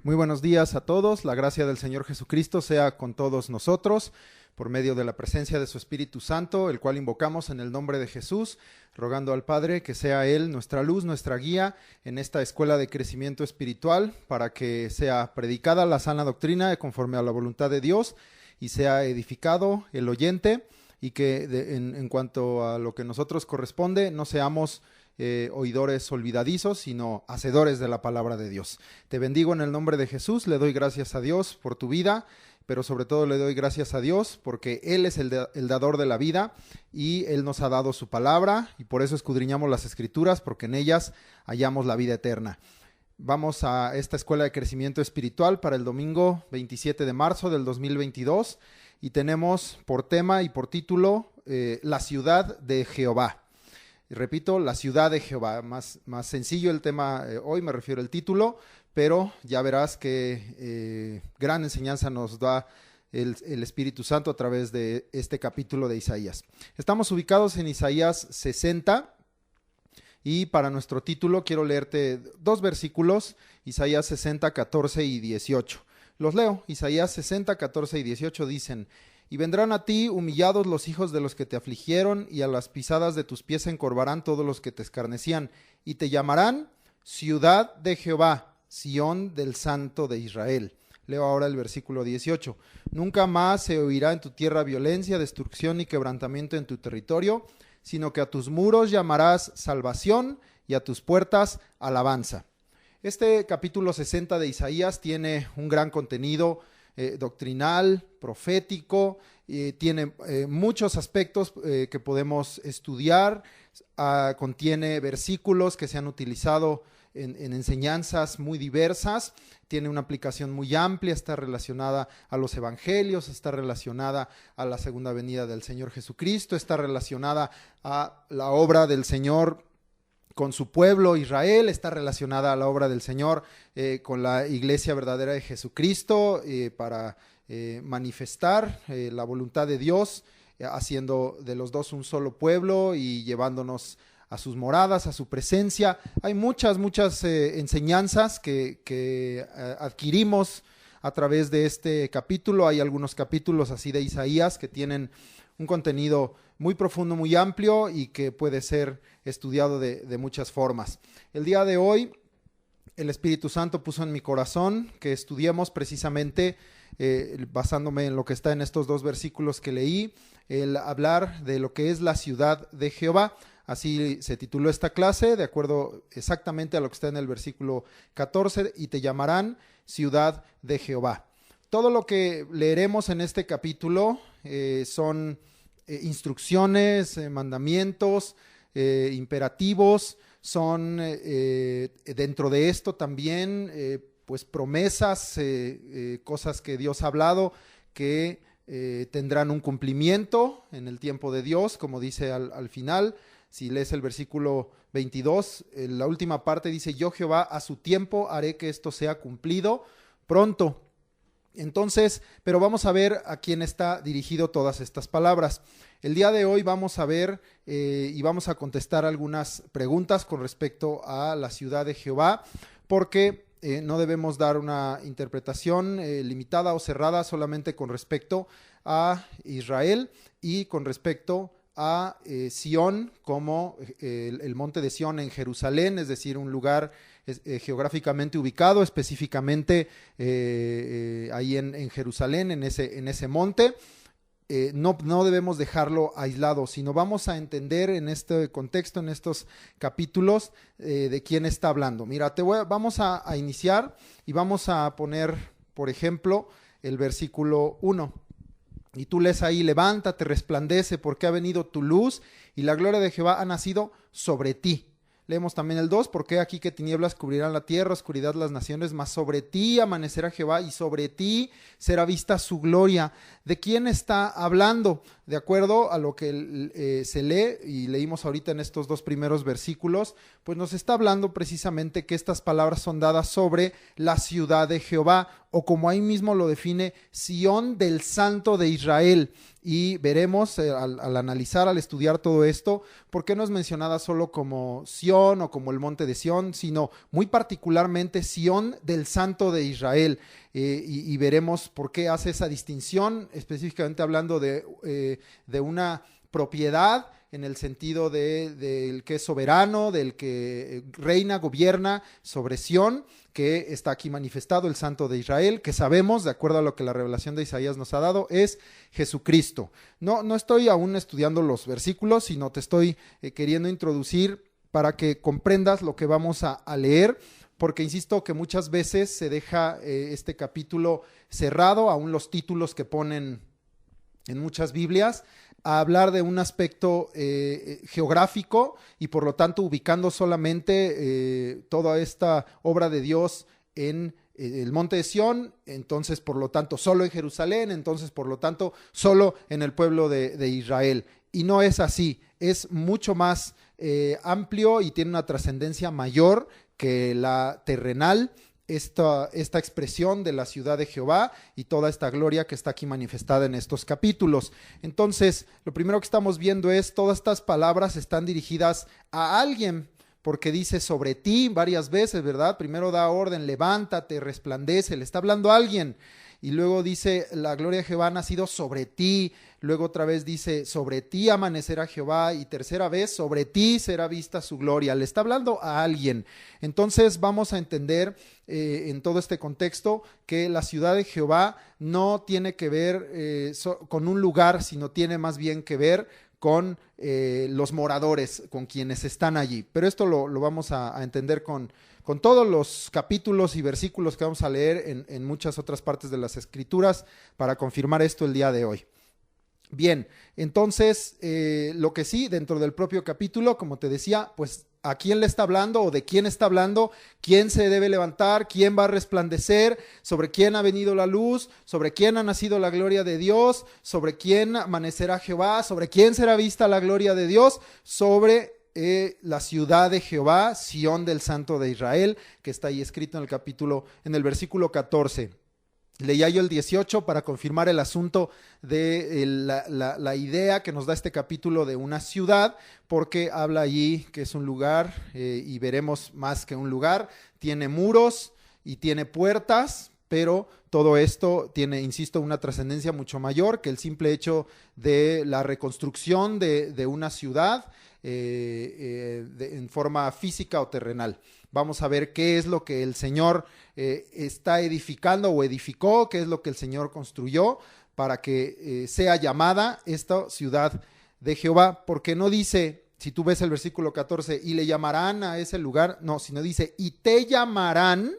Muy buenos días a todos. La gracia del Señor Jesucristo sea con todos nosotros, por medio de la presencia de su Espíritu Santo, el cual invocamos en el nombre de Jesús, rogando al Padre que sea Él nuestra luz, nuestra guía en esta escuela de crecimiento espiritual, para que sea predicada la sana doctrina conforme a la voluntad de Dios y sea edificado el oyente, y que en cuanto a lo que nosotros corresponde, no seamos oidores olvidadizos, sino hacedores de la palabra de Dios. Te bendigo en el nombre de Jesús, le doy gracias a Dios por tu vida, pero sobre todo le doy gracias a Dios porque Él es el dador de la vida y Él nos ha dado su palabra, y por eso escudriñamos las Escrituras, porque en ellas hallamos la vida eterna. Vamos a esta escuela de crecimiento espiritual para el domingo 27 de marzo del 2022 y tenemos por tema y por título la ciudad de Jehová. Y repito, la ciudad de Jehová. Más sencillo el tema hoy, me refiero al título, pero ya verás que gran enseñanza nos da el Espíritu Santo a través de este capítulo de Isaías. Estamos ubicados en Isaías 60 y para nuestro título quiero leerte dos versículos, Isaías 60, 14 y 18. Los leo. Isaías 60, 14 y 18 dicen: Y vendrán a ti humillados los hijos de los que te afligieron, y a las pisadas de tus pies se encorvarán todos los que te escarnecían, y te llamarán ciudad de Jehová, Sión del Santo de Israel. Leo ahora el versículo 18. Nunca más se oirá en tu tierra violencia, destrucción y quebrantamiento en tu territorio, sino que a tus muros llamarás salvación y a tus puertas alabanza. Este capítulo 60 de Isaías tiene un gran contenido doctrinal, profético, tiene muchos aspectos que podemos estudiar, contiene versículos que se han utilizado en enseñanzas muy diversas, tiene una aplicación muy amplia, está relacionada a los evangelios, está relacionada a la segunda venida del Señor Jesucristo, está relacionada a la obra del Señor con su pueblo Israel, está relacionada a la obra del Señor con la iglesia verdadera de Jesucristo para manifestar la voluntad de Dios, haciendo de los dos un solo pueblo y llevándonos a sus moradas, a su presencia. Hay muchas enseñanzas que adquirimos a través de este capítulo. Hay algunos capítulos así de Isaías que tienen un contenido muy profundo, muy amplio y que puede ser estudiado de muchas formas. El día de hoy, el Espíritu Santo puso en mi corazón que estudiemos precisamente, basándome en lo que está en estos dos versículos que leí, el hablar de lo que es la ciudad de Jehová. Así se tituló esta clase, de acuerdo exactamente a lo que está en el versículo 14, y te llamarán ciudad de Jehová. Todo lo que leeremos en este capítulo son instrucciones, mandamientos, imperativos, son dentro de esto también pues promesas, cosas que Dios ha hablado que tendrán un cumplimiento en el tiempo de Dios, como dice al final. Si lees el versículo 22, la última parte dice: yo Jehová a su tiempo haré que esto sea cumplido pronto. Entonces, pero vamos a ver a quién está dirigido todas estas palabras. El día de hoy vamos a ver y vamos a contestar algunas preguntas con respecto a la ciudad de Jehová, porque no debemos dar una interpretación limitada o cerrada solamente con respecto a Israel y con respecto a Sión, como el monte de Sión en Jerusalén, es decir, un lugar geográficamente ubicado, específicamente ahí en Jerusalén, en ese monte. No debemos dejarlo aislado, sino vamos a entender en este contexto, en estos capítulos, de quién está hablando. Mira, vamos a iniciar y vamos a poner, por ejemplo, el versículo 1. Y tú lees ahí: levántate, resplandece, porque ha venido tu luz y la gloria de Jehová ha nacido sobre ti. Leemos también el 2, porque aquí que tinieblas cubrirán la tierra, oscuridad las naciones, mas sobre ti amanecerá Jehová y sobre ti será vista su gloria. ¿De quién está hablando? De acuerdo a lo que se lee y leímos ahorita en estos dos primeros versículos, pues nos está hablando precisamente que estas palabras son dadas sobre la ciudad de Jehová o como ahí mismo lo define, Sión del Santo de Israel. Y veremos al analizar, al estudiar todo esto, por qué no es mencionada solo como Sión o como el monte de Sión, sino muy particularmente Sión del Santo de Israel. Y veremos por qué hace esa distinción, específicamente hablando de una propiedad en el sentido del que es soberano, del que reina, gobierna sobre Sión, que está aquí manifestado, el Santo de Israel, que sabemos, de acuerdo a lo que la revelación de Isaías nos ha dado, es Jesucristo. No estoy aún estudiando los versículos, sino te estoy queriendo introducir para que comprendas lo que vamos a leer, porque insisto que muchas veces se deja este capítulo cerrado, aún los títulos que ponen en muchas Biblias, a hablar de un aspecto geográfico y por lo tanto ubicando solamente toda esta obra de Dios en el monte de Sión, entonces por lo tanto solo en Jerusalén, entonces por lo tanto solo en el pueblo de Israel. Y no es así, es mucho más amplio y tiene una trascendencia mayor que la terrenal, esta expresión de la ciudad de Jehová y toda esta gloria que está aquí manifestada en estos capítulos. Entonces, lo primero que estamos viendo es todas estas palabras están dirigidas a alguien, porque dice sobre ti varias veces, ¿verdad? Primero da orden, levántate, resplandece, le está hablando a alguien. Y luego dice, la gloria de Jehová ha nacido sobre ti. Luego otra vez dice, sobre ti amanecerá Jehová. Y tercera vez, sobre ti será vista su gloria. Le está hablando a alguien. Entonces vamos a entender en todo este contexto que la ciudad de Jehová no tiene que ver con un lugar, sino tiene más bien que ver con los moradores, con quienes están allí. Pero esto lo vamos a entender con todos los capítulos y versículos que vamos a leer en muchas otras partes de las Escrituras para confirmar esto el día de hoy. Bien, entonces lo que sí, dentro del propio capítulo, como te decía, pues a quién le está hablando o de quién está hablando, quién se debe levantar, quién va a resplandecer, sobre quién ha venido la luz, sobre quién ha nacido la gloria de Dios, sobre quién amanecerá Jehová, sobre quién será vista la gloria de Dios, sobre la ciudad de Jehová, Sión del Santo de Israel, que está ahí escrito en el versículo 14. Leía yo el 18 para confirmar el asunto de la idea que nos da este capítulo de una ciudad, porque habla allí que es un lugar, y veremos más que un lugar, tiene muros y tiene puertas, pero todo esto tiene, insisto, una trascendencia mucho mayor que el simple hecho de la reconstrucción de una ciudad en forma física o terrenal. Vamos a ver qué es lo que el Señor está edificando o edificó, qué es lo que el Señor construyó para que sea llamada esta ciudad de Jehová, porque no dice, si tú ves el versículo 14, y le llamarán a ese lugar, no, sino dice, y te llamarán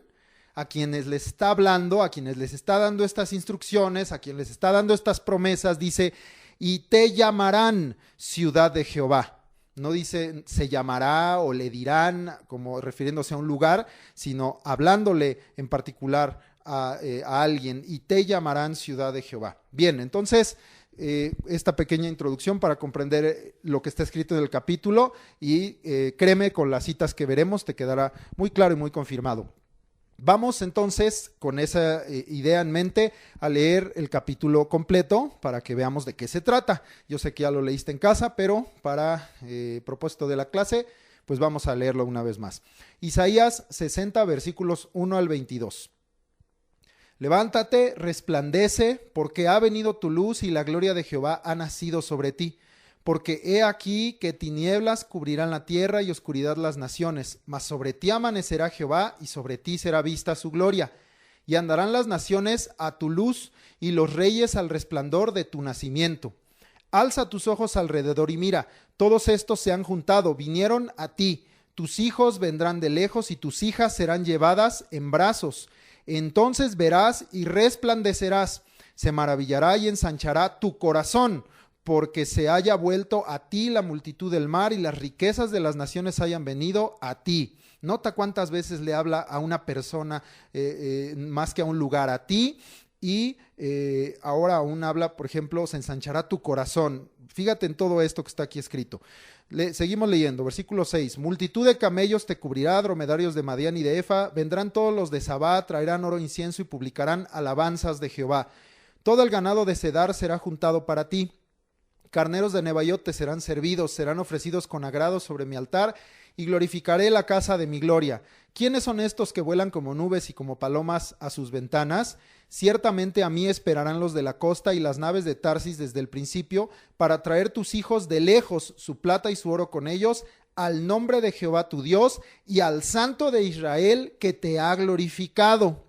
a quienes les está hablando, a quienes les está dando estas instrucciones, a quienes les está dando estas promesas, dice, y te llamarán ciudad de Jehová. No dice se llamará o le dirán como refiriéndose a un lugar, sino hablándole en particular a alguien, y te llamarán ciudad de Jehová. Bien, entonces esta pequeña introducción para comprender lo que está escrito en el capítulo y créeme, con las citas que veremos te quedará muy claro y muy confirmado. Vamos entonces, con esa idea en mente, a leer el capítulo completo para que veamos de qué se trata. Yo sé que ya lo leíste en casa, pero para propósito de la clase, pues vamos a leerlo una vez más. Isaías 60, versículos 1 al 22. Levántate, resplandece, porque ha venido tu luz y la gloria de Jehová ha nacido sobre ti. Porque he aquí que tinieblas cubrirán la tierra y oscuridad las naciones, mas sobre ti amanecerá Jehová y sobre ti será vista su gloria. Y andarán las naciones a tu luz y los reyes al resplandor de tu nacimiento. Alza tus ojos alrededor y mira, todos estos se han juntado, vinieron a ti. Tus hijos vendrán de lejos y tus hijas serán llevadas en brazos. Entonces verás y resplandecerás, se maravillará y ensanchará tu corazón, porque se haya vuelto a ti la multitud del mar y las riquezas de las naciones hayan venido a ti. Nota cuántas veces le habla a una persona más que a un lugar, a ti, y ahora aún habla, por ejemplo, se ensanchará tu corazón. Fíjate en todo esto que está aquí escrito. Seguimos leyendo, versículo 6. Multitud de camellos te cubrirá, dromedarios de Madián y de Efa, vendrán todos los de Sabá, traerán oro, incienso y publicarán alabanzas de Jehová. Todo el ganado de Cedar será juntado para ti. Carneros de Nebaiot te serán servidos, serán ofrecidos con agrado sobre mi altar, y glorificaré la casa de mi gloria. ¿Quiénes son estos que vuelan como nubes y como palomas a sus ventanas? Ciertamente a mí esperarán los de la costa y las naves de Tarsis desde el principio, para traer tus hijos de lejos, su plata y su oro con ellos, al nombre de Jehová tu Dios y al Santo de Israel que te ha glorificado.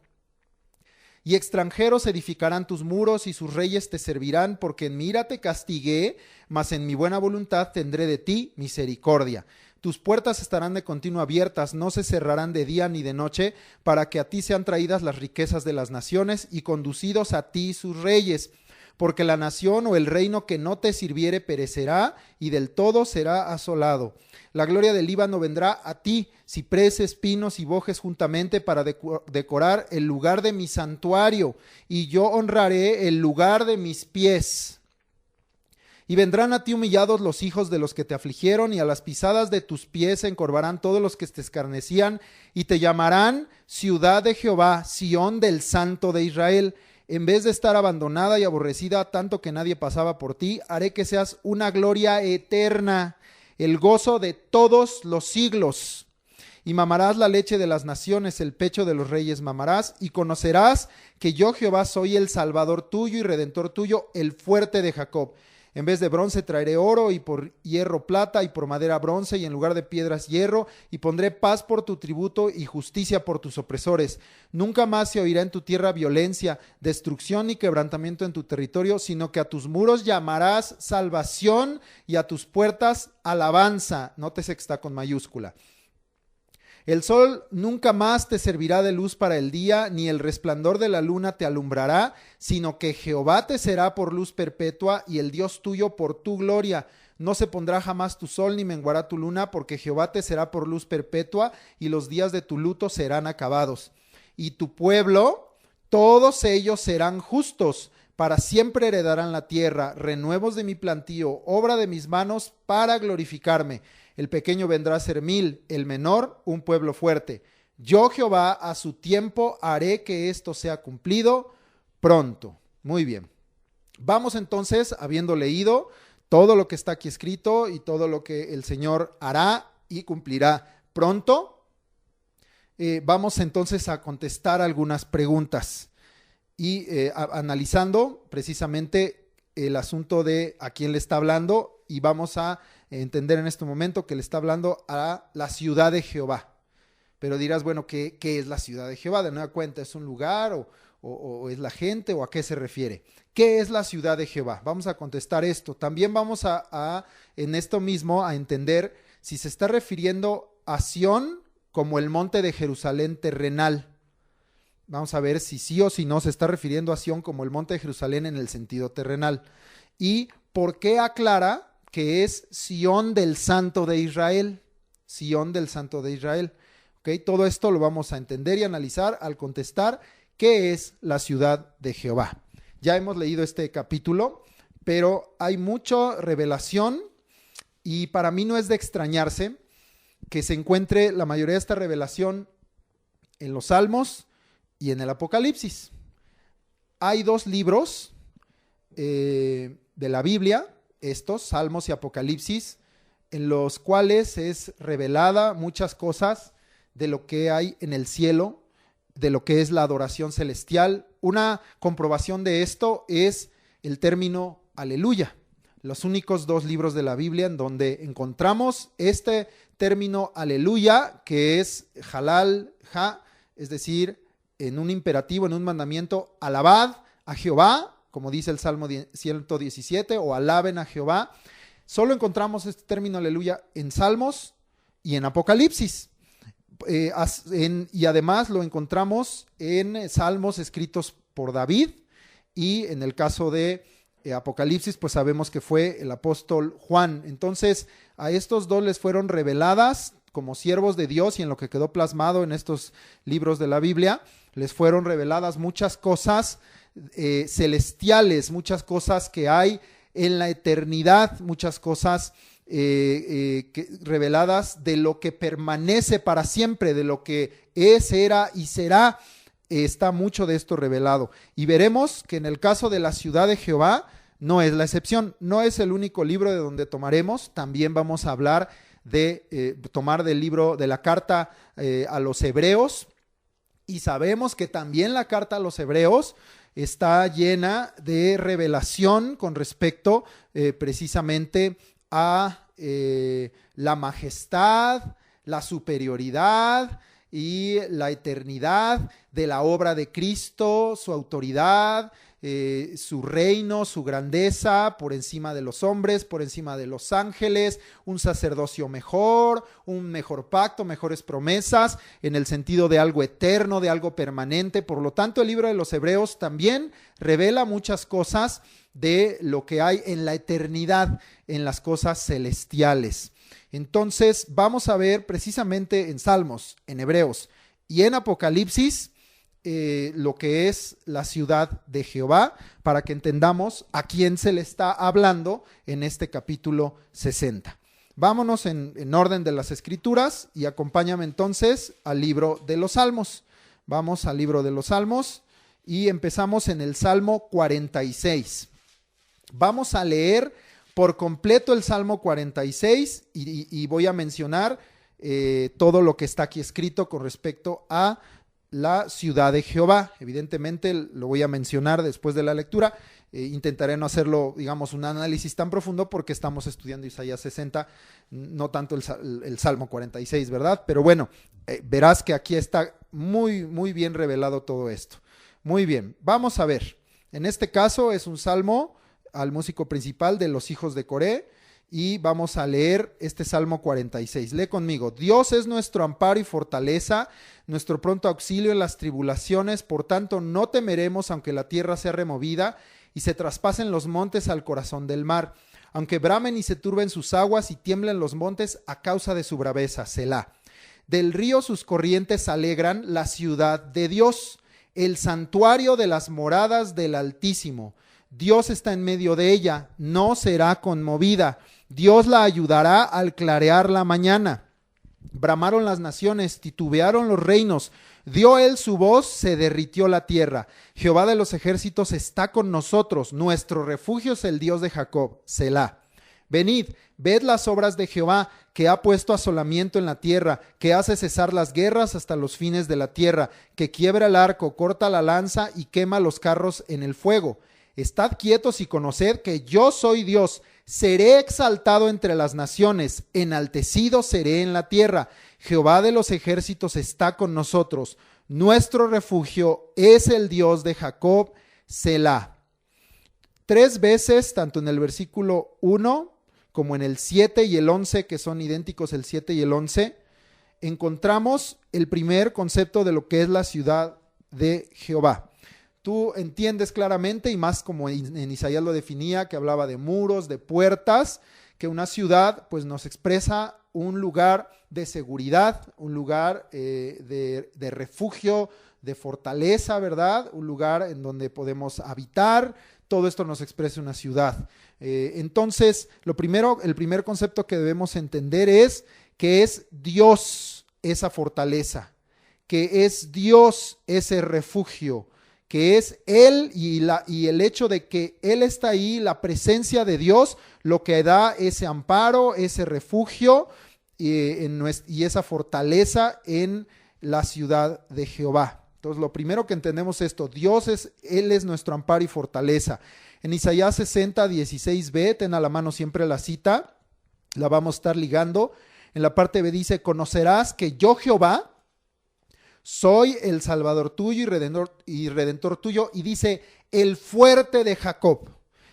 Y extranjeros edificarán tus muros y sus reyes te servirán, porque en mi ira te castigué, mas en mi buena voluntad tendré de ti misericordia. Tus puertas estarán de continuo abiertas, no se cerrarán de día ni de noche, para que a ti sean traídas las riquezas de las naciones y conducidos a ti sus reyes. Porque la nación o el reino que no te sirviere perecerá y del todo será asolado. La gloria del Líbano vendrá a ti, cipreses, pinos y bojes juntamente para decorar el lugar de mi santuario, y yo honraré el lugar de mis pies. Y vendrán a ti humillados los hijos de los que te afligieron, y a las pisadas de tus pies se encorvarán todos los que te escarnecían, y te llamarán ciudad de Jehová, Sión del Santo de Israel. En vez de estar abandonada y aborrecida, tanto que nadie pasaba por ti, haré que seas una gloria eterna, el gozo de todos los siglos. Y mamarás la leche de las naciones, el pecho de los reyes mamarás, y conocerás que yo Jehová soy el Salvador tuyo y Redentor tuyo, el fuerte de Jacob. En vez de bronce traeré oro, y por hierro plata, y por madera bronce, y en lugar de piedras hierro, y pondré paz por tu tributo y justicia por tus opresores. Nunca más se oirá en tu tierra violencia, destrucción ni quebrantamiento en tu territorio, sino que a tus muros llamarás salvación y a tus puertas alabanza. Nótese que está con mayúscula. El sol nunca más te servirá de luz para el día, ni el resplandor de la luna te alumbrará, sino que Jehová te será por luz perpetua y el Dios tuyo por tu gloria. No se pondrá jamás tu sol ni menguará tu luna, porque Jehová te será por luz perpetua y los días de tu luto serán acabados. Y tu pueblo, todos ellos serán justos, para siempre heredarán la tierra, renuevos de mi plantío, obra de mis manos para glorificarme. El pequeño vendrá a ser 1000, el menor un pueblo fuerte. Yo Jehová a su tiempo haré que esto sea cumplido pronto. Muy bien. Vamos entonces, habiendo leído todo lo que está aquí escrito y todo lo que el Señor hará y cumplirá pronto, vamos entonces a contestar algunas preguntas y analizando precisamente el asunto de a quién le está hablando, y vamos a entender en este momento que le está hablando a la ciudad de Jehová. Pero dirás, bueno, ¿qué es la ciudad de Jehová? De nueva cuenta, ¿es un lugar o es la gente, o a qué se refiere? ¿Qué es la ciudad de Jehová? Vamos a contestar esto. También vamos en esto mismo a entender si se está refiriendo a Sión como el monte de Jerusalén terrenal. Vamos a ver si sí o si no se está refiriendo a Sión como el monte de Jerusalén en el sentido terrenal. ¿Y por qué aclara que es Sión del Santo de Israel? Sión del Santo de Israel. ¿Okay? Todo esto lo vamos a entender y analizar al contestar qué es la ciudad de Jehová. Ya hemos leído este capítulo, pero hay mucha revelación, y para mí no es de extrañarse que se encuentre la mayoría de esta revelación en los Salmos y en el Apocalipsis. Hay 2 libros de la Biblia, estos, Salmos y Apocalipsis, en los cuales es revelada muchas cosas de lo que hay en el cielo, de lo que es la adoración celestial. Una comprobación de esto es el término aleluya. Los únicos 2 libros de la Biblia en donde encontramos este término aleluya, que es halal, es decir, en un imperativo, en un mandamiento, alabad a Jehová, como dice el Salmo 117, o alaben a Jehová. Solo encontramos este término aleluya en Salmos y en Apocalipsis. Y además lo encontramos en Salmos escritos por David, y en el caso de Apocalipsis, pues sabemos que fue el apóstol Juan. Entonces, a estos 2 les fueron reveladas como siervos de Dios, y en lo que quedó plasmado en estos libros de la Biblia, les fueron reveladas muchas cosas celestiales, muchas cosas que hay en la eternidad, muchas cosas reveladas de lo que permanece para siempre, de lo que es, era y será. Está mucho de esto revelado. Y veremos que en el caso de la ciudad de Jehová no es la excepción, no es el único libro de donde tomaremos. También vamos a hablar de tomar del libro de la carta a los hebreos, y sabemos que también la carta a los hebreos está llena de revelación con respecto precisamente a la majestad, la superioridad y la eternidad de la obra de Cristo, su autoridad, su reino, su grandeza por encima de los hombres, por encima de los ángeles, un sacerdocio mejor, un mejor pacto, mejores promesas, en el sentido de algo eterno, de algo permanente. Por lo tanto, el libro de los Hebreos también revela muchas cosas de lo que hay en la eternidad, en las cosas celestiales. Entonces, vamos a ver precisamente en Salmos, en Hebreos y en Apocalipsis lo que es la ciudad de Jehová, para que entendamos a quién se le está hablando en este capítulo 60. Vámonos en orden de las escrituras y acompáñame entonces al libro de los Salmos. Vamos al libro de los Salmos y empezamos en el Salmo 46. Vamos a leer por completo el Salmo 46 y voy a mencionar todo lo que está aquí escrito con respecto a la ciudad de Jehová. Evidentemente lo voy a mencionar después de la lectura. Intentaré no hacerlo, digamos, un análisis tan profundo porque estamos estudiando Isaías 60, no tanto el Salmo 46, ¿verdad? Pero bueno, verás que aquí está muy, muy bien revelado todo esto. Muy bien, vamos a ver. En este caso es un salmo al músico principal de los hijos de Coré, y vamos a leer este Salmo 46. Lee conmigo. Dios es nuestro amparo y fortaleza, nuestro pronto auxilio en las tribulaciones. Por tanto, no temeremos aunque la tierra sea removida y se traspasen los montes al corazón del mar. Aunque bramen y se turben sus aguas y tiemblen los montes a causa de su braveza. Selah. Del río sus corrientes alegran la ciudad de Dios, el santuario de las moradas del Altísimo. Dios está en medio de ella, no será conmovida. Dios la ayudará al clarear la mañana. Bramaron las naciones, titubearon los reinos. Dio él su voz, se derritió la tierra. Jehová de los ejércitos está con nosotros. Nuestro refugio es el Dios de Jacob. Selah. Venid, ved las obras de Jehová, que ha puesto asolamiento en la tierra, que hace cesar las guerras hasta los fines de la tierra, que quiebra el arco, corta la lanza y quema los carros en el fuego. Estad quietos y conoced que yo soy Dios. Seré exaltado entre las naciones, enaltecido seré en la tierra. Jehová de los ejércitos está con nosotros. Nuestro refugio es el Dios de Jacob. Selah. 3 veces, tanto en el versículo 1 como en el 7 y el 11, que son idénticos el 7 y el 11, encontramos el primer concepto de lo que es la ciudad de Jehová. Tú entiendes claramente, y más como en Isaías lo definía, que hablaba de muros, de puertas, que una ciudad pues nos expresa un lugar de seguridad, un lugar de refugio, de fortaleza, ¿verdad? Un lugar en donde podemos habitar. Todo esto nos expresa una ciudad. Entonces, el primer concepto que debemos entender es que es Dios esa fortaleza, que es Dios ese refugio, que es Él y el hecho de que Él está ahí, la presencia de Dios, lo que da ese amparo, ese refugio y esa fortaleza en la ciudad de Jehová. Entonces, lo primero que entendemos es esto: Él es nuestro amparo y fortaleza. En Isaías 60, 16b, ten a la mano siempre la cita, la vamos a estar ligando. En la parte B dice: conocerás que yo Jehová soy el Salvador tuyo y Redentor tuyo, y dice, el fuerte de Jacob.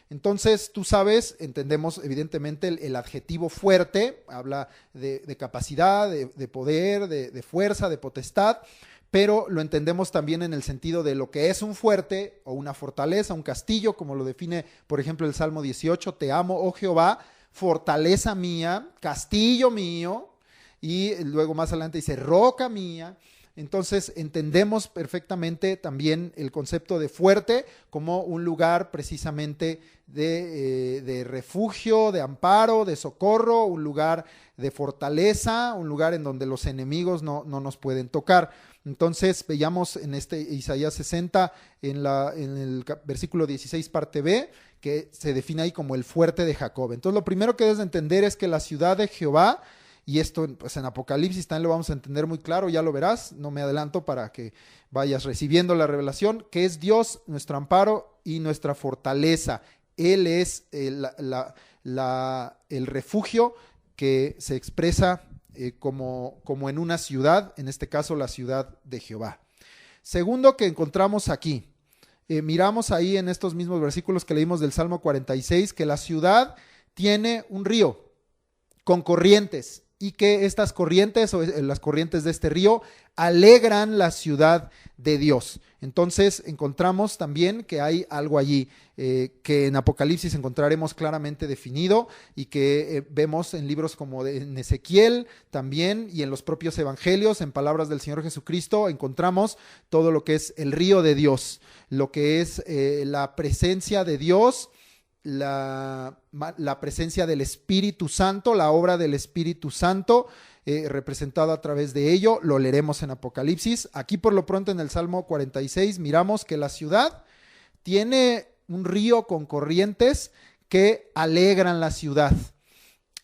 Entonces, tú sabes, entendemos evidentemente el adjetivo fuerte, habla de capacidad, de poder, de fuerza, de potestad, pero lo entendemos también en el sentido de lo que es un fuerte o una fortaleza, un castillo, como lo define, por ejemplo, el Salmo 18, te amo, oh Jehová, fortaleza mía, castillo mío, y luego más adelante dice, roca mía. Entonces entendemos perfectamente también el concepto de fuerte como un lugar precisamente de refugio, de amparo, de socorro, un lugar de fortaleza, un lugar en donde los enemigos no nos pueden tocar. Entonces veíamos en este Isaías 60, en el versículo 16 parte B, que se define ahí como el fuerte de Jacob. Entonces lo primero que debes de entender es que la ciudad de Jehová, y esto pues en Apocalipsis también lo vamos a entender muy claro, ya lo verás, no me adelanto para que vayas recibiendo la revelación, que es Dios nuestro amparo y nuestra fortaleza. Él es el refugio que se expresa como en una ciudad, en este caso la ciudad de Jehová. Segundo que encontramos aquí, miramos ahí en estos mismos versículos que leímos del Salmo 46, que la ciudad tiene un río con corrientes y que estas corrientes o las corrientes de este río alegran la ciudad de Dios. Entonces encontramos también que hay algo allí que en Apocalipsis encontraremos claramente definido y que vemos en libros como en Ezequiel también y en los propios evangelios, en palabras del Señor Jesucristo, encontramos todo lo que es el río de Dios, lo que es la presencia de Dios, la presencia del Espíritu Santo, la obra del Espíritu Santo, representado a través de ello, lo leeremos en Apocalipsis. Aquí por lo pronto en el Salmo 46 miramos que la ciudad tiene un río con corrientes que alegran la ciudad.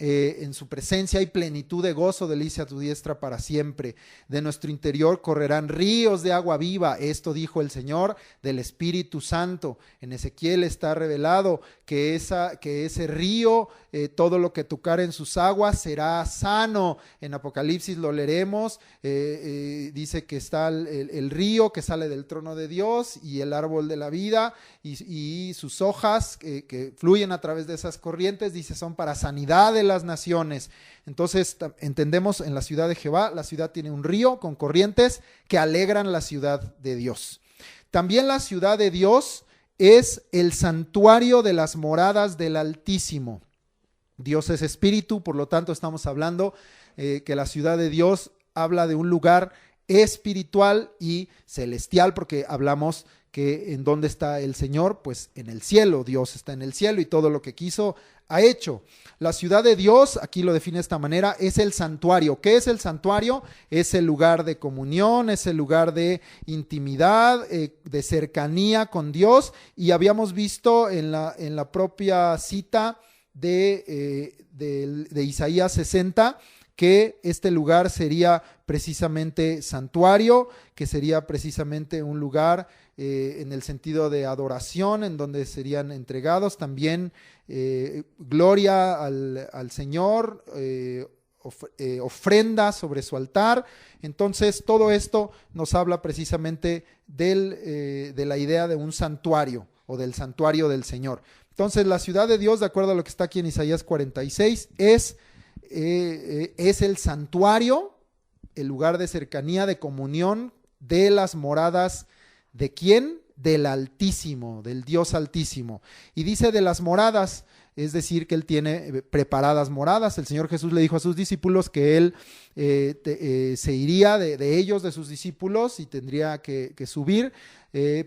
En su presencia hay plenitud de gozo, delicia a tu diestra para siempre. De nuestro interior correrán ríos de agua viva. Esto dijo el Señor del Espíritu Santo. En Ezequiel está revelado que ese río, todo lo que tocare en sus aguas será sano. En Apocalipsis lo leeremos. Dice que está el río que sale del trono de Dios y el árbol de la vida y sus hojas que fluyen a través de esas corrientes, dice, son para sanidad de las naciones. Entonces entendemos en la ciudad de Jehová, la ciudad tiene un río con corrientes que alegran la ciudad de Dios. También la ciudad de Dios es el santuario de las moradas del Altísimo. Dios es espíritu, por lo tanto estamos hablando que la ciudad de Dios habla de un lugar espiritual y celestial, porque hablamos que en dónde está el Señor, pues en el cielo. Dios está en el cielo y todo lo que quiso ha hecho. La ciudad de Dios, aquí lo define de esta manera, es el santuario. ¿Qué es el santuario? Es el lugar de comunión, es el lugar de intimidad, de cercanía con Dios, y habíamos visto en la propia cita de Isaías 60 que este lugar sería precisamente santuario, que sería precisamente un lugar en el sentido de adoración, en donde serían entregados también gloria al Señor, ofrenda sobre su altar. Entonces todo esto nos habla precisamente de la idea de un santuario o del santuario del Señor. Entonces la ciudad de Dios, de acuerdo a lo que está aquí en Isaías 46, es el santuario, el lugar de cercanía, de comunión de las moradas. ¿De quién? Del Altísimo, del Dios Altísimo. Y dice de las moradas, es decir, que Él tiene preparadas moradas. El Señor Jesús le dijo a sus discípulos que Él se iría de ellos, de sus discípulos, y tendría que subir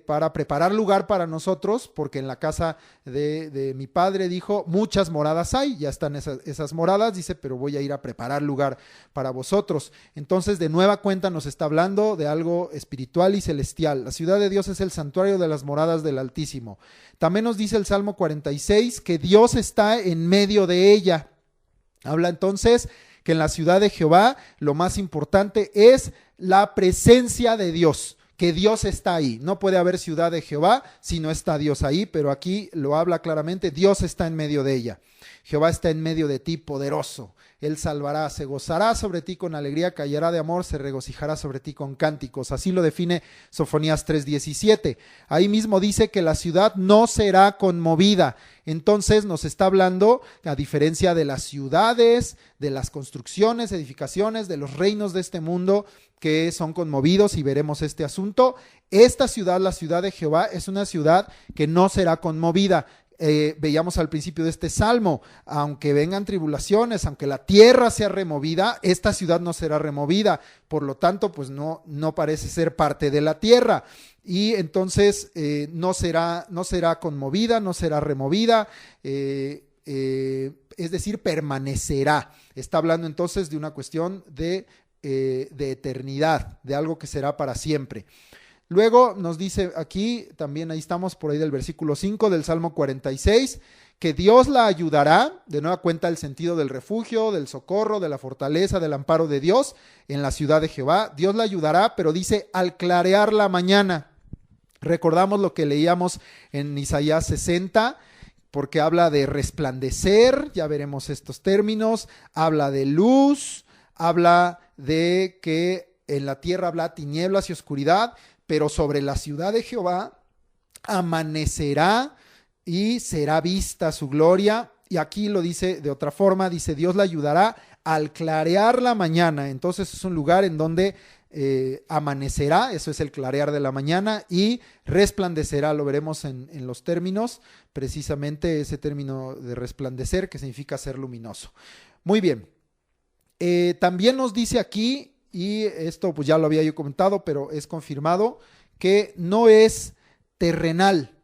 para preparar lugar para nosotros, porque en la casa de mi Padre, dijo, muchas moradas hay, ya están esas moradas, dice, pero voy a ir a preparar lugar para vosotros. Entonces, de nueva cuenta nos está hablando de algo espiritual y celestial. La ciudad de Dios es el santuario de las moradas del Altísimo. También nos dice el Salmo 46 que Dios está en medio de ella. Habla entonces que en la ciudad de Jehová lo más importante es la presencia de Dios, que Dios está ahí. No puede haber ciudad de Jehová si no está Dios ahí, pero aquí lo habla claramente, Dios está en medio de ella. Jehová está en medio de ti, poderoso. Él salvará, se gozará sobre ti con alegría, callará de amor, se regocijará sobre ti con cánticos. Así lo define Sofonías 3:17. Ahí mismo dice que la ciudad no será conmovida. Entonces nos está hablando, a diferencia de las ciudades, de las construcciones, edificaciones, de los reinos de este mundo que son conmovidos, y veremos este asunto. Esta ciudad, la ciudad de Jehová, es una ciudad que no será conmovida. veíamos al principio de este salmo, aunque vengan tribulaciones, aunque la tierra sea removida, esta ciudad no será removida, por lo tanto, pues no parece ser parte de la tierra, y entonces no será conmovida, no será removida, es decir, permanecerá. Está hablando entonces de una cuestión de eternidad, de algo que será para siempre. Luego nos dice aquí, también ahí estamos por ahí del versículo 5 del Salmo 46, que Dios la ayudará, de nueva cuenta el sentido del refugio, del socorro, de la fortaleza, del amparo de Dios en la ciudad de Jehová. Dios la ayudará, pero dice al clarear la mañana. Recordamos lo que leíamos en Isaías 60, porque habla de resplandecer, ya veremos estos términos, habla de luz, habla de que en la tierra habrá tinieblas y oscuridad, pero sobre la ciudad de Jehová amanecerá y será vista su gloria. Y aquí lo dice de otra forma, dice Dios la ayudará al clarear la mañana. Entonces es un lugar en donde amanecerá, eso es el clarear de la mañana, y resplandecerá, lo veremos en los términos, precisamente ese término de resplandecer que significa ser luminoso. Muy bien, también nos dice aquí, y esto pues ya lo había yo comentado, pero es confirmado, que no es terrenal,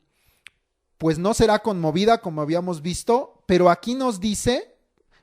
pues no será conmovida como habíamos visto, pero aquí nos dice,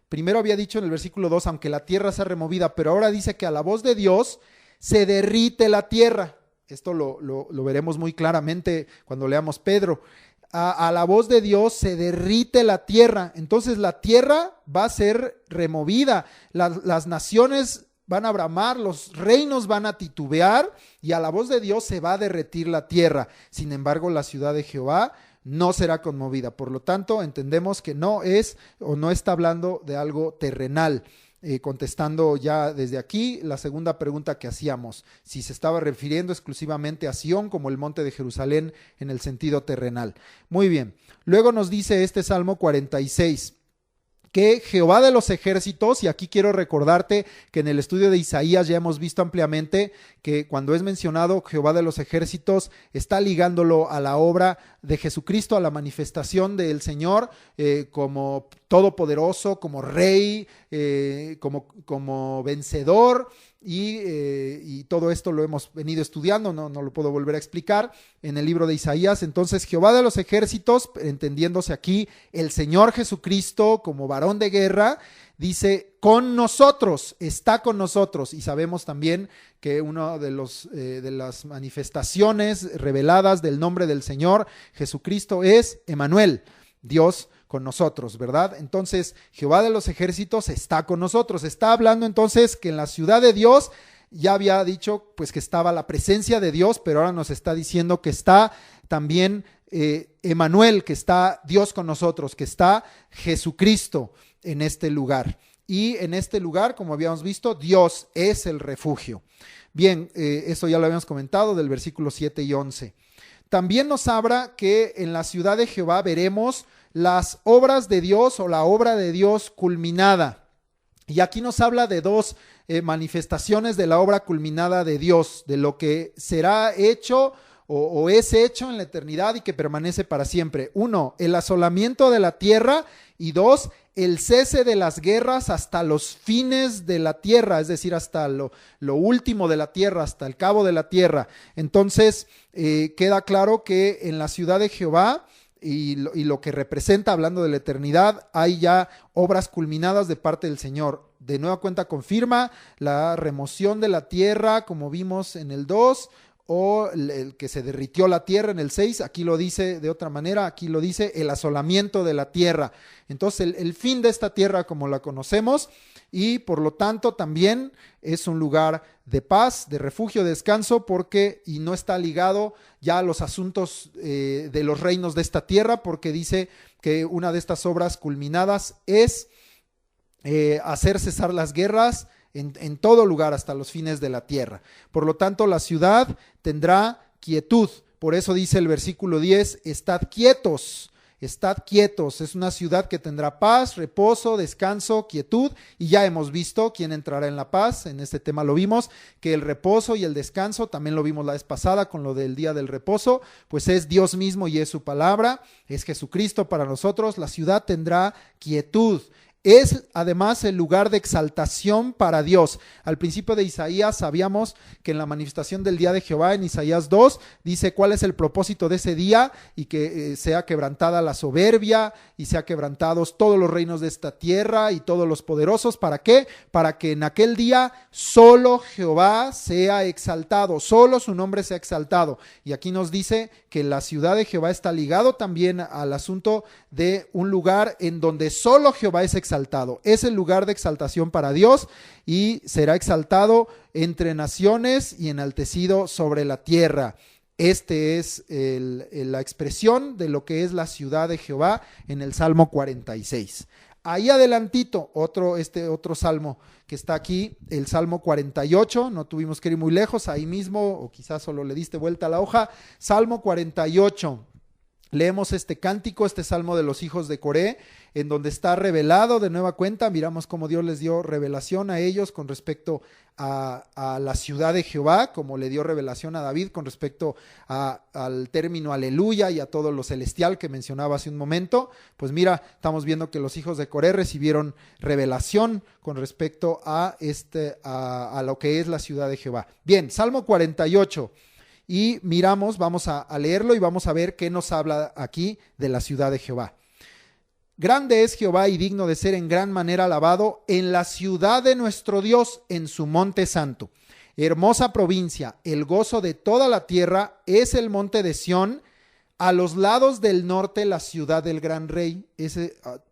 primero había dicho en el versículo 2, aunque la tierra sea removida, pero ahora dice que a la voz de Dios se derrite la tierra. Esto lo veremos muy claramente cuando leamos Pedro. A la voz de Dios se derrite la tierra, entonces la tierra va a ser removida, las naciones van a bramar, los reinos van a titubear y a la voz de Dios se va a derretir la tierra. Sin embargo, la ciudad de Jehová no será conmovida. Por lo tanto, entendemos que no es o no está hablando de algo terrenal. Contestando ya desde aquí la segunda pregunta que hacíamos, si se estaba refiriendo exclusivamente a Sión como el monte de Jerusalén en el sentido terrenal. Muy bien, luego nos dice este Salmo 46, que Jehová de los ejércitos, y aquí quiero recordarte que en el estudio de Isaías ya hemos visto ampliamente que cuando es mencionado Jehová de los ejércitos, está ligándolo a la obra de Jesucristo, a la manifestación del Señor como todopoderoso, como rey, como vencedor, y todo esto lo hemos venido estudiando, no lo puedo volver a explicar en el libro de Isaías. Entonces Jehová de los ejércitos, entendiéndose aquí el Señor Jesucristo como varón de guerra, dice con nosotros, está con nosotros, y sabemos también que una de las manifestaciones reveladas del nombre del Señor Jesucristo es Emmanuel, Dios con nosotros, ¿verdad? Entonces, Jehová de los ejércitos está con nosotros. Está hablando entonces que en la ciudad de Dios, ya había dicho pues que estaba la presencia de Dios, pero ahora nos está diciendo que está también Emmanuel, que está Dios con nosotros, que está Jesucristo en este lugar. Y en este lugar, como habíamos visto, Dios es el refugio. Bien, eso ya lo habíamos comentado del versículo 7 y 11. También nos habla que en la ciudad de Jehová veremos las obras de Dios o la obra de Dios culminada. Y aquí nos habla de dos manifestaciones de la obra culminada de Dios, de lo que será hecho o es hecho en la eternidad y que permanece para siempre. Uno, el asolamiento de la tierra, y dos, el cese de las guerras hasta los fines de la tierra, es decir, hasta lo último de la tierra, hasta el cabo de la tierra. Entonces, queda claro que en la ciudad de Jehová y lo que representa, hablando de la eternidad, hay ya obras culminadas de parte del Señor. De nueva cuenta confirma la remoción de la tierra, como vimos en el 2, o el que se derritió la tierra en el 6, aquí lo dice de otra manera, aquí lo dice el asolamiento de la tierra. Entonces el fin de esta tierra como la conocemos, y por lo tanto también es un lugar de paz, de refugio, de descanso, y no está ligado ya a los asuntos de los reinos de esta tierra, porque dice que una de estas obras culminadas es hacer cesar las guerras en todo lugar hasta los fines de la tierra. Por lo tanto, la ciudad tendrá quietud. Por eso dice el versículo 10, estad quietos estad quietos. Es una ciudad que tendrá paz, reposo, descanso, quietud, y ya hemos visto quién entrará en la paz. En este tema lo vimos, que el reposo y el descanso, también lo vimos la vez pasada con lo del día del reposo, pues es Dios mismo y es su palabra, es Jesucristo para nosotros. La ciudad tendrá quietud. Es además el lugar de exaltación para Dios. Al principio de Isaías sabíamos que en la manifestación del día de Jehová, en Isaías 2, dice cuál es el propósito de ese día, y que sea quebrantada la soberbia y sea quebrantados todos los reinos de esta tierra y todos los poderosos. ¿Para qué? Para que en aquel día solo Jehová sea exaltado, solo su nombre sea exaltado. Y aquí nos dice que la ciudad de Jehová está ligado también al asunto de un lugar en donde solo Jehová es exaltado. Es el lugar de exaltación para Dios, y será exaltado entre naciones y enaltecido sobre la tierra. Este es la expresión de lo que es la ciudad de Jehová en el Salmo 46. Ahí adelantito, otro salmo que está aquí, el Salmo 48, no tuvimos que ir muy lejos, ahí mismo, o quizás solo le diste vuelta a la hoja. Salmo 48. Leemos este cántico, este salmo de los hijos de Coré, en donde está revelado de nueva cuenta. Miramos cómo Dios les dio revelación a ellos con respecto a la ciudad de Jehová, como le dio revelación a David con respecto al término aleluya y a todo lo celestial que mencionaba hace un momento. Pues mira, estamos viendo que los hijos de Coré recibieron revelación con respecto a lo que es la ciudad de Jehová. Bien, Salmo 48. Y miramos, vamos a leerlo y vamos a ver qué nos habla aquí de la ciudad de Jehová. Grande es Jehová y digno de ser en gran manera alabado en la ciudad de nuestro Dios, en su monte santo. Hermosa provincia, el gozo de toda la tierra es el monte de Sión, a los lados del norte la ciudad del gran rey.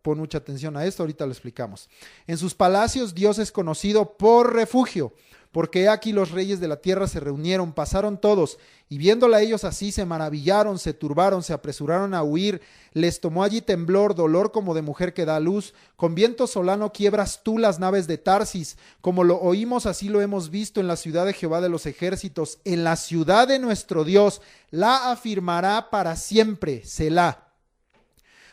Pon mucha atención a esto, ahorita lo explicamos. En sus palacios Dios es conocido por refugio. Porque aquí los reyes de la tierra se reunieron, pasaron todos, y viéndola ellos así se maravillaron, se turbaron, se apresuraron a huir. Les tomó allí temblor, dolor como de mujer que da a luz. Con viento solano quiebras tú las naves de Tarsis. Como lo oímos, así lo hemos visto en la ciudad de Jehová de los ejércitos, en la ciudad de nuestro Dios. La afirmará para siempre, Selah.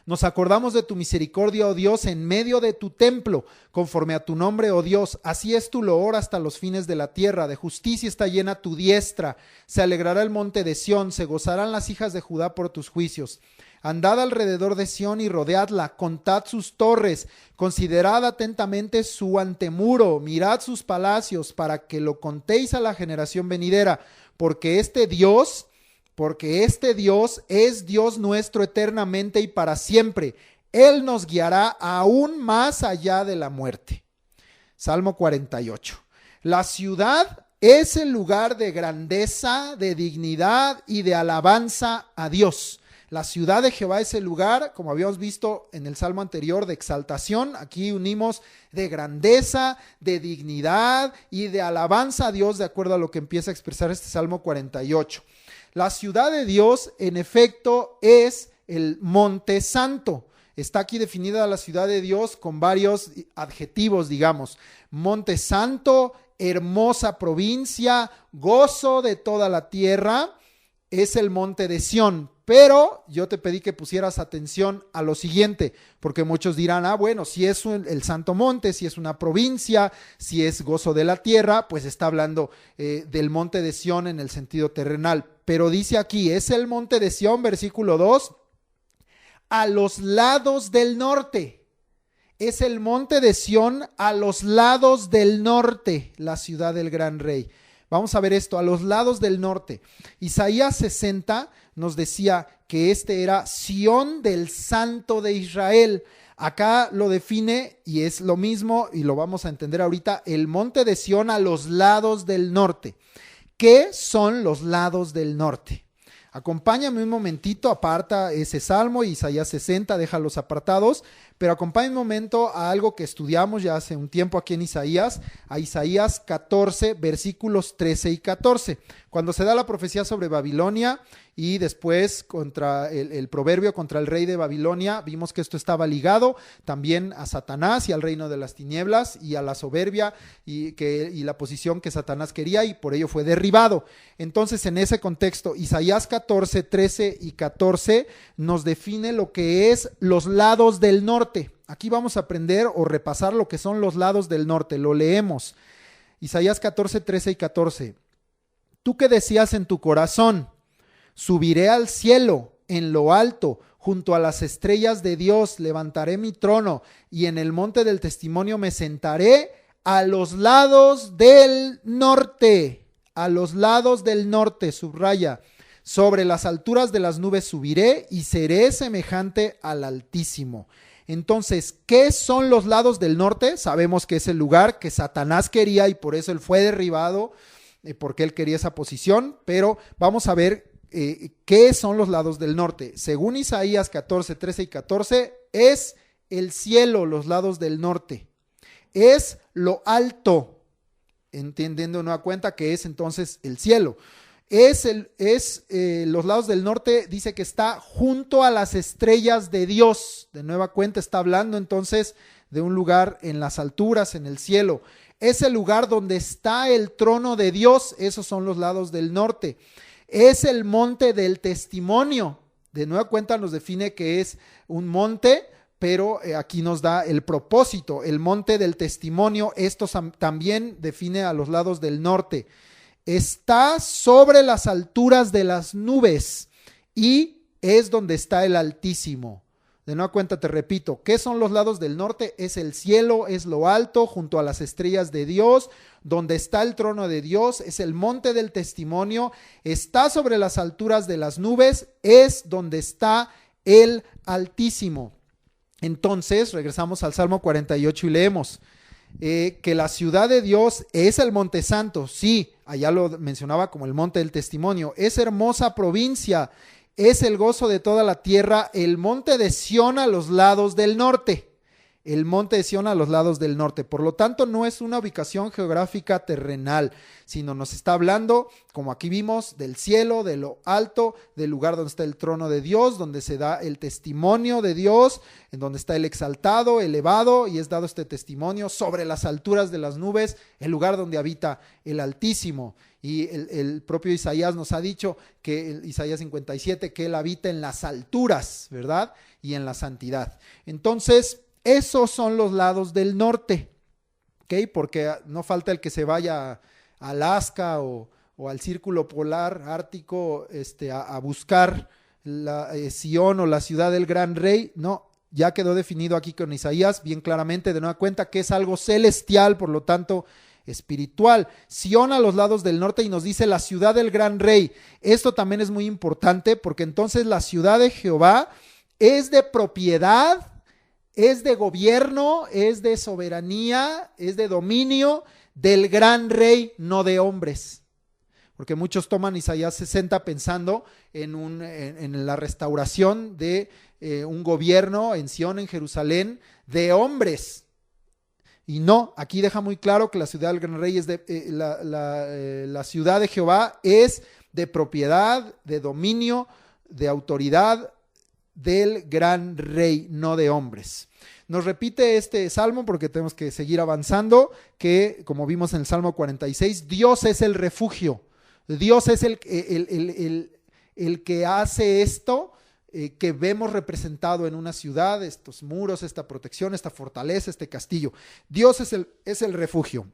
Nos acordamos de tu misericordia, oh Dios, en medio de tu templo, conforme a tu nombre, oh Dios. Así es tu loor hasta los fines de la tierra. De justicia está llena tu diestra. Se alegrará el monte de Sión, se gozarán las hijas de Judá por tus juicios. Andad alrededor de Sión y rodeadla, contad sus torres, considerad atentamente su antemuro, mirad sus palacios, para que lo contéis a la generación venidera, porque este Dios es Dios nuestro eternamente y para siempre. Él nos guiará aún más allá de la muerte. Salmo 48. La ciudad es el lugar de grandeza, de dignidad y de alabanza a Dios. La ciudad de Jehová es el lugar, como habíamos visto en el salmo anterior, de exaltación. Aquí unimos de grandeza, de dignidad y de alabanza a Dios, de acuerdo a lo que empieza a expresar este Salmo 48. La ciudad de Dios, en efecto, es el monte santo. Está aquí definida la ciudad de Dios con varios adjetivos, digamos. Monte santo, hermosa provincia, gozo de toda la tierra, es el monte de Sión. Pero yo te pedí que pusieras atención a lo siguiente, porque muchos dirán, bueno, si es el santo monte, si es una provincia, si es gozo de la tierra, pues está hablando del monte de Sión en el sentido terrenal. Pero dice aquí, es el monte de Sión, versículo 2, a los lados del norte. Es el monte de Sión a los lados del norte, la ciudad del gran rey. Vamos a ver esto, a los lados del norte. Isaías 60 nos decía que este era Sión del Santo de Israel. Acá lo define y es lo mismo, y lo vamos a entender ahorita, el monte de Sión a los lados del norte. ¿Qué son los lados del norte? Acompáñame un momentito, aparta ese salmo, Isaías 60, deja los apartados, pero acompáñame un momento a algo que estudiamos ya hace un tiempo aquí en Isaías, a Isaías 14, versículos 13 y 14. Cuando se da la profecía sobre Babilonia y después contra el proverbio contra el rey de Babilonia. Vimos que esto estaba ligado también a Satanás y al reino de las tinieblas y a la soberbia y la posición que Satanás quería, y por ello fue derribado. Entonces, en ese contexto, Isaías 14, 13 y 14 nos define lo que es los lados del norte. Aquí vamos a aprender o repasar lo que son los lados del norte. Lo leemos. Isaías 14, 13 y 14. Tú que decías en tu corazón, subiré al cielo, en lo alto, junto a las estrellas de Dios, levantaré mi trono, y en el monte del testimonio me sentaré a los lados del norte. A los lados del norte, subraya. Sobre las alturas de las nubes subiré y seré semejante al Altísimo. Entonces, ¿qué son los lados del norte? Sabemos que es el lugar que Satanás quería y por eso él fue derribado, porque él quería esa posición, pero vamos a ver qué son los lados del norte. Según Isaías 14, 13 y 14, es el cielo, los lados del norte. Es lo alto, entendiendo de nueva cuenta que es entonces el cielo. Los lados del norte, dice que está junto a las estrellas de Dios. De nueva cuenta está hablando entonces de un lugar en las alturas, en el cielo. Es el lugar donde está el trono de Dios. Esos son los lados del norte. Es el monte del testimonio. De nueva cuenta nos define que es un monte, pero aquí nos da el propósito. El monte del testimonio, esto también define a los lados del norte. Está sobre las alturas de las nubes y es donde está el Altísimo. De nueva cuenta te repito, ¿qué son los lados del norte? Es el cielo, es lo alto, junto a las estrellas de Dios, donde está el trono de Dios, es el monte del testimonio, está sobre las alturas de las nubes, es donde está el Altísimo. Entonces, regresamos al Salmo 48 y leemos que la ciudad de Dios es el monte santo. Sí, allá lo mencionaba como el monte del testimonio. Es hermosa provincia. Es el gozo de toda la tierra, el monte de Sión a los lados del norte. El monte de Sión a los lados del norte. Por lo tanto, no es una ubicación geográfica terrenal, sino nos está hablando, como aquí vimos, del cielo, de lo alto, del lugar donde está el trono de Dios, donde se da el testimonio de Dios, en donde está el exaltado, elevado, y es dado este testimonio sobre las alturas de las nubes, el lugar donde habita el Altísimo. Y el propio Isaías nos ha dicho, que Isaías 57, que él habita en las alturas, ¿verdad? Y en la santidad. Entonces, esos son los lados del norte, ¿ok? Porque no falta el que se vaya a Alaska o al círculo polar ártico a buscar Sion o la ciudad del gran rey. No, ya quedó definido aquí con Isaías bien claramente, de nueva cuenta, que es algo celestial, por lo tanto espiritual. Sion a los lados del norte, y nos dice la ciudad del gran rey. Esto también es muy importante, porque entonces la ciudad de Jehová es de propiedad, es de gobierno, es de soberanía, es de dominio del gran rey, no de hombres. Porque muchos toman Isaías 60 pensando en la restauración de un gobierno en Sion, en Jerusalén, de hombres. Y no, aquí deja muy claro que la ciudad del gran rey es la ciudad de Jehová es de propiedad, de dominio, de autoridad del gran rey, no de hombres. Nos repite este salmo porque tenemos que seguir avanzando, que como vimos en el Salmo 46, Dios es el refugio. Dios es el que hace esto que vemos representado en una ciudad, estos muros, esta protección, esta fortaleza, este castillo. Dios es el refugio.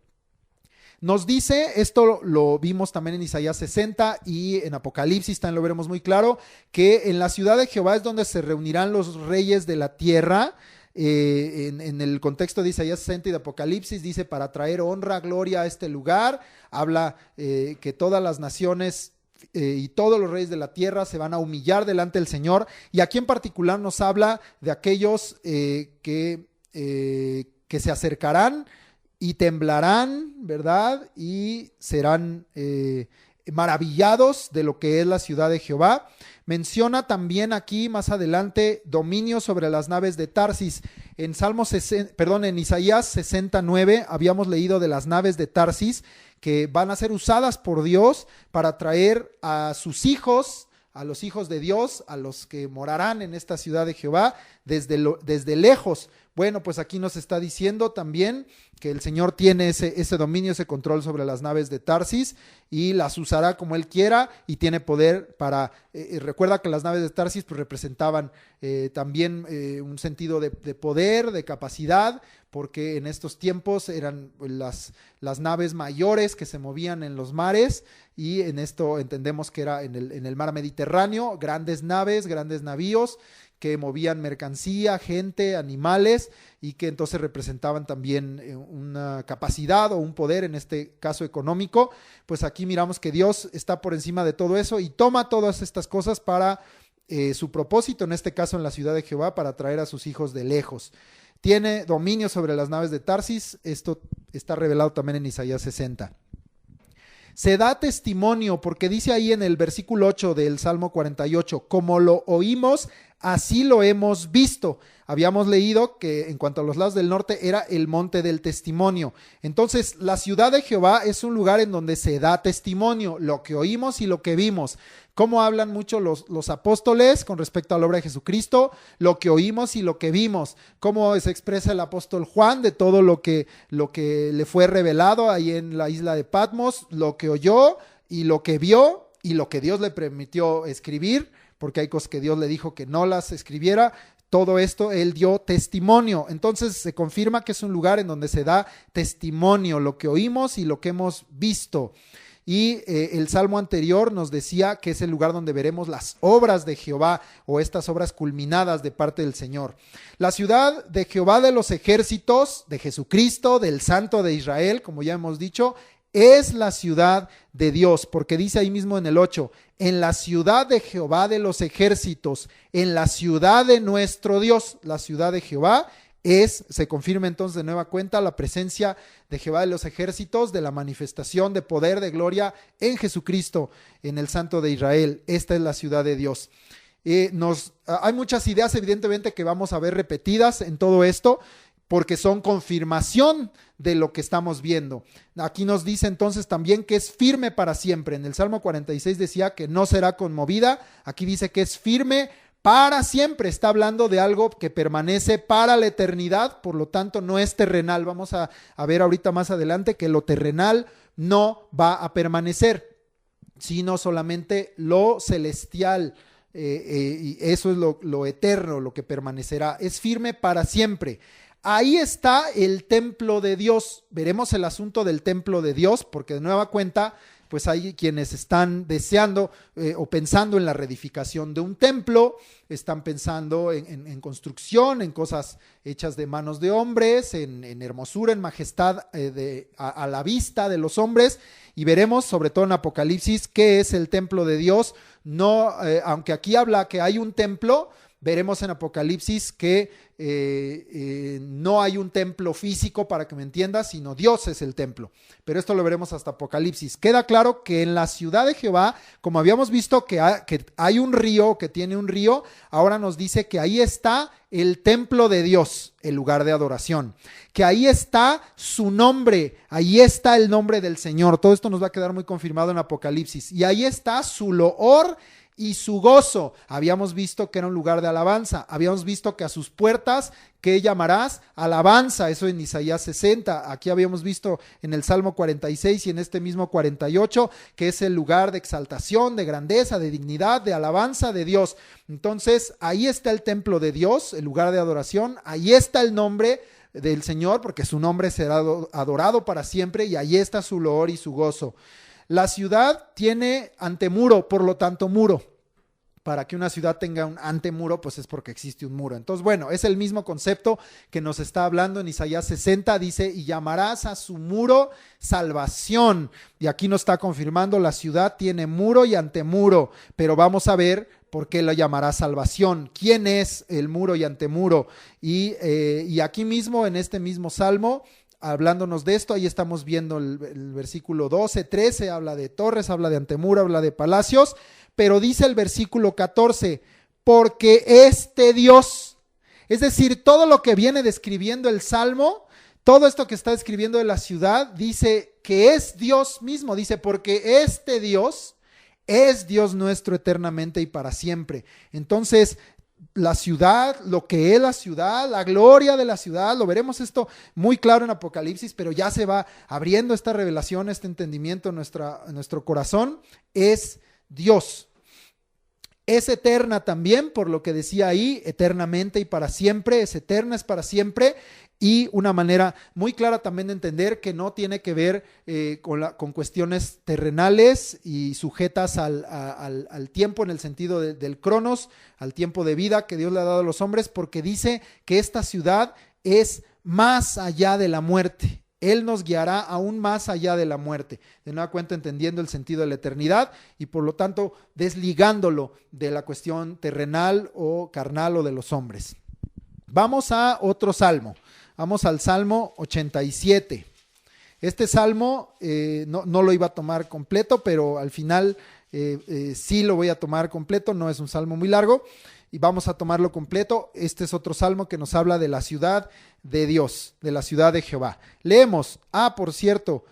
Nos dice, esto lo vimos también en Isaías 60 y en Apocalipsis también lo veremos muy claro, que en la ciudad de Jehová es donde se reunirán los reyes de la tierra. En el contexto de Isaías 60 y de Apocalipsis dice, para traer honra, gloria a este lugar. Habla que todas las naciones y todos los reyes de la tierra se van a humillar delante del Señor, y aquí en particular nos habla de aquellos que se acercarán y temblarán, ¿verdad? Y serán maravillados de lo que es la ciudad de Jehová. Menciona también aquí más adelante dominio sobre las naves de Tarsis. En Isaías 69 habíamos leído de las naves de Tarsis que van a ser usadas por Dios para traer a sus hijos, a los hijos de Dios, a los que morarán en esta ciudad de Jehová desde lejos. Bueno, pues aquí nos está diciendo también que el Señor tiene ese dominio, ese control sobre las naves de Tarsis y las usará como Él quiera y tiene poder para, recuerda que las naves de Tarsis pues representaban también un sentido de poder, de capacidad, porque en estos tiempos eran las naves mayores que se movían en los mares y en esto entendemos que era en el mar Mediterráneo, grandes naves, grandes navíos que movían mercancía, gente, animales y que entonces representaban también una capacidad o un poder, en este caso económico. Pues aquí miramos que Dios está por encima de todo eso y toma todas estas cosas para su propósito, en este caso en la ciudad de Jehová, para traer a sus hijos de lejos. Tiene dominio sobre las naves de Tarsis, esto está revelado también en Isaías 60. Se da testimonio, porque dice ahí en el versículo 8 del Salmo 48, como lo oímos, así lo hemos visto. Habíamos leído que en cuanto a los lados del norte era el monte del testimonio. Entonces, la ciudad de Jehová es un lugar en donde se da testimonio, lo que oímos y lo que vimos. Cómo hablan mucho los apóstoles con respecto a la obra de Jesucristo, lo que oímos y lo que vimos. Cómo se expresa el apóstol Juan de todo lo que le fue revelado ahí en la isla de Patmos, lo que oyó y lo que vio y lo que Dios le permitió escribir, porque hay cosas que Dios le dijo que no las escribiera. Todo esto él dio testimonio. Entonces se confirma que es un lugar en donde se da testimonio, lo que oímos y lo que hemos visto. Y el salmo anterior nos decía que es el lugar donde veremos las obras de Jehová o estas obras culminadas de parte del Señor. La ciudad de Jehová de los ejércitos, de Jesucristo, del Santo de Israel, como ya hemos dicho, es la ciudad de Dios, porque dice ahí mismo en el 8, en la ciudad de Jehová de los ejércitos, en la ciudad de nuestro Dios, la ciudad de Jehová se confirma entonces de nueva cuenta la presencia de Jehová de los ejércitos, de la manifestación de poder, de gloria en Jesucristo, en el Santo de Israel. Esta es la ciudad de Dios. Hay muchas ideas evidentemente que vamos a ver repetidas en todo esto, porque son confirmación de lo que estamos viendo. Aquí nos dice entonces también que es firme para siempre. En el Salmo 46 decía que no será conmovida, aquí dice que es firme para siempre. Está hablando de algo que permanece para la eternidad, por lo tanto no es terrenal. Vamos a ver ahorita más adelante que lo terrenal no va a permanecer, sino solamente lo celestial. Y eso es lo eterno, lo que permanecerá. Es firme para siempre. Ahí está el templo de Dios. Veremos el asunto del templo de Dios, porque de nueva cuenta, pues hay quienes están deseando o pensando en la reedificación de un templo, están pensando en construcción, en cosas hechas de manos de hombres, en hermosura, en majestad a la vista de los hombres, y veremos sobre todo en Apocalipsis qué es el templo de Dios. No, aunque aquí habla que hay un templo, veremos en Apocalipsis que no hay un templo físico, para que me entiendas, sino Dios es el templo. Pero esto lo veremos hasta Apocalipsis. Queda claro que en la ciudad de Jehová, como habíamos visto que hay un río, que tiene un río, ahora nos dice que ahí está el templo de Dios, el lugar de adoración, que ahí está su nombre, ahí está el nombre del Señor. Todo esto nos va a quedar muy confirmado en Apocalipsis. Y ahí está su loor y su gozo. Habíamos visto que era un lugar de alabanza. Habíamos visto que a sus puertas, ¿qué llamarás? Alabanza. Eso en Isaías 60. Aquí habíamos visto en el Salmo 46 y en este mismo 48, que es el lugar de exaltación, de grandeza, de dignidad, de alabanza de Dios. Entonces, ahí está el templo de Dios, el lugar de adoración. Ahí está el nombre del Señor, porque su nombre será adorado para siempre, y ahí está su loor y su gozo. La ciudad tiene antemuro, por lo tanto muro. Para que una ciudad tenga un antemuro, pues es porque existe un muro. Entonces, bueno, es el mismo concepto que nos está hablando en Isaías 60, dice, y llamarás a su muro salvación. Y aquí nos está confirmando, la ciudad tiene muro y antemuro, pero vamos a ver por qué lo llamará salvación. ¿Quién es el muro y antemuro? Y aquí mismo, en este mismo salmo, hablándonos de esto, ahí estamos viendo el versículo 12, 13, habla de torres, habla de antemuro, habla de palacios, pero dice el versículo 14, porque este Dios, es decir, todo lo que viene describiendo el Salmo, todo esto que está describiendo de la ciudad, dice que es Dios mismo, dice, porque este Dios es Dios nuestro eternamente y para siempre. Entonces, la ciudad, lo que es la ciudad, la gloria de la ciudad, lo veremos esto muy claro en Apocalipsis, pero ya se va abriendo esta revelación, este entendimiento en nuestro corazón, es Dios. Es eterna también, por lo que decía ahí, eternamente y para siempre, es eterna, es para siempre, y una manera muy clara también de entender que no tiene que ver con cuestiones terrenales y sujetas al tiempo en el sentido del cronos, al tiempo de vida que Dios le ha dado a los hombres, porque dice que esta ciudad es más allá de la muerte. Él nos guiará aún más allá de la muerte. De nueva cuenta, entendiendo el sentido de la eternidad y por lo tanto desligándolo de la cuestión terrenal o carnal o de los hombres. Vamos a otro salmo. Vamos al Salmo 87. Este salmo no lo iba a tomar completo, pero al final sí lo voy a tomar completo. No es un salmo muy largo y vamos a tomarlo completo. Este es otro salmo que nos habla de la ciudad de Dios, de la ciudad de Jehová. Leemos, por cierto,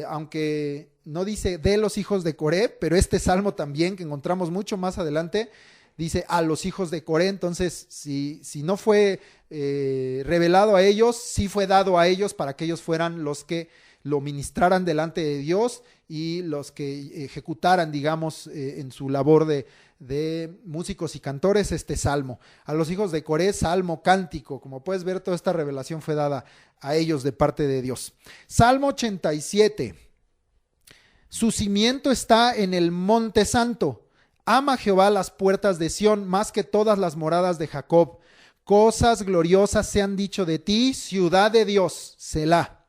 aunque no dice de los hijos de Coré, pero este salmo también que encontramos mucho más adelante, dice a los hijos de Coré. Entonces, si no fue revelado a ellos, sí fue dado a ellos para que ellos fueran los que lo ministraran delante de Dios y los que ejecutaran, digamos, en su labor de músicos y cantores este salmo. A los hijos de Coré, salmo cántico. Como puedes ver, toda esta revelación fue dada a ellos de parte de Dios. Salmo 87. Su cimiento está en el monte santo. Ama Jehová las puertas de Sión más que todas las moradas de Jacob. Cosas gloriosas se han dicho de ti, ciudad de Dios, Selah.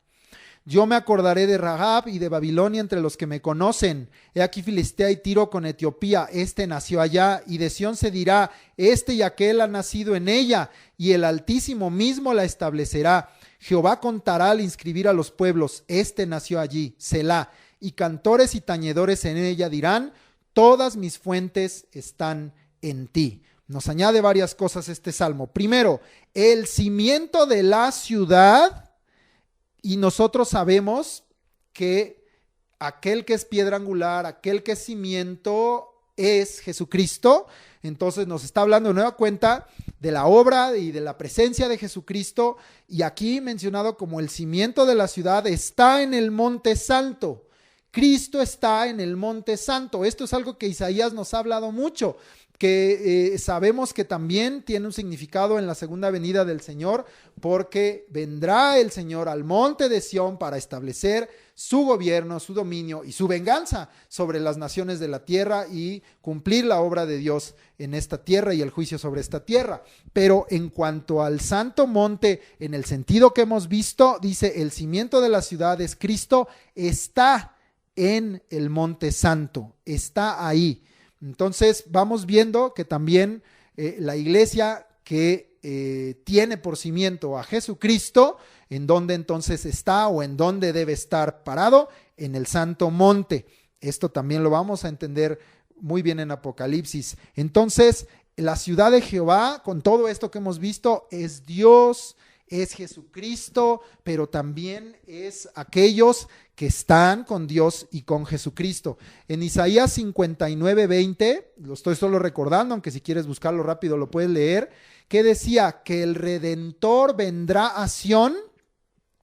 Yo me acordaré de Rahab y de Babilonia entre los que me conocen. He aquí Filistea y Tiro con Etiopía. Este nació allá, y de Sión se dirá, este y aquel ha nacido en ella, y el Altísimo mismo la establecerá. Jehová contará al inscribir a los pueblos, este nació allí, Selah. Y cantores y tañedores en ella dirán, todas mis fuentes están en ti. Nos añade varias cosas este salmo. Primero, el cimiento de la ciudad. Y nosotros sabemos que aquel que es piedra angular, aquel que es cimiento es Jesucristo. Entonces nos está hablando de nueva cuenta de la obra y de la presencia de Jesucristo. Y aquí mencionado como el cimiento de la ciudad está en el monte santo. Cristo está en el monte santo. Esto es algo que Isaías nos ha hablado mucho, que sabemos que también tiene un significado en la segunda venida del Señor, porque vendrá el Señor al monte de Sión para establecer su gobierno, su dominio y su venganza sobre las naciones de la tierra y cumplir la obra de Dios en esta tierra y el juicio sobre esta tierra. Pero en cuanto al santo monte, en el sentido que hemos visto, dice el cimiento de la ciudad es Cristo, está en el monte santo, está ahí. Entonces vamos viendo que también la iglesia que tiene por cimiento a Jesucristo, ¿en dónde entonces está o en dónde debe estar parado? En el santo monte. Esto también lo vamos a entender muy bien en Apocalipsis. Entonces, la ciudad de Jehová, con todo esto que hemos visto, es Dios, es Jesucristo, pero también es aquellos que están con Dios y con Jesucristo. En Isaías 59:20, lo estoy solo recordando, aunque si quieres buscarlo rápido lo puedes leer, que decía que el Redentor vendrá a Sión,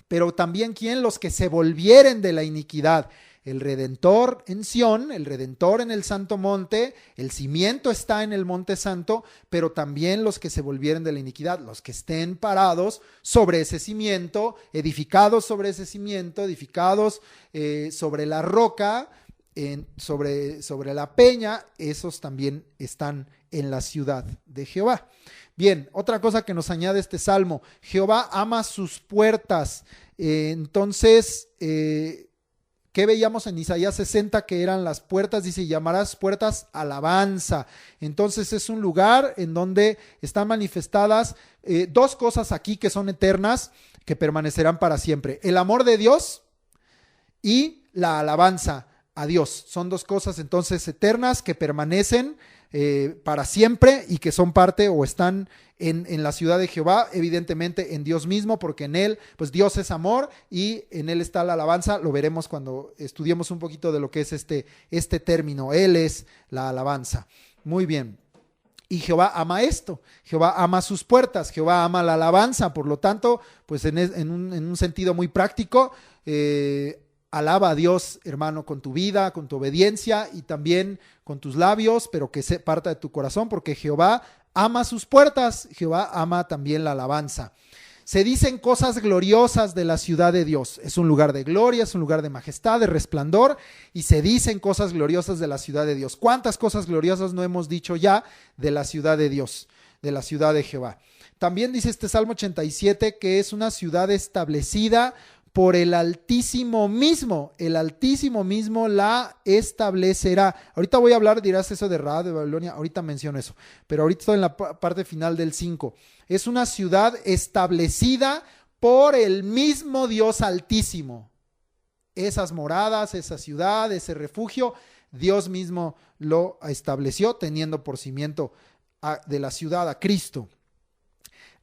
pero también ¿quién? Los que se volvieren de la iniquidad. El Redentor en Sión, el Redentor en el Santo Monte, el cimiento está en el Monte Santo, pero también los que se volvieren de la iniquidad, los que estén parados sobre ese cimiento, edificados sobre ese cimiento, edificados sobre la roca, sobre la peña, esos también están en la ciudad de Jehová. Bien, otra cosa que nos añade este salmo, Jehová ama sus puertas. Entonces, ¿qué veíamos en Isaías 60 que eran las puertas? Dice, llamarás puertas alabanza. Entonces es un lugar en donde están manifestadas dos cosas aquí que son eternas, que permanecerán para siempre. El amor de Dios y la alabanza a Dios. Son dos cosas entonces eternas que permanecen para siempre y que son parte o están en la ciudad de Jehová, evidentemente en Dios mismo, porque en Él, pues Dios es amor y en Él está la alabanza. Lo veremos cuando estudiemos un poquito de lo que es este término. Él es la alabanza. Muy bien. Y Jehová ama esto, Jehová ama sus puertas, Jehová ama la alabanza. Por lo tanto, pues en un sentido muy práctico, alaba a Dios, hermano, con tu vida, con tu obediencia y también con tus labios, pero que se parta de tu corazón, porque Jehová ama sus puertas, Jehová ama también la alabanza. Se dicen cosas gloriosas de la ciudad de Dios. Es un lugar de gloria, es un lugar de majestad, de resplandor, y se dicen cosas gloriosas de la ciudad de Dios. ¿Cuántas cosas gloriosas no hemos dicho ya de la ciudad de Dios, de la ciudad de Jehová? También dice este Salmo 87 que es una ciudad establecida por el Altísimo mismo. El Altísimo mismo la establecerá. Ahorita voy a hablar, dirás eso de Rahab de Babilonia, ahorita menciono eso, pero ahorita estoy en la parte final del 5. Es una ciudad establecida por el mismo Dios Altísimo. Esas moradas, esa ciudad, ese refugio, Dios mismo lo estableció, teniendo por cimiento de la ciudad a Cristo.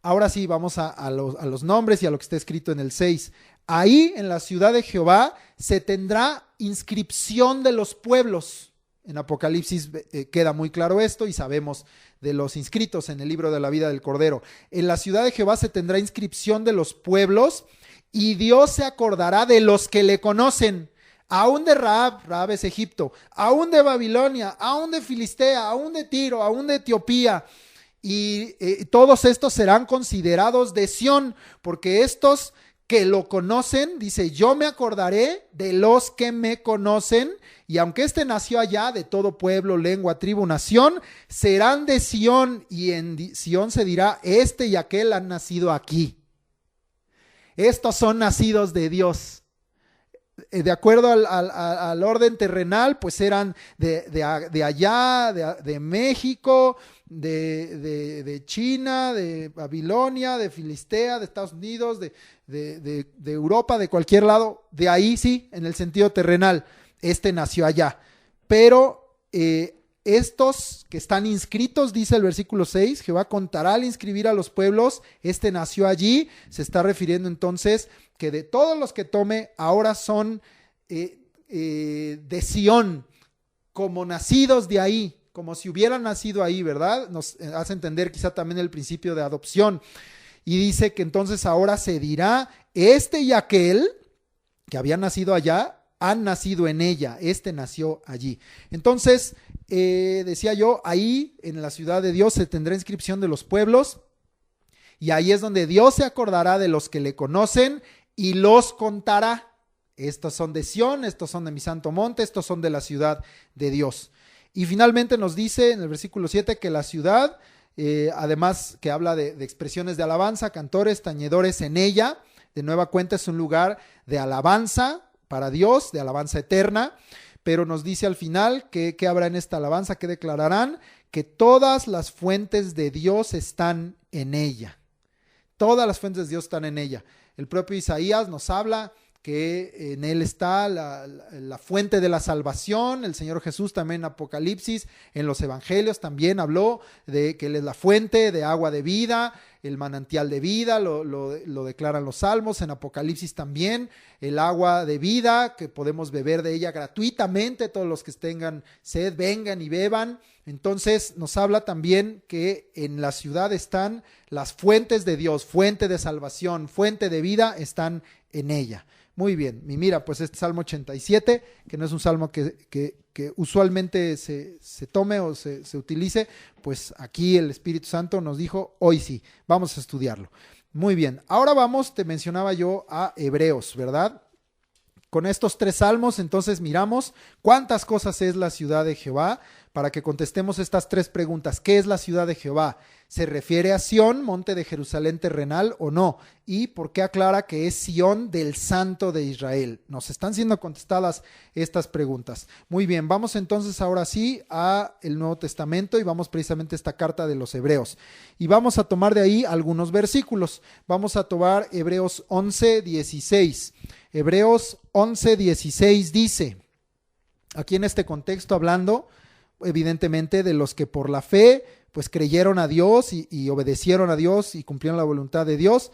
Ahora sí, vamos a los nombres y a lo que está escrito en el 6. Ahí en la ciudad de Jehová se tendrá inscripción de los pueblos. En Apocalipsis queda muy claro esto y sabemos de los inscritos en el libro de la vida del Cordero. En la ciudad de Jehová se tendrá inscripción de los pueblos y Dios se acordará de los que le conocen. Aún de Rahab es Egipto, aún de Babilonia, aún de Filistea, aún de Tiro, aún de Etiopía. Y todos estos serán considerados de Sión, porque estos que lo conocen, dice, yo me acordaré de los que me conocen, y aunque este nació allá, de todo pueblo, lengua, tribu, nación, serán de Sión, y en Sión se dirá, este y aquel han nacido aquí. Estos son nacidos de Dios. De acuerdo al orden terrenal, pues eran de allá, de México, de China, de Babilonia, de Filistea, de Estados Unidos, de Europa, de cualquier lado. De ahí sí, en el sentido terrenal, este nació allá. Pero estos que están inscritos, dice el versículo 6, Jehová contará al inscribir a los pueblos, este nació allí. Se está refiriendo entonces que de todos los que tome, ahora son de Sión, como nacidos de ahí, como si hubieran nacido ahí, ¿verdad? Nos hace entender quizá también el principio de adopción. Y dice que entonces ahora se dirá, este y aquel que había nacido allá, han nacido en ella, este nació allí. Entonces, decía yo, ahí en la ciudad de Dios se tendrá inscripción de los pueblos, y ahí es donde Dios se acordará de los que le conocen y los contará. Estos son de Sión, estos son de mi santo monte, estos son de la ciudad de Dios. Y finalmente nos dice en el versículo 7 que la ciudad, además que habla de expresiones de alabanza, cantores, tañedores en ella, de nueva cuenta es un lugar de alabanza para Dios, de alabanza eterna, pero nos dice al final que habrá en esta alabanza, que declararán que todas las fuentes de Dios están en ella. Todas las fuentes de Dios están en ella. El propio Isaías nos habla que en él está la fuente de la salvación. El Señor Jesús también en Apocalipsis, en los evangelios también habló de que él es la fuente de agua de vida, el manantial de vida, lo declaran los salmos. En Apocalipsis también el agua de vida, que podemos beber de ella gratuitamente, todos los que tengan sed vengan y beban. Entonces nos habla también que en la ciudad están las fuentes de Dios, fuente de salvación, fuente de vida, están en ella. Muy bien, y mira, pues este Salmo 87, que no es un salmo que usualmente se tome o se utilice, pues aquí el Espíritu Santo nos dijo, hoy sí, vamos a estudiarlo. Muy bien, ahora vamos, te mencionaba yo a Hebreos, ¿verdad? Con estos 3 salmos, entonces miramos cuántas cosas es la ciudad de Jehová, para que contestemos estas 3 preguntas. ¿Qué es la ciudad de Jehová? ¿Se refiere a Sión, monte de Jerusalén terrenal o no? ¿Y por qué aclara que es Sión del Santo de Israel? Nos están siendo contestadas estas preguntas. Muy bien, vamos entonces ahora sí a el Nuevo Testamento y vamos precisamente a esta carta de los Hebreos. Y vamos a tomar de ahí algunos versículos. Vamos a tomar Hebreos 11:16. Hebreos 11:16 dice, aquí en este contexto hablando evidentemente de los que por la fe pues creyeron a Dios y obedecieron a Dios y cumplieron la voluntad de Dios.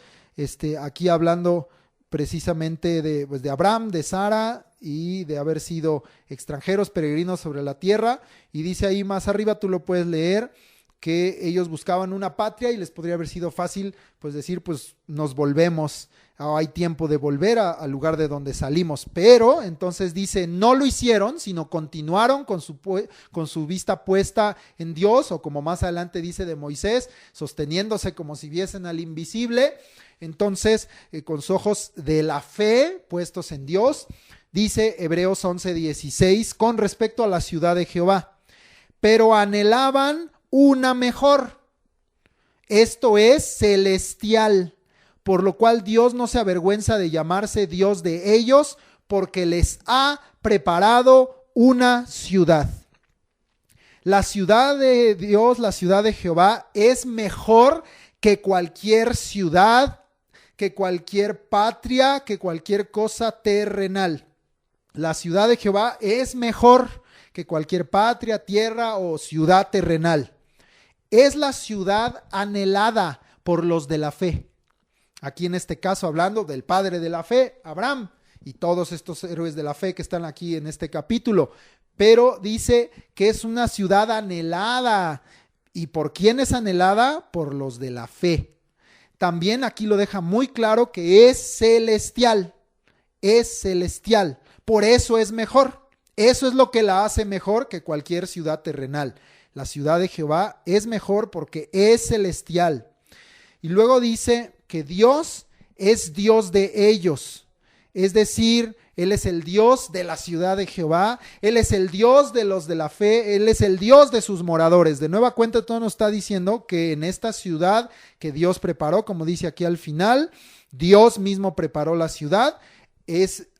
Aquí hablando precisamente de Abraham, de Sara y de haber sido extranjeros, peregrinos sobre la tierra. Y dice ahí más arriba, tú lo puedes leer, que ellos buscaban una patria y les podría haber sido fácil pues decir, pues nos volvemos, hay tiempo de volver al lugar de donde salimos. Pero entonces dice, no lo hicieron, sino continuaron con su vista puesta en Dios, o como más adelante dice de Moisés, sosteniéndose como si viesen al invisible. Entonces, con sus ojos de la fe puestos en Dios, dice Hebreos 11:16, con respecto a la ciudad de Jehová, pero anhelaban una mejor, esto es celestial, por lo cual Dios no se avergüenza de llamarse Dios de ellos, porque les ha preparado una ciudad. La ciudad de Dios, la ciudad de Jehová, es mejor que cualquier ciudad, que cualquier patria, que cualquier cosa terrenal. La ciudad de Jehová es mejor que cualquier patria, tierra o ciudad terrenal. Es la ciudad anhelada por los de la fe. Aquí en este caso hablando del padre de la fe, Abraham, y todos estos héroes de la fe que están aquí en este capítulo. Pero dice que es una ciudad anhelada. ¿Y por quién es anhelada? Por los de la fe. También aquí lo deja muy claro que es celestial. Es celestial. Por eso es mejor. Eso es lo que la hace mejor que cualquier ciudad terrenal. La ciudad de Jehová es mejor porque es celestial. Y luego dice que Dios es Dios de ellos. Es decir, Él es el Dios de la ciudad de Jehová. Él es el Dios de los de la fe. Él es el Dios de sus moradores. De nueva cuenta, todo nos está diciendo que en esta ciudad que Dios preparó, como dice aquí al final, Dios mismo preparó la ciudad.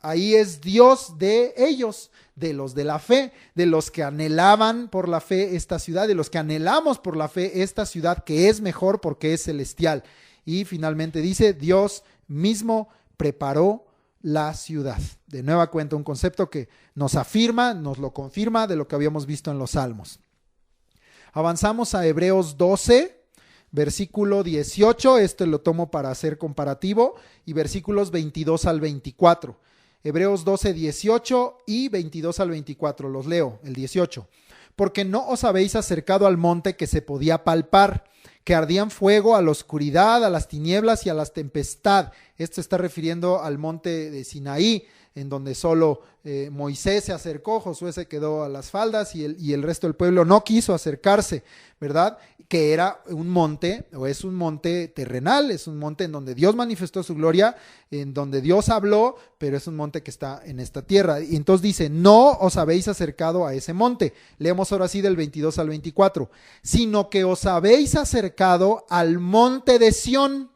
Ahí es Dios de ellos, de los de la fe, de los que anhelaban por la fe esta ciudad, de los que anhelamos por la fe esta ciudad que es mejor porque es celestial. Y finalmente dice, Dios mismo preparó la ciudad. De nueva cuenta, un concepto que nos afirma, nos lo confirma de lo que habíamos visto en los Salmos. Avanzamos a Hebreos 12. Versículo 18, lo tomo para hacer comparativo, y versículos 22 al 24. Hebreos 12, 18 y 22 al 24, los leo, el 18. Porque no os habéis acercado al monte que se podía palpar, que ardía en fuego, a la oscuridad, a las tinieblas y a la tempestad. Esto está refiriendo al monte de Sinaí, en donde solo Moisés se acercó, Josué se quedó a las faldas y el resto del pueblo no quiso acercarse, ¿verdad? Que era un monte, o es un monte terrenal, es un monte en donde Dios manifestó su gloria, en donde Dios habló, pero es un monte que está en esta tierra. Y entonces dice, no os habéis acercado a ese monte. Leemos ahora sí del 22 al 24. Sino que os habéis acercado al monte de Sión,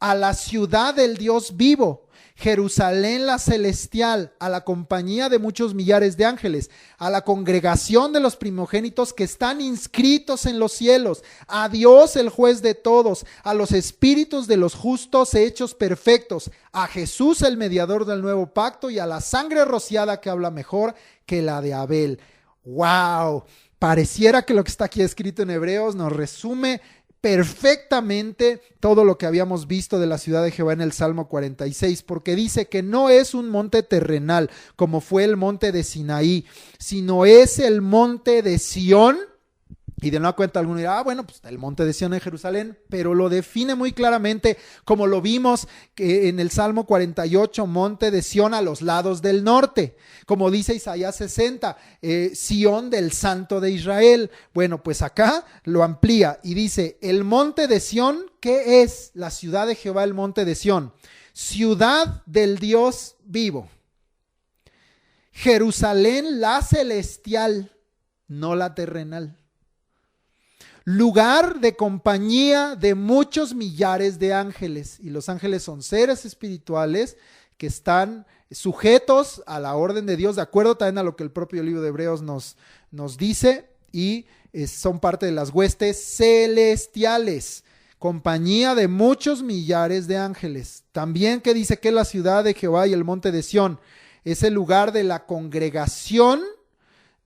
a la ciudad del Dios vivo, Jerusalén la celestial, a la compañía de muchos millares de ángeles, a la congregación de los primogénitos que están inscritos en los cielos, a Dios el juez de todos, a los espíritus de los justos hechos perfectos, a Jesús el mediador del nuevo pacto y a la sangre rociada que habla mejor que la de Abel. ¡Wow! Pareciera que lo que está aquí escrito en Hebreos nos resume perfectamente todo lo que habíamos visto de la ciudad de Jehová en el Salmo 46, porque dice que no es un monte terrenal como fue el monte de Sinaí, sino es el monte de Sión. Y de nueva cuenta alguno dirá, bueno, pues el monte de Sión en Jerusalén, pero lo define muy claramente, como lo vimos que en el Salmo 48, monte de Sión a los lados del norte, como dice Isaías 60, Sión del Santo de Israel. Bueno, pues acá lo amplía y dice, el monte de Sión, ¿qué es la ciudad de Jehová, el monte de Sión? Ciudad del Dios vivo. Jerusalén la celestial, no la terrenal. Lugar de compañía de muchos millares de ángeles. Y los ángeles son seres espirituales que están sujetos a la orden de Dios, de acuerdo también a lo que el propio libro de Hebreos nos dice, y son parte de las huestes celestiales, compañía de muchos millares de ángeles. También que dice que la ciudad de Jehová y el monte de Sión es el lugar de la congregación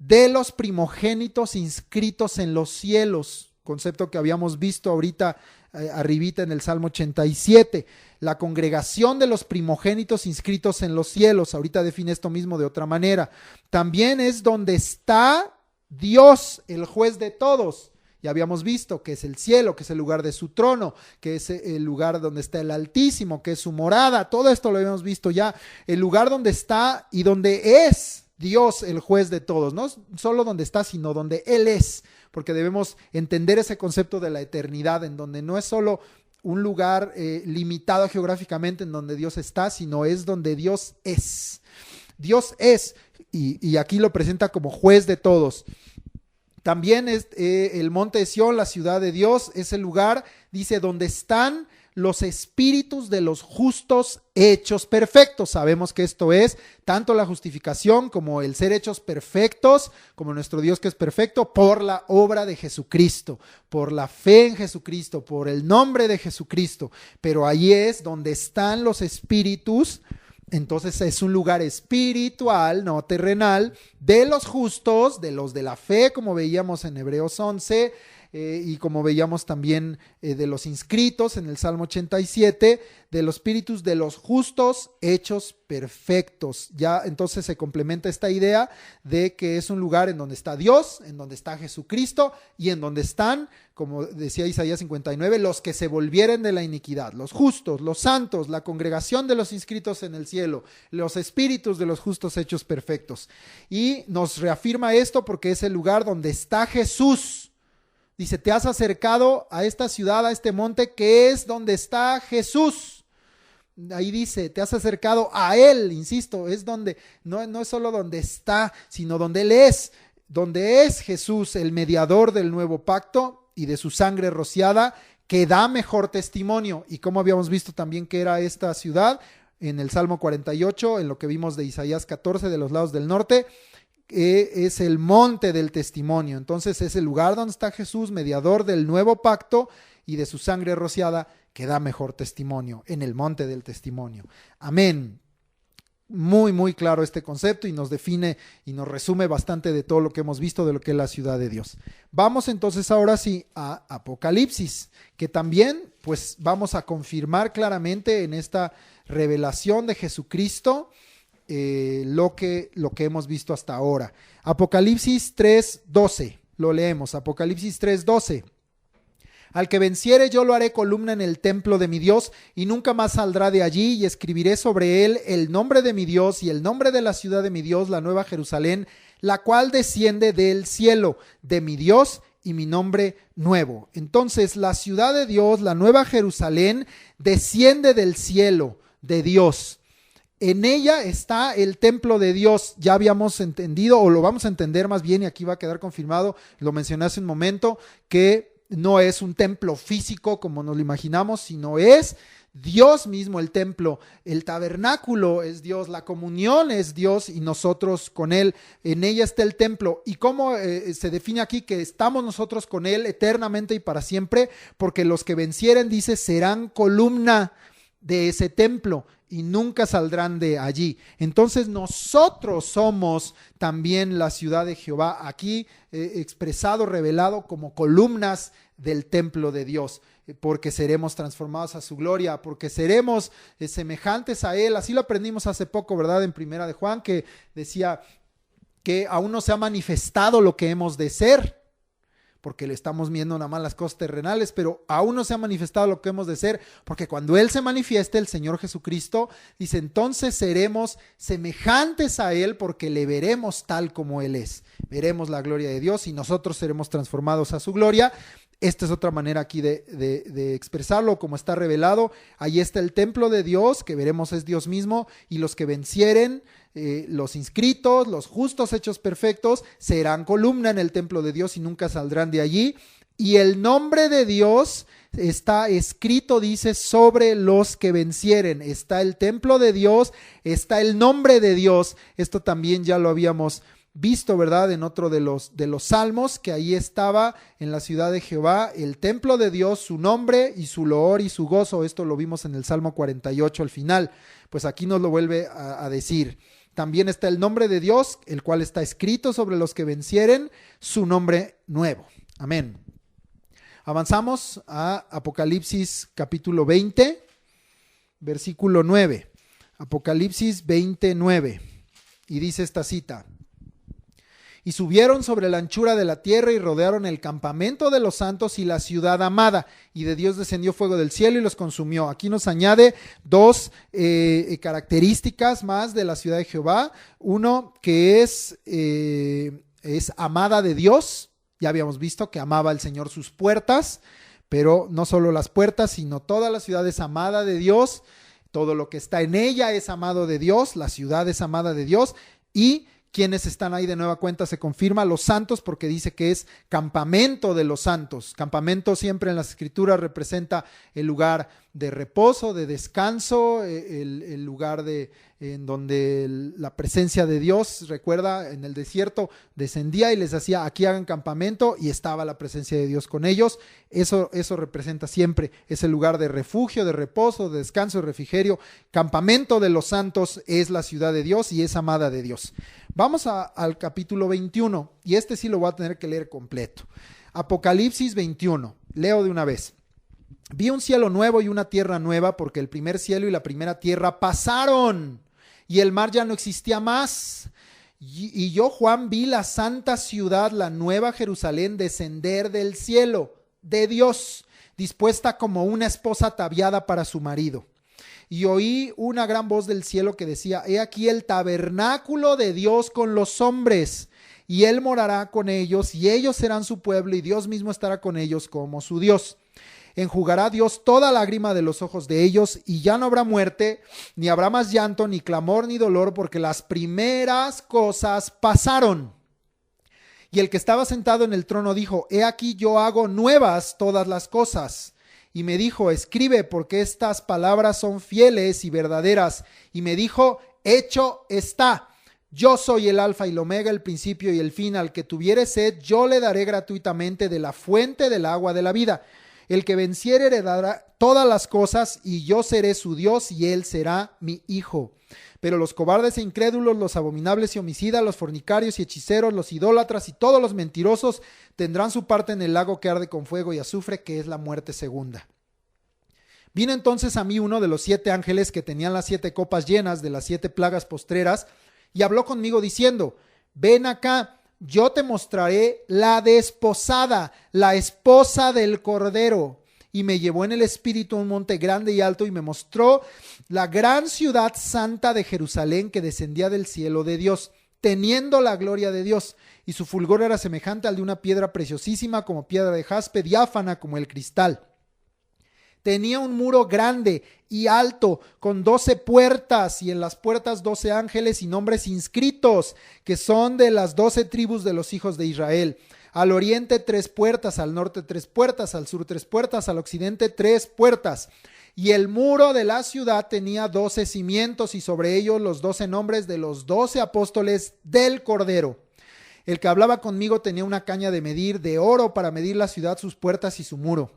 de los primogénitos inscritos en los cielos, concepto que habíamos visto ahorita arribita en el Salmo 87, la congregación de los primogénitos inscritos en los cielos. Ahorita define esto mismo de otra manera. También es donde está Dios, el juez de todos. Ya habíamos visto que es el cielo, que es el lugar de su trono, que es el lugar donde está el Altísimo, que es su morada. Todo esto lo habíamos visto ya. El lugar donde está y donde es Dios, el juez de todos. No solo donde está, sino donde Él es. Porque debemos entender ese concepto de la eternidad, en donde no es solo un lugar limitado geográficamente en donde Dios está, sino es donde Dios es. Dios es, y aquí lo presenta como juez de todos. También es el monte de Sión, la ciudad de Dios, es el lugar, dice, donde están los espíritus de los justos hechos perfectos. Sabemos que esto es tanto la justificación como el ser hechos perfectos, como nuestro Dios que es perfecto, por la obra de Jesucristo, por la fe en Jesucristo, por el nombre de Jesucristo. Pero ahí es donde están los espíritus. Entonces es un lugar espiritual, no terrenal, de los justos, de los de la fe, como veíamos en Hebreos 11, y como veíamos también de los inscritos en el Salmo 87, de los espíritus de los justos hechos perfectos. Ya entonces se complementa esta idea de que es un lugar en donde está Dios, en donde está Jesucristo y en donde están, como decía Isaías 59, los que se volvieren de la iniquidad, los justos, los santos, la congregación de los inscritos en el cielo, los espíritus de los justos hechos perfectos. Y nos reafirma esto porque es el lugar donde está Jesús. Dice, te has acercado a esta ciudad, a este monte, que es donde está Jesús. Ahí dice, te has acercado a Él, insisto, es donde, no es solo donde está, sino donde Él es, donde es Jesús, el mediador del nuevo pacto y de su sangre rociada, que da mejor testimonio. Y como habíamos visto también que era esta ciudad, en el Salmo 48, en lo que vimos de Isaías 14, de los lados del norte, es el monte del testimonio. Entonces es el lugar donde está Jesús, mediador del nuevo pacto y de su sangre rociada, que da mejor testimonio, en el monte del testimonio. Amén. Muy, muy claro este concepto y nos define y nos resume bastante de todo lo que hemos visto de lo que es la ciudad de Dios. Vamos entonces ahora sí a Apocalipsis, que también pues vamos a confirmar claramente en esta revelación de Jesucristo lo que hemos visto hasta ahora. Apocalipsis 3:12, lo leemos, Apocalipsis 3:12. Al que venciere yo lo haré columna en el templo de mi Dios y nunca más saldrá de allí, y escribiré sobre él el nombre de mi Dios y el nombre de la ciudad de mi Dios, la nueva Jerusalén, la cual desciende del cielo de mi Dios, y mi nombre nuevo. Entonces la ciudad de Dios, la nueva Jerusalén, desciende del cielo de Dios. En ella está el templo de Dios. Ya habíamos entendido, o lo vamos a entender más bien, y aquí va a quedar confirmado, lo mencioné hace un momento, que no es un templo físico como nos lo imaginamos, sino es Dios mismo el templo. El tabernáculo es Dios, la comunión es Dios y nosotros con Él. En ella está el templo. ¿Y cómo se define aquí que estamos nosotros con Él eternamente y para siempre? Porque los que vencieren, dice, serán columna de ese templo y nunca saldrán de allí. Entonces nosotros somos también la ciudad de Jehová, aquí expresado, revelado como columnas del templo de Dios, porque seremos transformados a su gloria, porque seremos semejantes a Él. Así lo aprendimos hace poco, ¿verdad? En Primera de Juan, que decía que aún no se ha manifestado lo que hemos de ser, porque le estamos viendo nada más las cosas terrenales, pero aún no se ha manifestado lo que hemos de ser, porque cuando Él se manifieste, el Señor Jesucristo, dice, entonces seremos semejantes a Él, porque le veremos tal como Él es. Veremos la gloria de Dios y nosotros seremos transformados a su gloria. Esta es otra manera aquí de expresarlo, como está revelado. Ahí está el templo de Dios, que veremos es Dios mismo, y los que vencieren, los inscritos, los justos hechos perfectos, serán columna en el templo de Dios y nunca saldrán de allí. Y el nombre de Dios está escrito, dice, sobre los que vencieren. Está el templo de Dios, está el nombre de Dios. Esto también ya lo habíamos visto, ¿verdad? En otro de los salmos, que ahí estaba en la ciudad de Jehová el templo de Dios, su nombre y su loor y su gozo. Esto lo vimos en el Salmo 48 al final. Pues aquí nos lo vuelve a decir. también está el nombre de Dios, el cual está escrito sobre los que vencieren, su nombre nuevo. Amén. Avanzamos a Apocalipsis capítulo 20, versículo 9. Apocalipsis 29. Y dice esta cita: y subieron sobre la anchura de la tierra y rodearon el campamento de los santos y la ciudad amada, y de Dios descendió fuego del cielo y los consumió. Aquí nos añade dos características más de la ciudad de Jehová. Uno, que es amada de Dios. Ya habíamos visto que amaba el Señor sus puertas, pero no solo las puertas, sino toda la ciudad es amada de Dios. Todo lo que está en ella es amado de Dios, la ciudad es amada de Dios. Y quienes están ahí de nueva cuenta se confirma, los santos, porque dice que es campamento de los santos. Campamento siempre en las escrituras representa el lugar de reposo, de descanso, el lugar en donde la presencia de Dios, recuerda, en el desierto descendía y les hacía: aquí hagan campamento, y estaba la presencia de Dios con ellos. Eso representa siempre ese lugar de refugio, de reposo, de descanso, de refrigerio. Campamento de los santos es la ciudad de Dios y es amada de Dios. Vamos al capítulo 21, y este sí lo voy a tener que leer completo. Apocalipsis 21, leo de una vez. Vi un cielo nuevo y una tierra nueva, porque el primer cielo y la primera tierra pasaron, y el mar ya no existía más. Y yo, Juan, vi la santa ciudad, la nueva Jerusalén, descender del cielo de Dios, dispuesta como una esposa ataviada para su marido. Y oí una gran voz del cielo que decía: he aquí el tabernáculo de Dios con los hombres, y él morará con ellos, y ellos serán su pueblo, y Dios mismo estará con ellos como su Dios. Enjugará Dios toda lágrima de los ojos de ellos, y ya no habrá muerte, ni habrá más llanto, ni clamor, ni dolor, porque las primeras cosas pasaron. Y el que estaba sentado en el trono dijo: he aquí yo hago nuevas todas las cosas. Y me dijo: escribe, porque estas palabras son fieles y verdaderas. Y me dijo: hecho está. Yo soy el alfa y el omega, el principio y el fin. Al que tuviere sed, yo le daré gratuitamente de la fuente del agua de la vida. El que venciere heredará todas las cosas, y yo seré su Dios, y él será mi hijo. Pero los cobardes e incrédulos, los abominables y homicidas, los fornicarios y hechiceros, los idólatras y todos los mentirosos tendrán su parte en el lago que arde con fuego y azufre, que es la muerte segunda. Vino entonces a mí uno de los 7 ángeles que tenían las 7 copas llenas de las 7 plagas postreras, y habló conmigo diciendo: ven acá, yo te mostraré la desposada, la esposa del Cordero. Y me llevó en el espíritu a un monte grande y alto, y me mostró la gran ciudad santa de Jerusalén, que descendía del cielo de Dios, teniendo la gloria de Dios. Y su fulgor era semejante al de una piedra preciosísima, como piedra de jaspe, diáfana como el cristal. Tenía un muro grande y alto, con 12 puertas, y en las puertas 12 ángeles y nombres inscritos, que son de las 12 tribus de los hijos de Israel. Al oriente 3 puertas, al norte 3 puertas, al sur 3 puertas, al occidente 3 puertas. Y el muro de la ciudad tenía 12 cimientos, y sobre ellos los 12 nombres de los 12 apóstoles del Cordero. El que hablaba conmigo tenía una caña de medir de oro para medir la ciudad, sus puertas y su muro.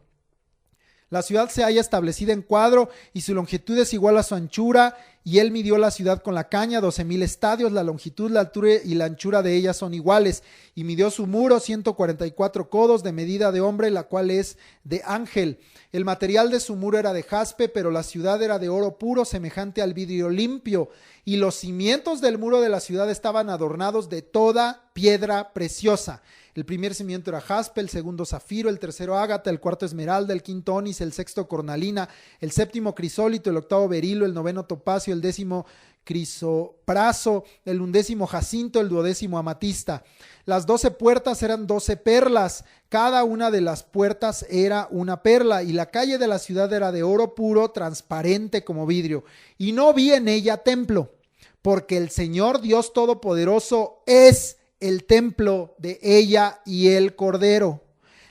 La ciudad se halla establecida en cuadro, y su longitud es igual a su anchura, y él midió la ciudad con la caña, 12,000 estadios. La longitud, la altura y la anchura de ella son iguales, y midió su muro 144 codos de medida de hombre, la cual es de ángel. El material de su muro era de jaspe, pero la ciudad era de oro puro, semejante al vidrio limpio, y los cimientos del muro de la ciudad estaban adornados de toda piedra preciosa. El primer cimiento era jaspe, el segundo zafiro, el tercero ágata, el cuarto esmeralda, el quinto onis, el sexto cornalina, el séptimo crisólito, el octavo berilo, el noveno topacio, el décimo crisopraso, el 11º jacinto, el 12º amatista. Las 12 puertas eran 12 perlas, cada una de las puertas era una perla, y la calle de la ciudad era de oro puro, transparente como vidrio, y no vi en ella templo, porque el Señor Dios Todopoderoso es el templo de ella y el Cordero.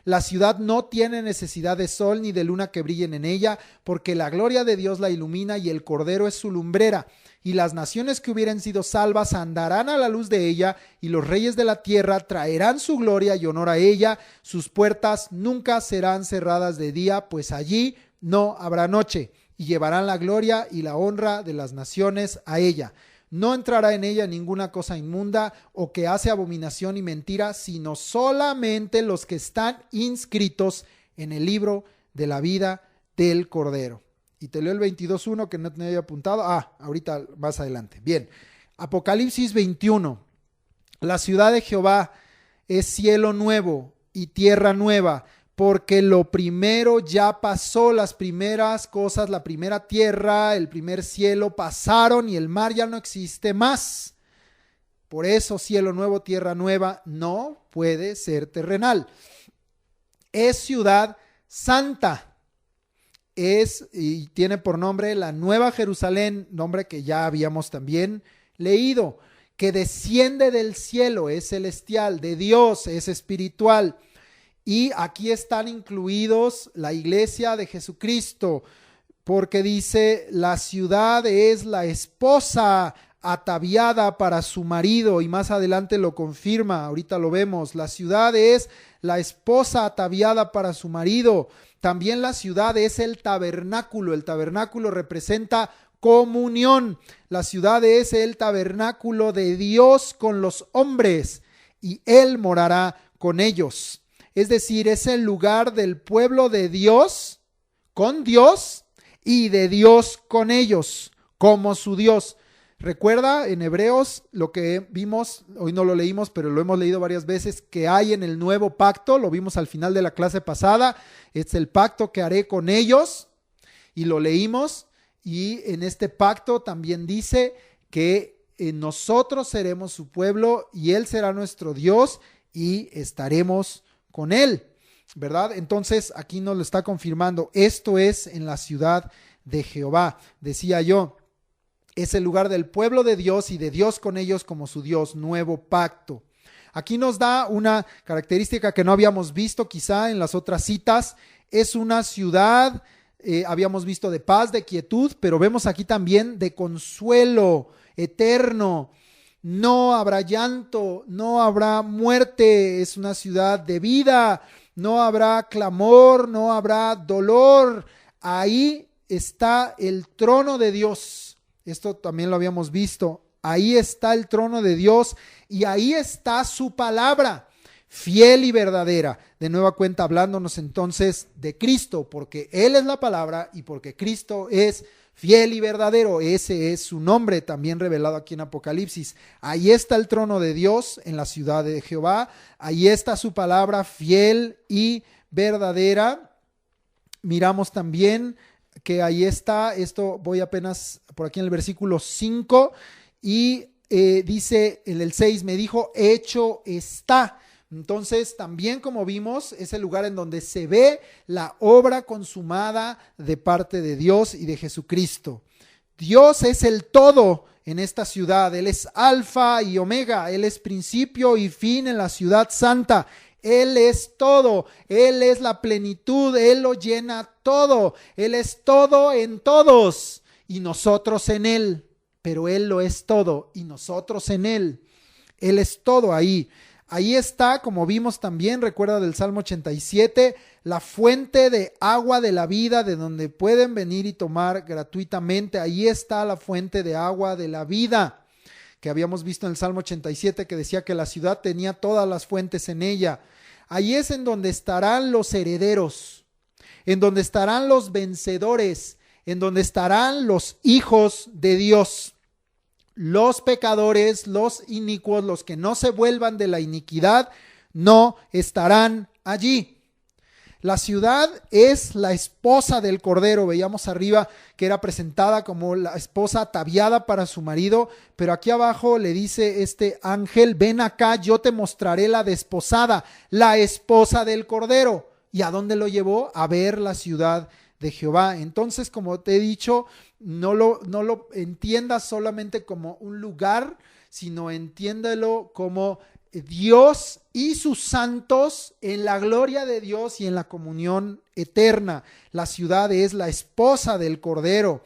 La ciudad no tiene necesidad de sol ni de luna que brillen en ella, porque la gloria de Dios la ilumina, y el Cordero es su lumbrera. Y las naciones que hubieren sido salvas andarán a la luz de ella, y los reyes de la tierra traerán su gloria y honor a ella. Sus puertas nunca serán cerradas de día, pues allí no habrá noche, y llevarán la gloria y la honra de las naciones a ella. No entrará en ella ninguna cosa inmunda o que hace abominación y mentira, sino solamente los que están inscritos en el libro de la vida del Cordero. Y te leo el 22.1 que no tenía apuntado. Ahorita más adelante. Bien, Apocalipsis 21. La ciudad de Jehová es cielo nuevo y tierra nueva, porque lo primero ya pasó, las primeras cosas, la primera tierra, el primer cielo pasaron y el mar ya no existe más. Por eso cielo nuevo, tierra nueva no puede ser terrenal. Es ciudad santa. Y tiene por nombre la Nueva Jerusalén, nombre que ya habíamos también leído, que desciende del cielo, es celestial, de Dios, es espiritual. Y aquí están incluidos la iglesia de Jesucristo, porque dice, la ciudad es la esposa ataviada para su marido, y más adelante lo confirma, ahorita lo vemos, la ciudad es la esposa ataviada para su marido. También la ciudad es el tabernáculo representa comunión, la ciudad es el tabernáculo de Dios con los hombres, y Él morará con ellos. Es decir, es el lugar del pueblo de Dios, con Dios, y de Dios con ellos, como su Dios. Recuerda en Hebreos lo que vimos, hoy no lo leímos, pero lo hemos leído varias veces, que hay en el nuevo pacto, lo vimos al final de la clase pasada, es el pacto que haré con ellos, y lo leímos, y en este pacto también dice que nosotros seremos su pueblo, y Él será nuestro Dios, y estaremos con Él, ¿verdad? Entonces aquí nos lo está confirmando, esto es en la ciudad de Jehová, decía yo. Es el lugar del pueblo de Dios y de Dios con ellos como su Dios, nuevo pacto. Aquí nos da una característica que no habíamos visto quizá en las otras citas. Es una ciudad, habíamos visto de paz, de quietud, pero vemos aquí también de consuelo eterno. No habrá llanto, no habrá muerte, es una ciudad de vida, no habrá clamor, no habrá dolor. Ahí está el trono de Dios. Esto también lo habíamos visto. Ahí está el trono de Dios y ahí está su palabra, fiel y verdadera. De nueva cuenta hablándonos entonces de Cristo, porque Él es la palabra y porque Cristo es fiel y verdadero. Ese es su nombre también revelado aquí en Apocalipsis. Ahí está el trono de Dios en la ciudad de Jehová. Ahí está su palabra fiel y verdadera. Miramos también que ahí está, esto voy apenas por aquí en el versículo 5 y dice en el 6, me dijo, hecho está. Entonces también como vimos es el lugar en donde se ve la obra consumada de parte de Dios y de Jesucristo. Dios es el todo en esta ciudad, Él es alfa y omega, Él es principio y fin en la ciudad santa. Él es todo, Él es la plenitud, Él lo llena todo, Él es todo en todos y nosotros en Él, pero Él lo es todo y nosotros en Él, Él es todo ahí. Ahí está, como vimos también, recuerda del Salmo 87, la fuente de agua de la vida, de donde pueden venir y tomar gratuitamente. Ahí está la fuente de agua de la vida, que habíamos visto en el Salmo 87, que decía que la ciudad tenía todas las fuentes en ella. Ahí es en donde estarán los herederos, en donde estarán los vencedores, en donde estarán los hijos de Dios. Los pecadores, los inicuos, los que no se vuelvan de la iniquidad, no estarán allí. La ciudad es la esposa del Cordero. Veíamos arriba que era presentada como la esposa ataviada para su marido, pero aquí abajo le dice este ángel, ven acá, yo te mostraré la desposada, la esposa del Cordero. ¿Y a dónde lo llevó? A ver la ciudad de Jehová. Entonces, como te he dicho, no lo entiendas solamente como un lugar, sino entiéndelo como Dios y sus santos en la gloria de Dios y en la comunión eterna. La ciudad es la esposa del Cordero.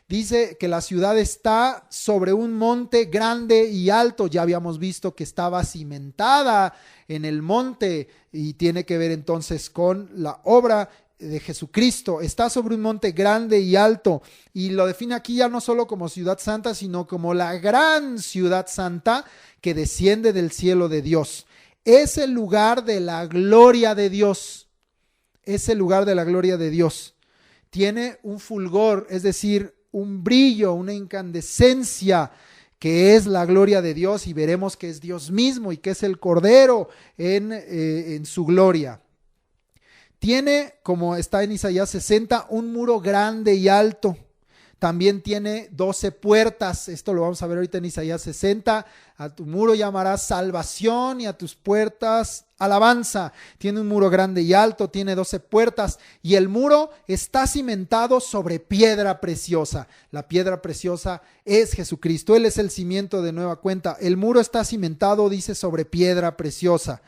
Dice que la ciudad está sobre un monte grande y alto. Ya habíamos visto que estaba cimentada en el monte y tiene que ver entonces con la obra de Jesucristo, está sobre un monte grande y alto, y lo define aquí ya no solo como ciudad santa, sino como la gran ciudad santa que desciende del cielo de Dios. Es el lugar de la gloria de Dios, es el lugar de la gloria de Dios. Tiene un fulgor, es decir, un brillo, una incandescencia, que es la gloria de Dios, y veremos que es Dios mismo y que es el Cordero en su gloria. Tiene, como está en Isaías 60, un muro grande y alto. También tiene 12 puertas. Esto lo vamos a ver ahorita en Isaías 60. A tu muro llamarás salvación y a tus puertas alabanza. Tiene un muro grande y alto, tiene 12 puertas, y el muro está cimentado sobre piedra preciosa. La piedra preciosa es Jesucristo. Él es el cimiento de nueva cuenta. El muro está cimentado, dice, sobre piedra preciosa.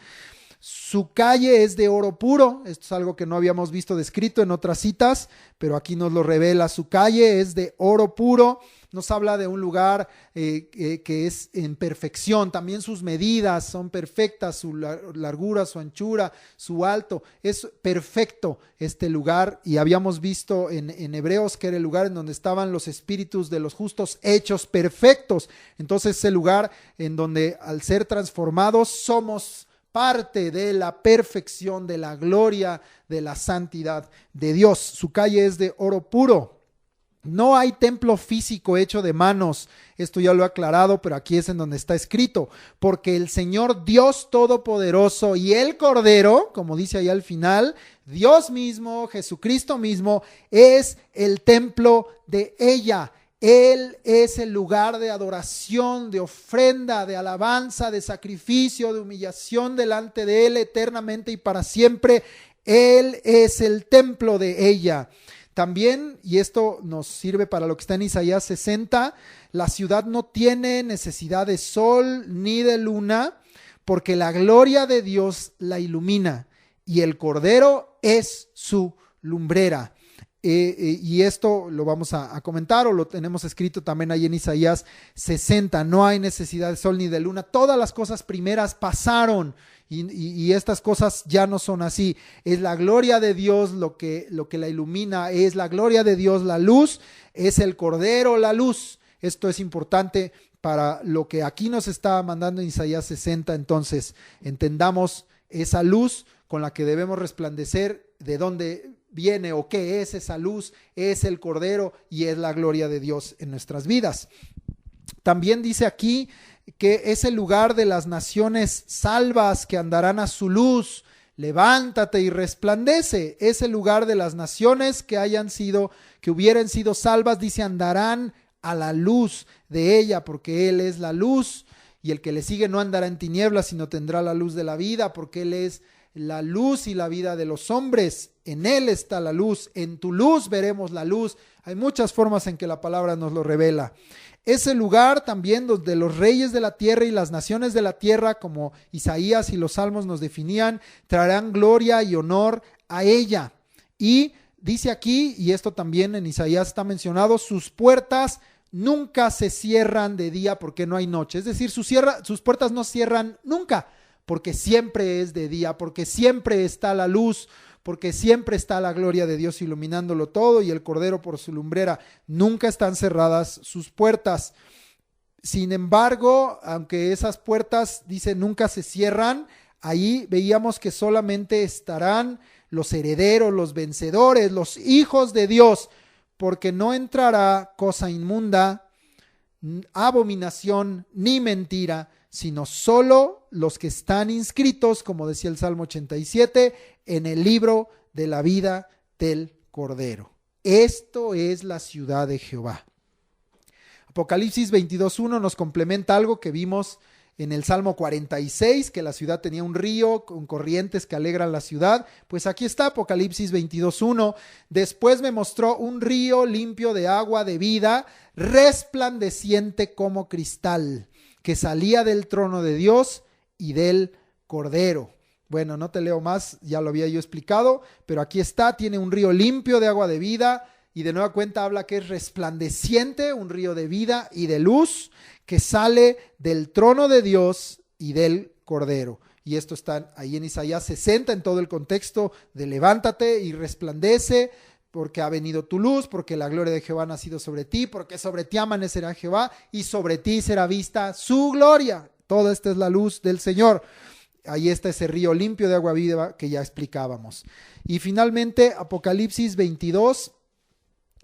Su calle es de oro puro. Esto es algo que no habíamos visto descrito en otras citas, pero aquí nos lo revela. Su calle es de oro puro. Nos habla de un lugar que es en perfección. También sus medidas son perfectas, su largura, su anchura, su alto. Es perfecto este lugar, y habíamos visto en Hebreos que era el lugar en donde estaban los espíritus de los justos hechos perfectos. Entonces es el lugar en donde, al ser transformados, somos parte de la perfección, de la gloria, de la santidad de Dios. Su calle es de oro puro. No hay templo físico hecho de manos. Esto ya lo he aclarado, pero aquí es en donde está escrito. Porque el Señor Dios Todopoderoso y el Cordero, como dice ahí al final, Dios mismo, Jesucristo mismo, es el templo de ella. Él es el lugar de adoración, de ofrenda, de alabanza, de sacrificio, de humillación delante de Él eternamente y para siempre. Él es el templo de ella. También, y esto nos sirve para lo que está en Isaías 60, la ciudad no tiene necesidad de sol ni de luna, porque la gloria de Dios la ilumina y el Cordero es su lumbrera. Y esto lo vamos a comentar, o lo tenemos escrito también ahí en Isaías 60. No hay necesidad de sol ni de luna. Todas las cosas primeras pasaron, y estas cosas ya no son así. Es la gloria de Dios lo que la ilumina. Es la gloria de Dios la luz. Es el Cordero la luz. Esto es importante para lo que aquí nos está mandando en Isaías 60. Entonces entendamos esa luz con la que debemos resplandecer, de dónde viene o qué es esa luz. Es el Cordero y es la gloria de Dios en nuestras vidas. También dice aquí que es el lugar de las naciones salvas que andarán a su luz. Levántate y resplandece. Es el lugar de las naciones que hubieran sido salvas. Dice, andarán a la luz de ella, porque Él es la luz, y el que le sigue no andará en tinieblas, sino tendrá la luz de la vida, porque Él es la luz y la vida de los hombres. En Él está la luz. En tu luz veremos la luz. Hay muchas formas en que la palabra nos lo revela. Es el lugar también donde los reyes de la tierra y las naciones de la tierra, como Isaías y los salmos nos definían, traerán gloria y honor a ella. Y dice aquí, y esto también en Isaías está mencionado, sus puertas nunca se cierran de día porque no hay noche. Es decir, sus puertas no cierran nunca, porque siempre es de día, porque siempre está la luz, porque siempre está la gloria de Dios iluminándolo todo, y el Cordero por su lumbrera. Nunca están cerradas sus puertas. Sin embargo, aunque esas puertas, dice, nunca se cierran, ahí veíamos que solamente estarán los herederos, los vencedores, los hijos de Dios, porque no entrará cosa inmunda, abominación ni mentira, sino solo los que están inscritos, como decía el Salmo 87, en el libro de la vida del Cordero. Esto es la ciudad de Jehová. Apocalipsis 22:1 nos complementa algo que vimos en el Salmo 46, que la ciudad tenía un río con corrientes que alegran la ciudad. Pues aquí está Apocalipsis 22:1. Después me mostró un río limpio de agua de vida, resplandeciente como cristal, que salía del trono de Dios y del Cordero. Bueno, no te leo más, ya lo había yo explicado, pero aquí está, tiene un río limpio de agua de vida, y de nueva cuenta habla que es resplandeciente, un río de vida y de luz que sale del trono de Dios y del Cordero. y esto está ahí en Isaías 60 en todo el contexto de levántate y resplandece, porque ha venido tu luz, porque la gloria de Jehová ha nacido sobre ti, porque sobre ti amanecerá Jehová y sobre ti será vista su gloria. Toda esta es la luz del Señor. Ahí está ese río limpio de agua viva que ya explicábamos. Y finalmente Apocalipsis 22,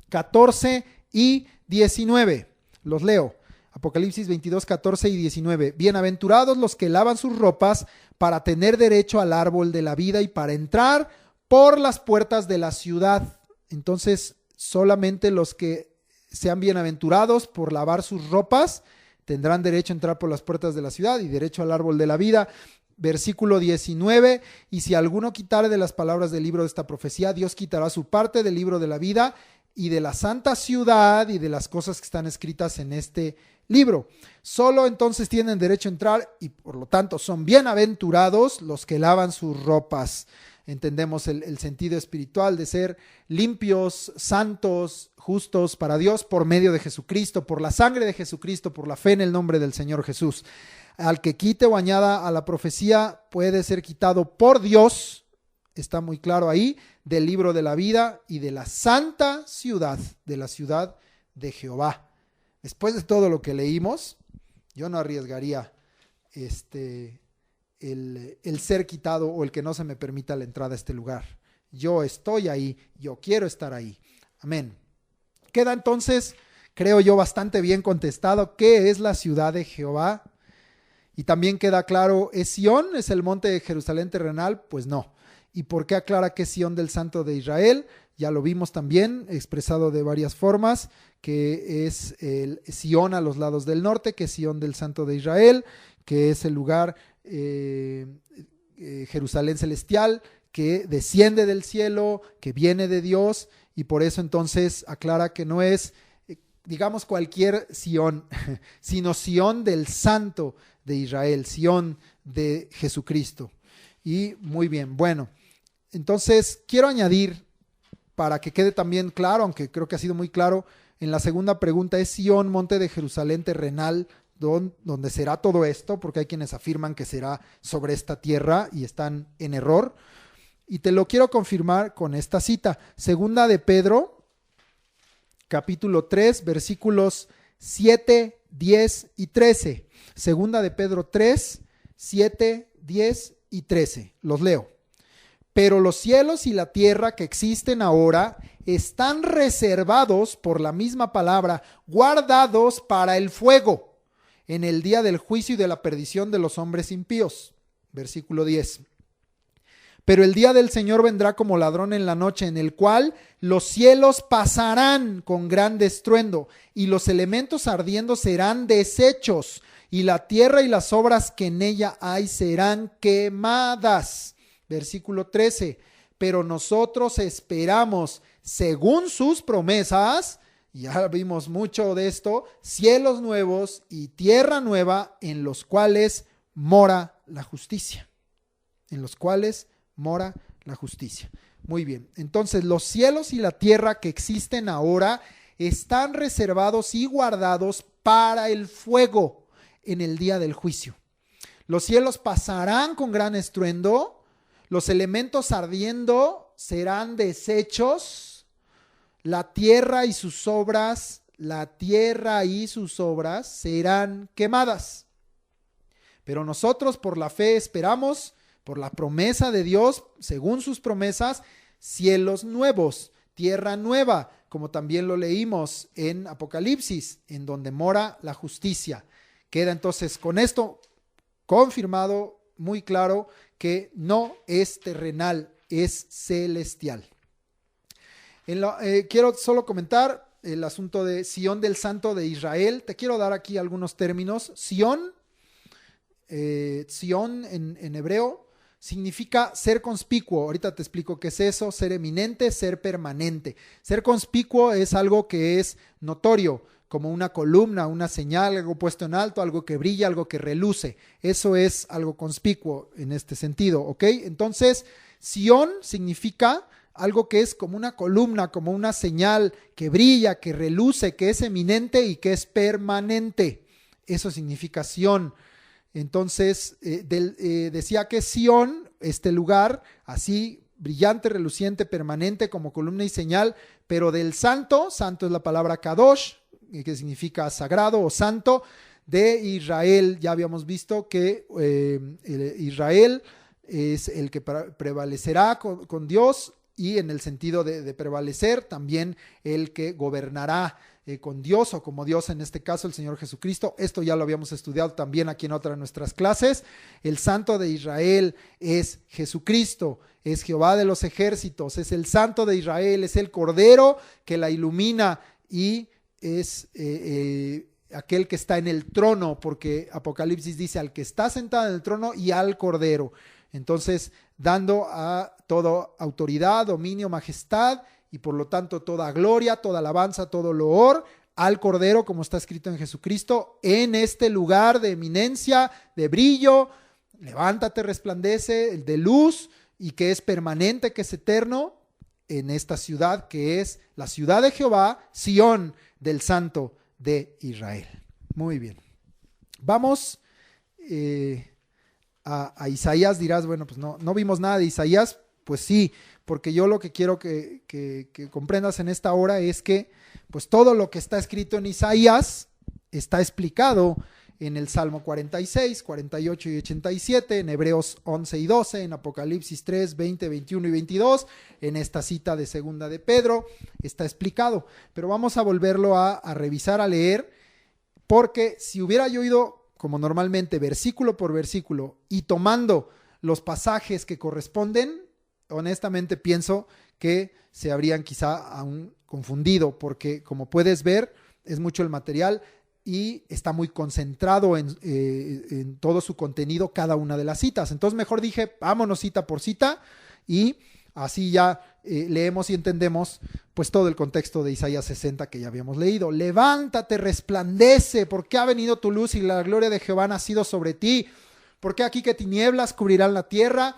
14 y 19. Los leo. Apocalipsis 22, 14 y 19. Bienaventurados los que lavan sus ropas para tener derecho al árbol de la vida y para entrar por las puertas de la ciudad. Entonces, solamente los que sean bienaventurados por lavar sus ropas tendrán derecho a entrar por las puertas de la ciudad y derecho al árbol de la vida. Versículo 19, y si alguno quitare de las palabras del libro de esta profecía, Dios quitará su parte del libro de la vida y de la santa ciudad y de las cosas que están escritas en este libro. Solo entonces tienen derecho a entrar y por lo tanto son bienaventurados los que lavan sus ropas. Entendemos el sentido espiritual de ser limpios, santos, justos para Dios por medio de Jesucristo, por la sangre de Jesucristo, por la fe en el nombre del Señor Jesús. Al que quite o añada a la profecía puede ser quitado por Dios, está muy claro ahí, del libro de la vida y de la santa ciudad, de la ciudad de Jehová. Después de todo lo que leímos, yo no arriesgaría el ser quitado o el que no se me permita la entrada a este lugar. Yo estoy ahí, yo quiero estar ahí. Amén. Queda entonces, creo yo, bastante bien contestado qué es la ciudad de Jehová. Y también queda claro, ¿es Sión? ¿Es el monte de Jerusalén terrenal? Pues no. ¿Y por qué aclara que es Sión del Santo de Israel? Ya lo vimos también, expresado de varias formas, que es el Sión a los lados del norte, que es Sión del Santo de Israel, que es el lugar Jerusalén celestial, que desciende del cielo, que viene de Dios, y por eso entonces aclara que no es, digamos, cualquier Sión, sino Sión del Santo de Israel, Sión de Jesucristo. Y muy bien, bueno, entonces quiero añadir, para que quede también claro, aunque creo que ha sido muy claro, en la segunda pregunta, ¿es Sión, monte de Jerusalén terrenal, donde será todo esto? Porque hay quienes afirman que será sobre esta tierra y están en error. Y te lo quiero confirmar con esta cita, segunda de Pedro, capítulo 3, versículos 7, 10 y 13. Segunda de Pedro 3, 7, 10 y 13. Los leo. Pero los cielos y la tierra que existen ahora están reservados por la misma palabra, guardados para el fuego, en el día del juicio y de la perdición de los hombres impíos. Versículo 10. Pero el día del Señor vendrá como ladrón en la noche, en el cual los cielos pasarán con gran estruendo, y los elementos ardiendo serán deshechos, y la tierra y las obras que en ella hay serán quemadas. Versículo 13. Pero nosotros esperamos, según sus promesas, ya vimos mucho de esto, cielos nuevos y tierra nueva en los cuales mora la justicia. En los cuales mora la justicia. Muy bien, entonces los cielos y la tierra que existen ahora están reservados y guardados para el fuego en el día del juicio. Los cielos pasarán con gran estruendo, los elementos ardiendo serán deshechos, la tierra y sus obras serán quemadas. Pero nosotros por la fe esperamos, por la promesa de Dios, según sus promesas, cielos nuevos, tierra nueva, como también lo leímos en Apocalipsis, en donde mora la justicia. Queda entonces con esto confirmado, muy claro, que no es terrenal, es celestial. Quiero solo comentar el asunto de Sión del Santo de Israel. Te quiero dar aquí algunos términos. Sión en hebreo significa ser conspicuo. Ahorita te explico qué es eso. Ser eminente, ser permanente. Ser conspicuo es algo que es notorio, como una columna, una señal, algo puesto en alto, algo que brilla, algo que reluce. Eso es algo conspicuo en este sentido, ¿ok? Entonces, Sión significa algo que es como una columna, como una señal que brilla, que reluce, que es eminente y que es permanente. Eso significa Sión. Entonces decía que Sión, este lugar así brillante, reluciente, permanente como columna y señal, pero del santo, santo es la palabra Kadosh, que significa sagrado o santo, de Israel. Ya habíamos visto que Israel es el que prevalecerá con Dios, y en el sentido de prevalecer, también el que gobernará con Dios o como Dios, en este caso el Señor Jesucristo. Esto ya lo habíamos estudiado también aquí en otra de nuestras clases. El santo de Israel es Jesucristo, es Jehová de los ejércitos, es el santo de Israel, es el Cordero que la ilumina y es aquel que está en el trono, porque Apocalipsis dice al que está sentado en el trono y al Cordero. Entonces, dando a toda autoridad, dominio, majestad y por lo tanto toda gloria, toda alabanza, todo loor al Cordero, como está escrito en Jesucristo, en este lugar de eminencia, de brillo. Levántate, resplandece, de luz, y que es permanente, que es eterno, en esta ciudad que es la ciudad de Jehová, Sión del Santo de Israel. Muy bien. Vamos a Isaías. Dirás, bueno, pues no vimos nada de Isaías. Pues sí, porque yo lo que quiero que comprendas en esta hora es que pues todo lo que está escrito en Isaías está explicado en el Salmo 46, 48 y 87, en Hebreos 11 y 12, en Apocalipsis 3, 20, 21 y 22, en esta cita de segunda de Pedro, está explicado. Pero vamos a volverlo a revisar, a leer, porque si hubiera yo ido como normalmente versículo por versículo y tomando los pasajes que corresponden, honestamente pienso que se habrían quizá aún confundido, porque como puedes ver es mucho el material y está muy concentrado en todo su contenido cada una de las citas. Entonces mejor dije, vámonos cita por cita, y así ya leemos y entendemos pues todo el contexto de Isaías 60 que ya habíamos leído. Levántate, resplandece, porque ha venido tu luz y la gloria de Jehová ha nacido sobre ti. Porque aquí que tinieblas cubrirán la tierra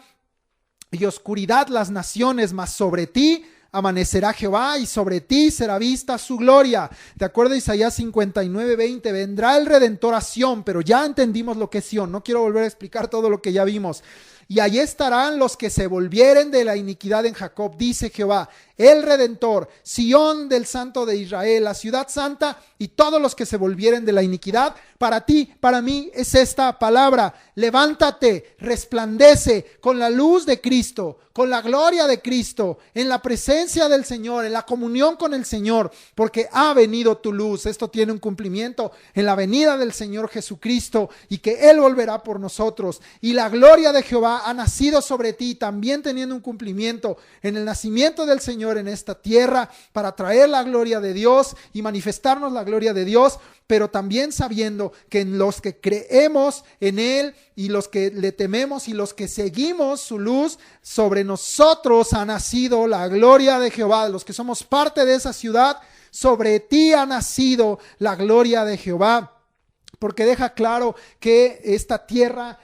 y oscuridad las naciones, mas sobre ti amanecerá Jehová y sobre ti será vista su gloria. De acuerdo a Isaías 59, 20, vendrá el Redentor a Sión, pero ya entendimos lo que es Sión, no quiero volver a explicar todo lo que ya vimos. Y allí estarán los que se volvieren de la iniquidad en Jacob, dice Jehová, el Redentor, Sión del Santo de Israel, la ciudad santa, y todos los que se volvieren de la iniquidad. Para ti, para mí, es esta palabra: levántate, resplandece con la luz de Cristo, con la gloria de Cristo, en la presencia del Señor, en la comunión con el Señor, porque ha venido tu luz. Esto tiene un cumplimiento en la venida del Señor Jesucristo, y que Él volverá por nosotros, y la gloria de Jehová ha nacido sobre ti, también teniendo un cumplimiento en el nacimiento del Señor en esta tierra, para traer la gloria de Dios y manifestarnos la gloria de Dios, pero también sabiendo que en los que creemos en Él y los que le tememos y los que seguimos su luz, sobre nosotros ha nacido la gloria de Jehová. Los que somos parte de esa ciudad, sobre ti ha nacido la gloria de Jehová, porque deja claro que esta tierra,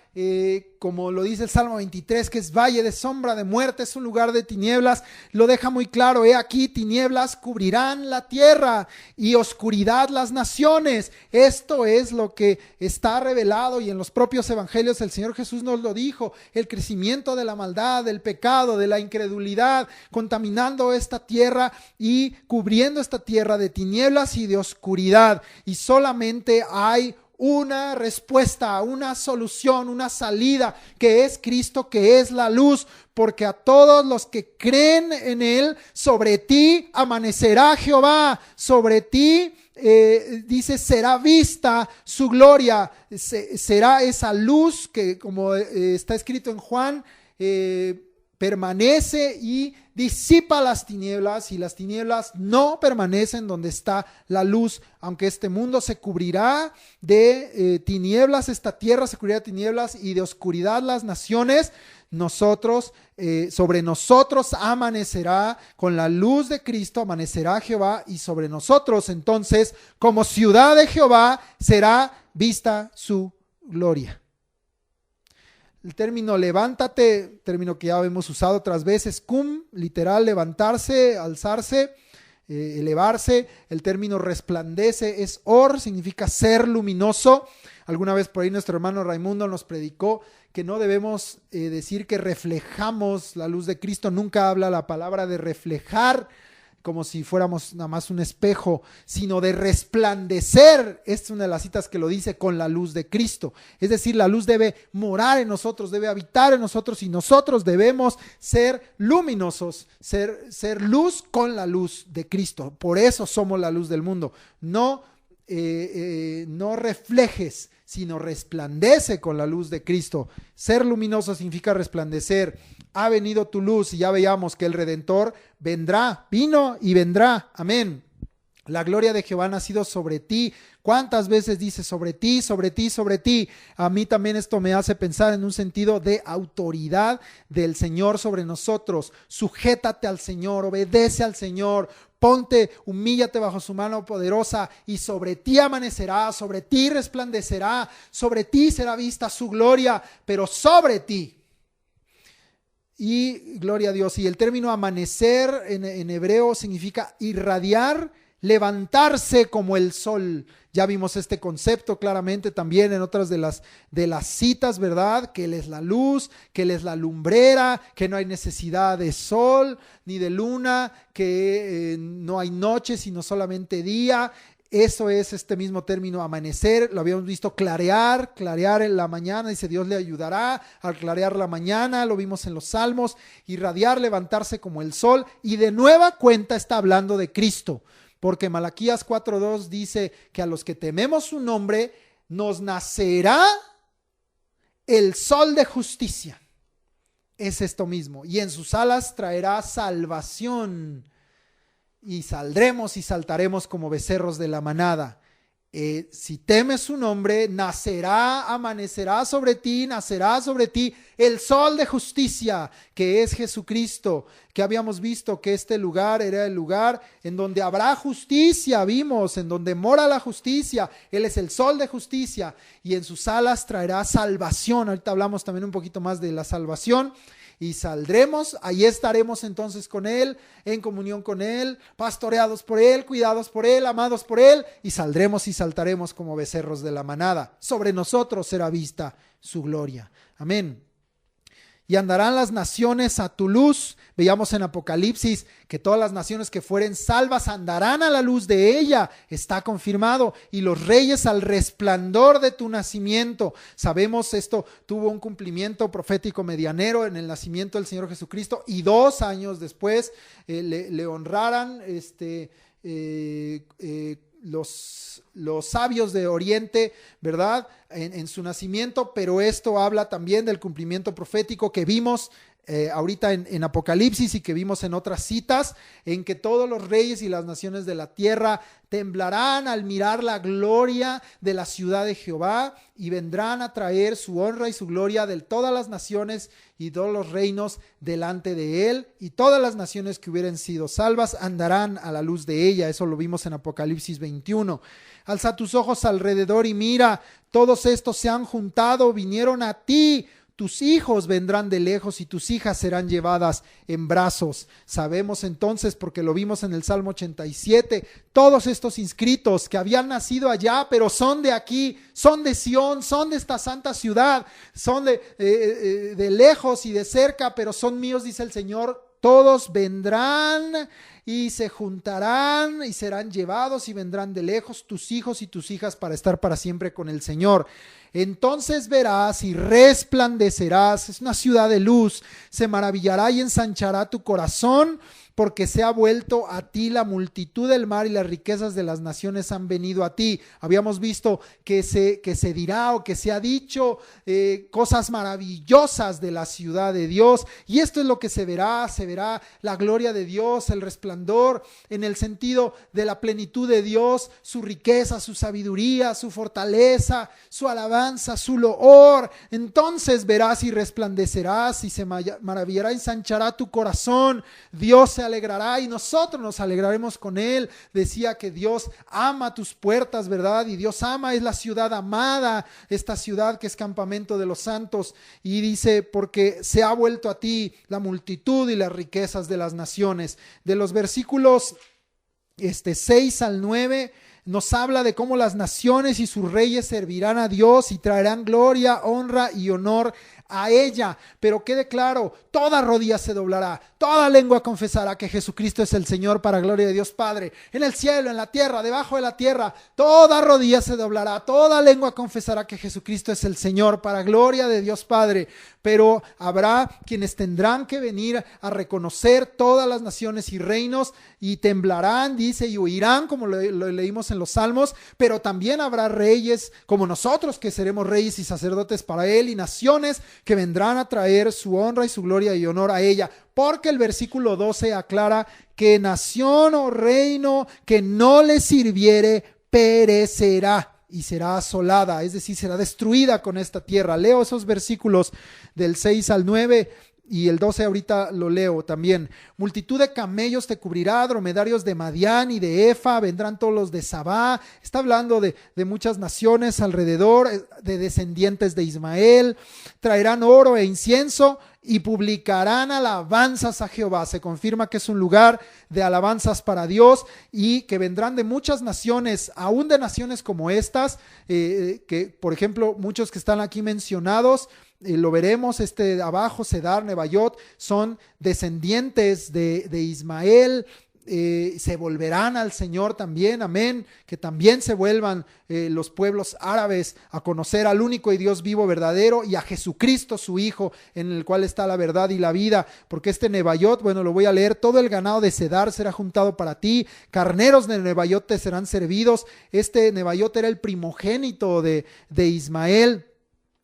como lo dice el Salmo 23, que es valle de sombra de muerte, es un lugar de tinieblas, lo deja muy claro. He aquí, tinieblas cubrirán la tierra y oscuridad las naciones. Esto es lo que está revelado, y en los propios evangelios el Señor Jesús nos lo dijo: el crecimiento de la maldad, del pecado, de la incredulidad, contaminando esta tierra y cubriendo esta tierra de tinieblas y de oscuridad. Y solamente hay una respuesta, una solución, una salida, que es Cristo, que es la luz, porque a todos los que creen en Él, sobre ti amanecerá Jehová, sobre ti, dice, será vista su gloria, será esa luz que, como está escrito en Juan, permanece y disipa las tinieblas, y las tinieblas no permanecen donde está la luz. Aunque este mundo se cubrirá de tinieblas, esta tierra se cubrirá de tinieblas y de oscuridad las naciones, nosotros, sobre nosotros amanecerá con la luz de Cristo, amanecerá Jehová, y sobre nosotros entonces, como ciudad de Jehová, será vista su gloria. El término levántate, término que ya hemos usado otras veces, cum, literal, levantarse, alzarse, elevarse. El término resplandece es or, significa ser luminoso. Alguna vez por ahí nuestro hermano Raimundo nos predicó que no debemos decir que reflejamos la luz de Cristo. Nunca habla la palabra de reflejar como si fuéramos nada más un espejo, sino de resplandecer. Esta es una de las citas que lo dice, con la luz de Cristo. Es decir, la luz debe morar en nosotros, debe habitar en nosotros, y nosotros debemos ser luminosos, ser luz con la luz de Cristo. Por eso somos la luz del mundo. No reflejes, sino resplandece con la luz de Cristo. Ser luminoso significa resplandecer. Ha venido tu luz, y ya veíamos que el Redentor vino y vendrá. Amén. La gloria de Jehová ha nacido sobre ti. ¿Cuántas veces dice sobre ti, sobre ti, sobre ti? A mí también esto me hace pensar en un sentido de autoridad del Señor sobre nosotros. Sujétate al Señor, obedece al Señor, humíllate bajo su mano poderosa, y sobre ti amanecerá, sobre ti resplandecerá, sobre ti será vista su gloria, pero sobre ti. Y gloria a Dios. Y el término amanecer en hebreo significa irradiar, levantarse como el sol. Ya vimos este concepto claramente también en otras de las citas, ¿verdad? Que Él es la luz, que Él es la lumbrera, que no hay necesidad de sol ni de luna, que no hay noche sino solamente día. Eso es este mismo término amanecer. Lo habíamos visto clarear en la mañana, dice Dios le ayudará al clarear la mañana, lo vimos en los Salmos. Irradiar, levantarse como el sol, y de nueva cuenta está hablando de Cristo, porque Malaquías 4:2 dice que a los que tememos su nombre nos nacerá el sol de justicia. Es esto mismo, y en sus alas traerá salvación. Y saldremos y saltaremos como becerros de la manada. Si temes su nombre, amanecerá sobre ti el sol de justicia, que es Jesucristo, que habíamos visto que este lugar era el lugar en donde habrá justicia, vimos, en donde mora la justicia. Él es el sol de justicia, y en sus alas traerá salvación. Ahorita hablamos también un poquito más de la salvación. Y saldremos, ahí estaremos entonces con Él, en comunión con Él, pastoreados por Él, cuidados por Él, amados por Él, y saldremos y saltaremos como becerros de la manada. Sobre nosotros será vista su gloria. Amén. Y andarán las naciones a tu luz. Veíamos en Apocalipsis que todas las naciones que fueren salvas andarán a la luz de ella. Está confirmado. Y los reyes al resplandor de tu nacimiento. Sabemos, esto tuvo un cumplimiento profético medianero en el nacimiento del Señor Jesucristo. Y 2 años después le honraran los sabios de Oriente, ¿verdad? En su nacimiento. Pero esto habla también del cumplimiento profético que vimos ahorita en Apocalipsis, y que vimos en otras citas, en que todos los reyes y las naciones de la tierra temblarán al mirar la gloria de la ciudad de Jehová, y vendrán a traer su honra y su gloria de todas las naciones y todos los reinos delante de él, y todas las naciones que hubieran sido salvas andarán a la luz de ella. Eso lo vimos en Apocalipsis 21. Alza tus ojos alrededor y mira, todos estos se han juntado, vinieron a ti. Tus hijos vendrán de lejos y tus hijas serán llevadas en brazos. Sabemos entonces, porque lo vimos en el Salmo 87, todos estos inscritos que habían nacido allá, pero son de aquí, son de Sión, son de esta santa ciudad, son de lejos y de cerca, pero son míos, dice el Señor. Todos vendrán y se juntarán y serán llevados y vendrán de lejos, tus hijos y tus hijas, para estar para siempre con el Señor. Entonces verás y resplandecerás, es una ciudad de luz, se maravillará y ensanchará tu corazón, porque se ha vuelto a ti la multitud del mar, y las riquezas de las naciones han venido a ti. Habíamos visto que se dirá, o que se ha dicho cosas maravillosas de la ciudad de Dios, y esto es lo que se verá la gloria de Dios, el resplandor, en el sentido de la plenitud de Dios, su riqueza, su sabiduría, su fortaleza, su alabanza, su loor. Entonces verás y resplandecerás, y se maravillará y ensanchará tu corazón. Dios se alegrará y nosotros nos alegraremos con Él. Decía que Dios ama tus puertas, ¿verdad? Y Dios es la ciudad amada, esta ciudad que es campamento de los santos. Y dice, porque se ha vuelto a ti la multitud y las riquezas de las naciones. De los versículos 6 al 9 nos habla de cómo las naciones y sus reyes servirán a Dios y traerán gloria, honra y honor a ella. Pero quede claro, toda rodilla se doblará, toda lengua confesará que Jesucristo es el Señor, para gloria de Dios Padre. En el cielo, en la tierra, debajo de la tierra, toda rodilla se doblará, toda lengua confesará que Jesucristo es el Señor, para gloria de Dios Padre. Pero habrá quienes tendrán que venir a reconocer todas las naciones y reinos, y temblarán, dice, y huirán, como lo leímos en los Salmos. Pero también habrá reyes como nosotros, que seremos reyes y sacerdotes para Él, y naciones que vendrán a traer su honra y su gloria y honor a ella. Porque el versículo 12 aclara que nación o reino que no le sirviere perecerá y será asolada, es decir, será destruida con esta tierra. Leo esos versículos del 6 al 9 y el 12 ahorita lo leo también. Multitud de camellos te cubrirá, dromedarios de Madián y de Efa, vendrán todos los de Sabá. Está hablando de muchas naciones alrededor, de descendientes de Ismael. Traerán oro e incienso y publicarán alabanzas a Jehová. Se confirma que es un lugar de alabanzas para Dios, y que vendrán de muchas naciones, aún de naciones como estas, que por ejemplo muchos que están aquí mencionados, lo veremos, de abajo, Cedar, Nebaiot, son descendientes de Ismael. Se volverán al Señor también, amén, que también se vuelvan los pueblos árabes a conocer al único y Dios vivo, verdadero, y a Jesucristo su Hijo, en el cual está la verdad y la vida. Porque Nebaiot, bueno, lo voy a leer: todo el ganado de Cedar será juntado para ti, carneros de Nebaiot te serán servidos. Nebaiot era el primogénito de Ismael.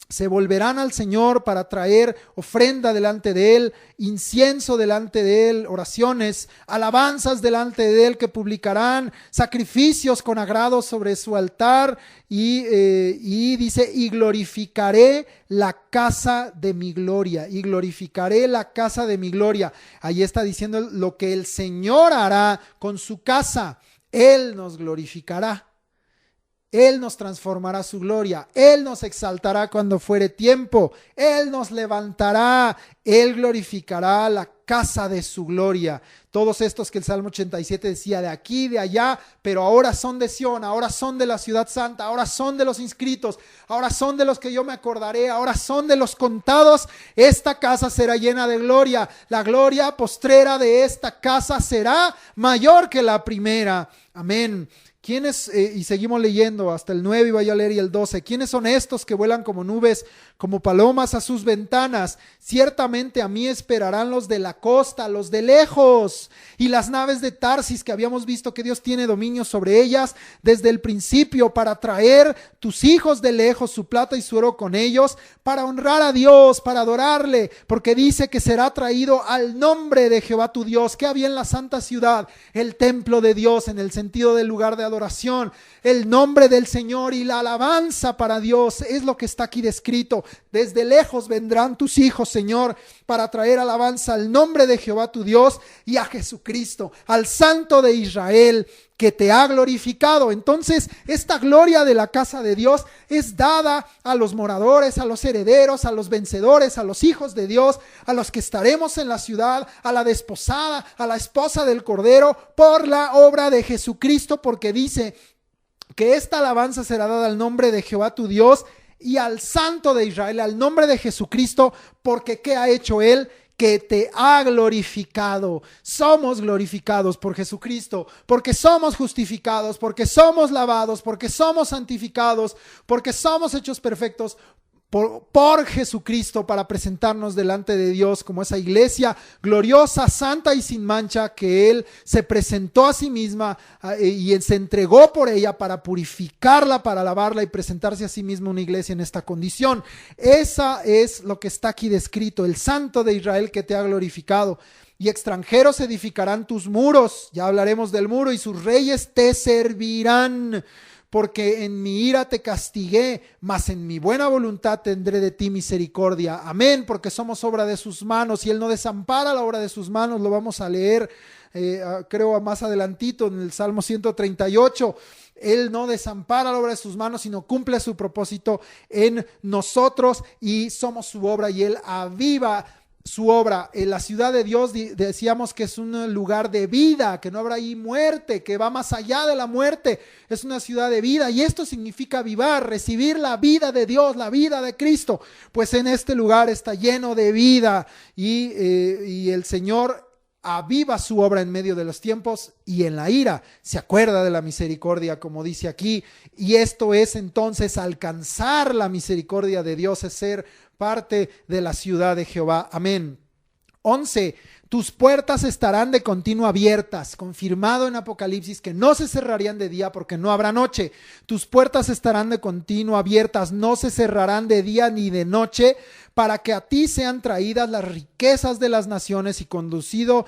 Se volverán al Señor para traer ofrenda delante de Él, incienso delante de Él, oraciones, alabanzas delante de Él, que publicarán sacrificios con agrado sobre su altar. Y dice, y glorificaré la casa de mi gloria, y glorificaré la casa de mi gloria. Ahí está diciendo lo que el Señor hará con su casa. Él nos glorificará. Él nos transformará su gloria, Él nos exaltará cuando fuere tiempo, Él nos levantará, Él glorificará la casa de su gloria. Todos estos que el Salmo 87 decía, de aquí, de allá, pero ahora son de Sión, ahora son de la ciudad santa, ahora son de los inscritos, ahora son de los que yo me acordaré, ahora son de los contados. Esta casa será llena de gloria, la gloria postrera de esta casa será mayor que la primera. Amén. ¿Quiénes, y seguimos leyendo hasta el 9 y voy a leer y el 12, quiénes son estos que vuelan como nubes, como palomas a sus ventanas? Ciertamente a mí esperarán los de la costa, los de lejos, y las naves de Tarsis, que habíamos visto que Dios tiene dominio sobre ellas desde el principio, para traer tus hijos de lejos, su plata y su oro con ellos, para honrar a Dios, para adorarle, porque dice que será traído al nombre de Jehová tu Dios. ¿Qué había en la santa ciudad? El templo de Dios, en el sentido del lugar de adoración, el nombre del Señor y la alabanza para Dios, es lo que está aquí descrito. Desde lejos vendrán tus hijos, Señor, para traer alabanza al nombre de Jehová tu Dios y a Jesucristo, al Santo de Israel, que te ha glorificado. Entonces, esta gloria de la casa de Dios es dada a los moradores, a los herederos, a los vencedores, a los hijos de Dios, a los que estaremos en la ciudad, a la desposada, a la esposa del Cordero, por la obra de Jesucristo, porque dice que esta alabanza será dada al nombre de Jehová tu Dios y al Santo de Israel, al nombre de Jesucristo, porque ¿qué ha hecho Él? Que te ha glorificado. Somos glorificados por Jesucristo, porque somos justificados, porque somos lavados, porque somos santificados, porque somos hechos perfectos por Jesucristo, para presentarnos delante de Dios como esa iglesia gloriosa, santa y sin mancha, que Él se presentó a sí misma y se entregó por ella para purificarla, para lavarla y presentarse a sí misma una iglesia en esta condición. Esa es lo que está aquí descrito, el Santo de Israel que te ha glorificado. Y extranjeros edificarán tus muros, ya hablaremos del muro, y sus reyes te servirán. Porque en mi ira te castigué, mas en mi buena voluntad tendré de ti misericordia. Amén, porque somos obra de sus manos, y Él no desampara la obra de sus manos. Lo vamos a leer, creo más adelantito, en el Salmo 138. Él no desampara la obra de sus manos, sino cumple su propósito en nosotros, y somos su obra, y Él aviva su obra. En la ciudad de Dios decíamos que es un lugar de vida, que no habrá ahí muerte, que va más allá de la muerte. Es una ciudad de vida y esto significa avivar, recibir la vida de Dios, la vida de Cristo. Pues en este lugar está lleno de vida y el Señor aviva su obra en medio de los tiempos y en la ira se acuerda de la misericordia, como dice aquí, y esto es entonces alcanzar la misericordia de Dios, es ser parte de la ciudad de Jehová. Amén. 11. Tus puertas estarán de continuo abiertas, confirmado en Apocalipsis que no se cerrarían de día porque no habrá noche. Tus puertas estarán de continuo abiertas, no se cerrarán de día ni de noche, para que a ti sean traídas las riquezas de las naciones y conducidos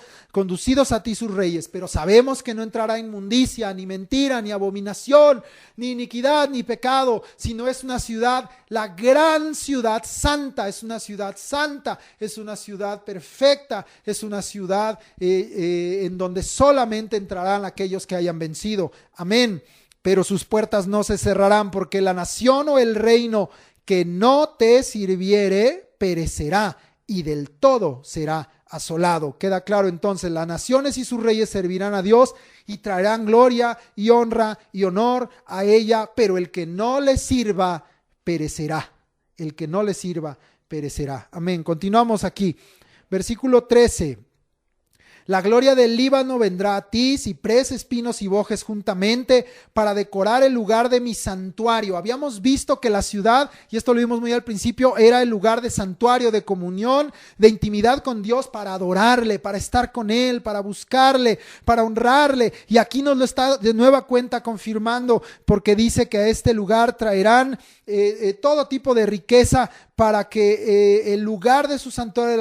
a ti sus reyes. Pero sabemos que no entrará inmundicia, ni mentira, ni abominación, ni iniquidad, ni pecado, sino es una ciudad, la gran ciudad santa, es una ciudad santa, es una ciudad perfecta, es una ciudad en donde solamente entrarán aquellos que hayan vencido. Amén. Pero sus puertas no se cerrarán, porque la nación o el reino que no te sirviere perecerá y del todo será asolado. Queda claro entonces, las naciones y sus reyes servirán a Dios y traerán gloria y honra y honor a ella, pero el que no le sirva perecerá. El que no le sirva perecerá. Amén. Continuamos aquí. Versículo 13. La gloria del Líbano vendrá a ti, ciprés, espinos y bojes juntamente, para decorar el lugar de mi santuario. Habíamos visto que la ciudad, y esto lo vimos muy al principio, era el lugar de santuario, de comunión, de intimidad con Dios, para adorarle, para estar con Él, para buscarle, para honrarle. Y aquí nos lo está de nueva cuenta confirmando, porque dice que a este lugar traerán todo tipo de riqueza, para que el lugar de su santuario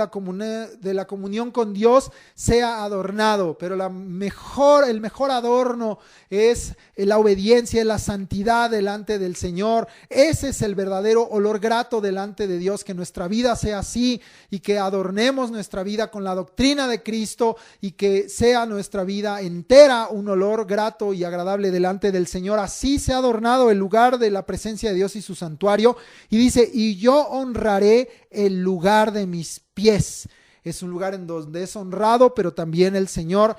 de la comunión con Dios sea adornado. Pero el mejor adorno es la obediencia, la santidad delante del Señor. Ese es el verdadero olor grato delante de Dios, que nuestra vida sea así y que adornemos nuestra vida con la doctrina de Cristo y que sea nuestra vida entera un olor grato y agradable delante del Señor. Así se ha adornado el lugar de la presencia de Dios y su santuario. Y dice, y yo honraré el lugar de mis pies. Es un lugar en donde es honrado, pero también el Señor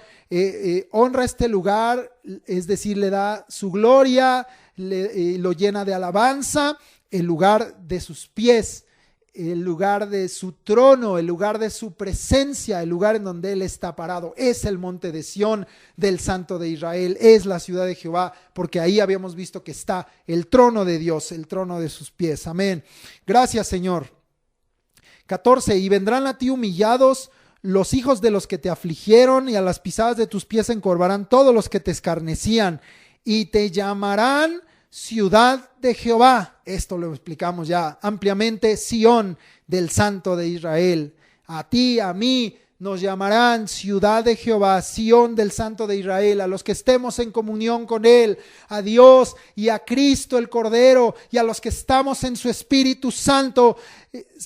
honra este lugar, es decir, le da su gloria, lo llena de alabanza, el lugar de sus pies, el lugar de su trono, el lugar de su presencia, el lugar en donde Él está parado. Es el monte de Sión del Santo de Israel, es la ciudad de Jehová, porque ahí habíamos visto que está el trono de Dios, el trono de sus pies. Amén. Gracias, Señor. 14. Y vendrán a ti humillados los hijos de los que te afligieron, y a las pisadas de tus pies se encorvarán todos los que te escarnecían, y te llamarán ciudad de Jehová. Esto lo explicamos ya ampliamente. Sión del Santo de Israel. A ti, a mí, nos llamarán ciudad de Jehová, Sión del Santo de Israel, a los que estemos en comunión con Él, a Dios y a Cristo el Cordero, y a los que estamos en su Espíritu Santo,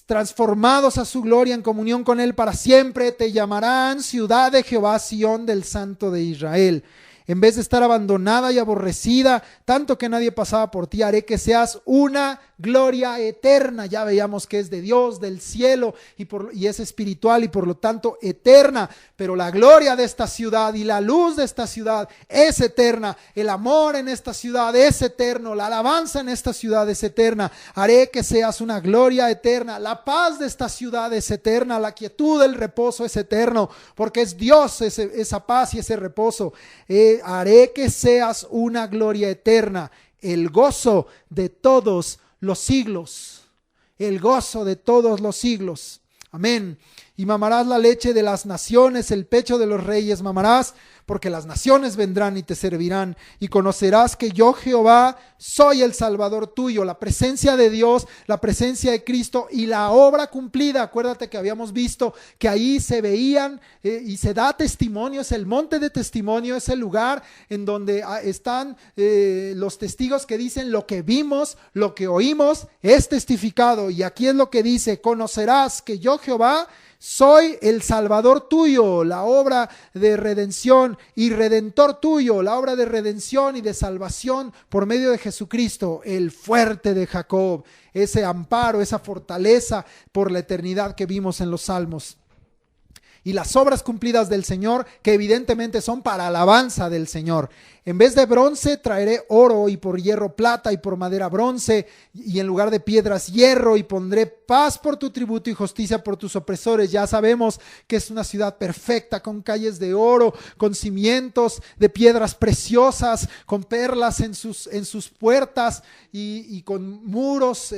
transformados a su gloria en comunión con Él para siempre. Te llamarán ciudad de Jehová, Sión del Santo de Israel. En vez de estar abandonada y aborrecida, tanto que nadie pasaba por ti, haré que seas una gloria eterna. Ya veíamos que es de Dios, del cielo, y es espiritual y por lo tanto eterna. Pero la gloria de esta ciudad y la luz de esta ciudad es eterna. El amor en esta ciudad es eterno. La alabanza en esta ciudad es eterna. Haré que seas una gloria eterna. La paz de esta ciudad es eterna. La quietud del reposo es eterno, porque es Dios esa paz y ese reposo. Haré que seas una gloria eterna, el gozo de todos los siglos, el gozo de todos los siglos. Amén. Y mamarás la leche de las naciones, el pecho de los reyes mamarás, porque las naciones vendrán y te servirán, y conocerás que yo Jehová soy el Salvador tuyo. La presencia de Dios, la presencia de Cristo y la obra cumplida. Acuérdate que habíamos visto que ahí se veían y se da testimonio. Es el monte de testimonio, es el lugar en donde están los testigos que dicen: lo que vimos, lo que oímos es testificado. Y aquí es lo que dice: conocerás que yo Jehová Soy el Salvador tuyo, la obra de redención y Redentor tuyo, la obra de redención y de salvación por medio de Jesucristo, el fuerte de Jacob, ese amparo, esa fortaleza por la eternidad que vimos en los Salmos. Y las obras cumplidas del Señor, que evidentemente son para alabanza del Señor. En vez de bronce traeré oro, y por hierro plata, y por madera bronce, y en lugar de piedras hierro, y pondré paz por tu tributo y justicia por tus opresores. Ya sabemos que es una ciudad perfecta, con calles de oro, con cimientos de piedras preciosas, con perlas en sus puertas, y con muros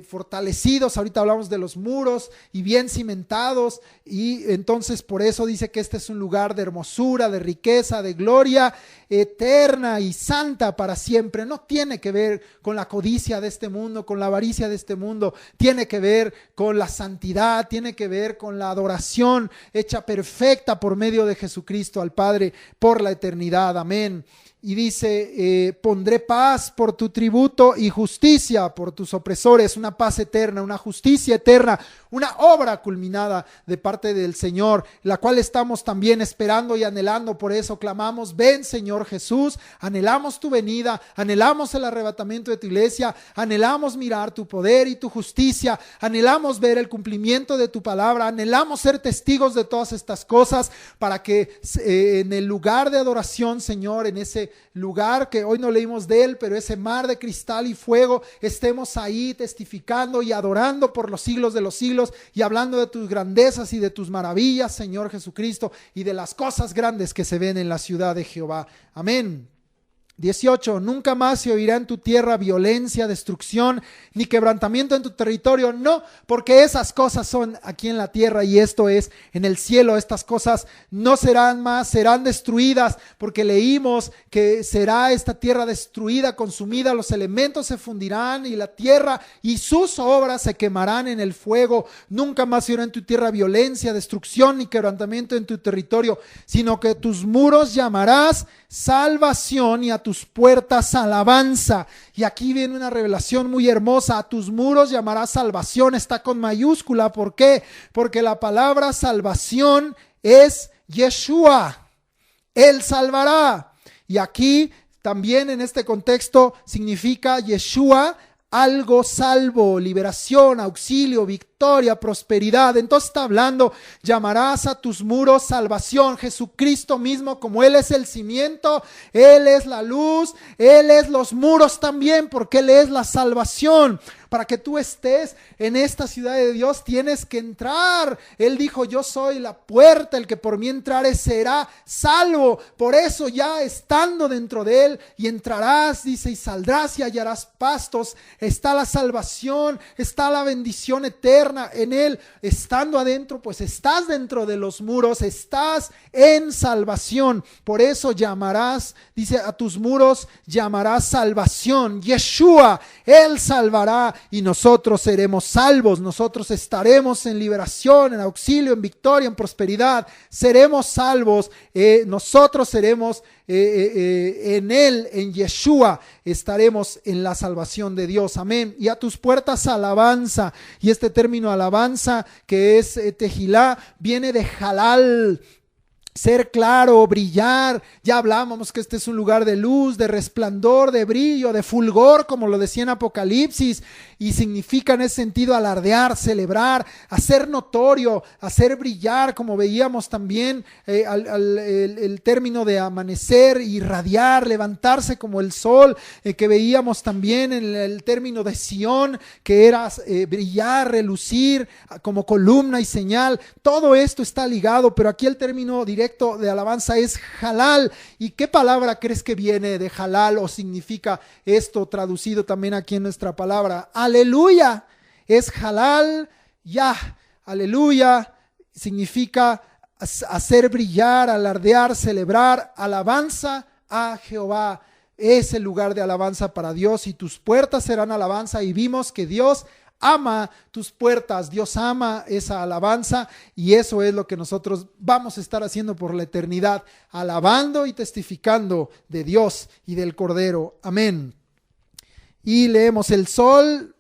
fortalecidos. Ahorita hablamos de los muros, y bien cimentados, y entonces por eso dice que este es un lugar de hermosura, de riqueza, de gloria eterna y santa para siempre. No tiene que ver con la codicia de este mundo, con la avaricia de este mundo, tiene que ver con la santidad, tiene que ver con la adoración hecha perfecta por medio de Jesucristo al Padre por la eternidad. Amén. Y dice, pondré paz por tu tributo y justicia por tus opresores, una paz eterna, una justicia eterna, una obra culminada de parte del Señor, la cual estamos también esperando y anhelando. Por eso clamamos, ven Señor Jesús, anhelamos tu venida, anhelamos el arrebatamiento de tu iglesia, anhelamos mirar tu poder y tu justicia, anhelamos ver el cumplimiento de tu palabra, anhelamos ser testigos de todas estas cosas para que en el lugar de adoración, Señor, en ese lugar que hoy no leímos de él, pero ese mar de cristal y fuego, estemos ahí testificando y adorando por los siglos de los siglos y hablando de tus grandezas y de tus maravillas, Señor Jesucristo, y de las cosas grandes que se ven en la ciudad de Jehová. Amén. 18. Nunca más se oirá en tu tierra violencia, destrucción, ni quebrantamiento en tu territorio. No, porque esas cosas son aquí en la tierra y esto es en el cielo. Estas cosas no serán más, serán destruidas, porque leímos que será esta tierra destruida, consumida, los elementos se fundirán y la tierra y sus obras se quemarán en el fuego. Nunca más se oirá en tu tierra violencia, destrucción, ni quebrantamiento en tu territorio, sino que tus muros llamarás salvación y a tus puertas alabanza. Y aquí viene una revelación muy hermosa. A tus muros llamarás salvación, está con mayúscula. ¿Por qué? Porque la palabra salvación es Yeshua, Él salvará. Y aquí también en este contexto significa Yeshua, algo salvo, liberación, auxilio, victoria, prosperidad. Entonces está hablando, llamarás a tus muros salvación. Jesucristo mismo, como Él es el cimiento, Él es la luz, Él es los muros también, porque Él es la salvación. Para que tú estés en esta ciudad de Dios tienes que entrar. Él dijo, yo soy la puerta, el que por mí entrare será salvo. Por eso ya estando dentro de Él y entrarás, dice, y saldrás y hallarás pastos. Está la salvación, está la bendición eterna en Él. Estando adentro, pues estás dentro de los muros, estás en salvación. Por eso llamarás, dice, a tus muros llamarás salvación. Yeshua, Él salvará. Y nosotros seremos salvos, nosotros estaremos en liberación, en auxilio, en victoria, en prosperidad, seremos salvos, nosotros seremos en Él, en Yeshua, estaremos en la salvación de Dios, amén. Y a tus puertas alabanza, y este término alabanza que es tejilá, viene de halal, ser claro, brillar. Ya hablábamos que este es un lugar de luz, de resplandor, de brillo, de fulgor, como lo decía en Apocalipsis, y significa en ese sentido alardear, celebrar, hacer notorio, hacer brillar, como veíamos también el término de amanecer, irradiar, levantarse como el sol, que veíamos también en el término de Sión, que era brillar, relucir como columna y señal. Todo esto está ligado, pero aquí el término directo de alabanza es halal. ¿Y qué palabra crees que viene de halal o significa esto traducido también aquí en nuestra palabra? Aleluya, es halal ya. Aleluya significa hacer brillar, alardear, celebrar, alabanza a Jehová. Es el lugar de alabanza para Dios y tus puertas serán alabanza. Y vimos que Dios ama tus puertas, Dios ama esa alabanza, y eso es lo que nosotros vamos a estar haciendo por la eternidad, alabando y testificando de Dios y del Cordero. Amén. Y leemos el sol,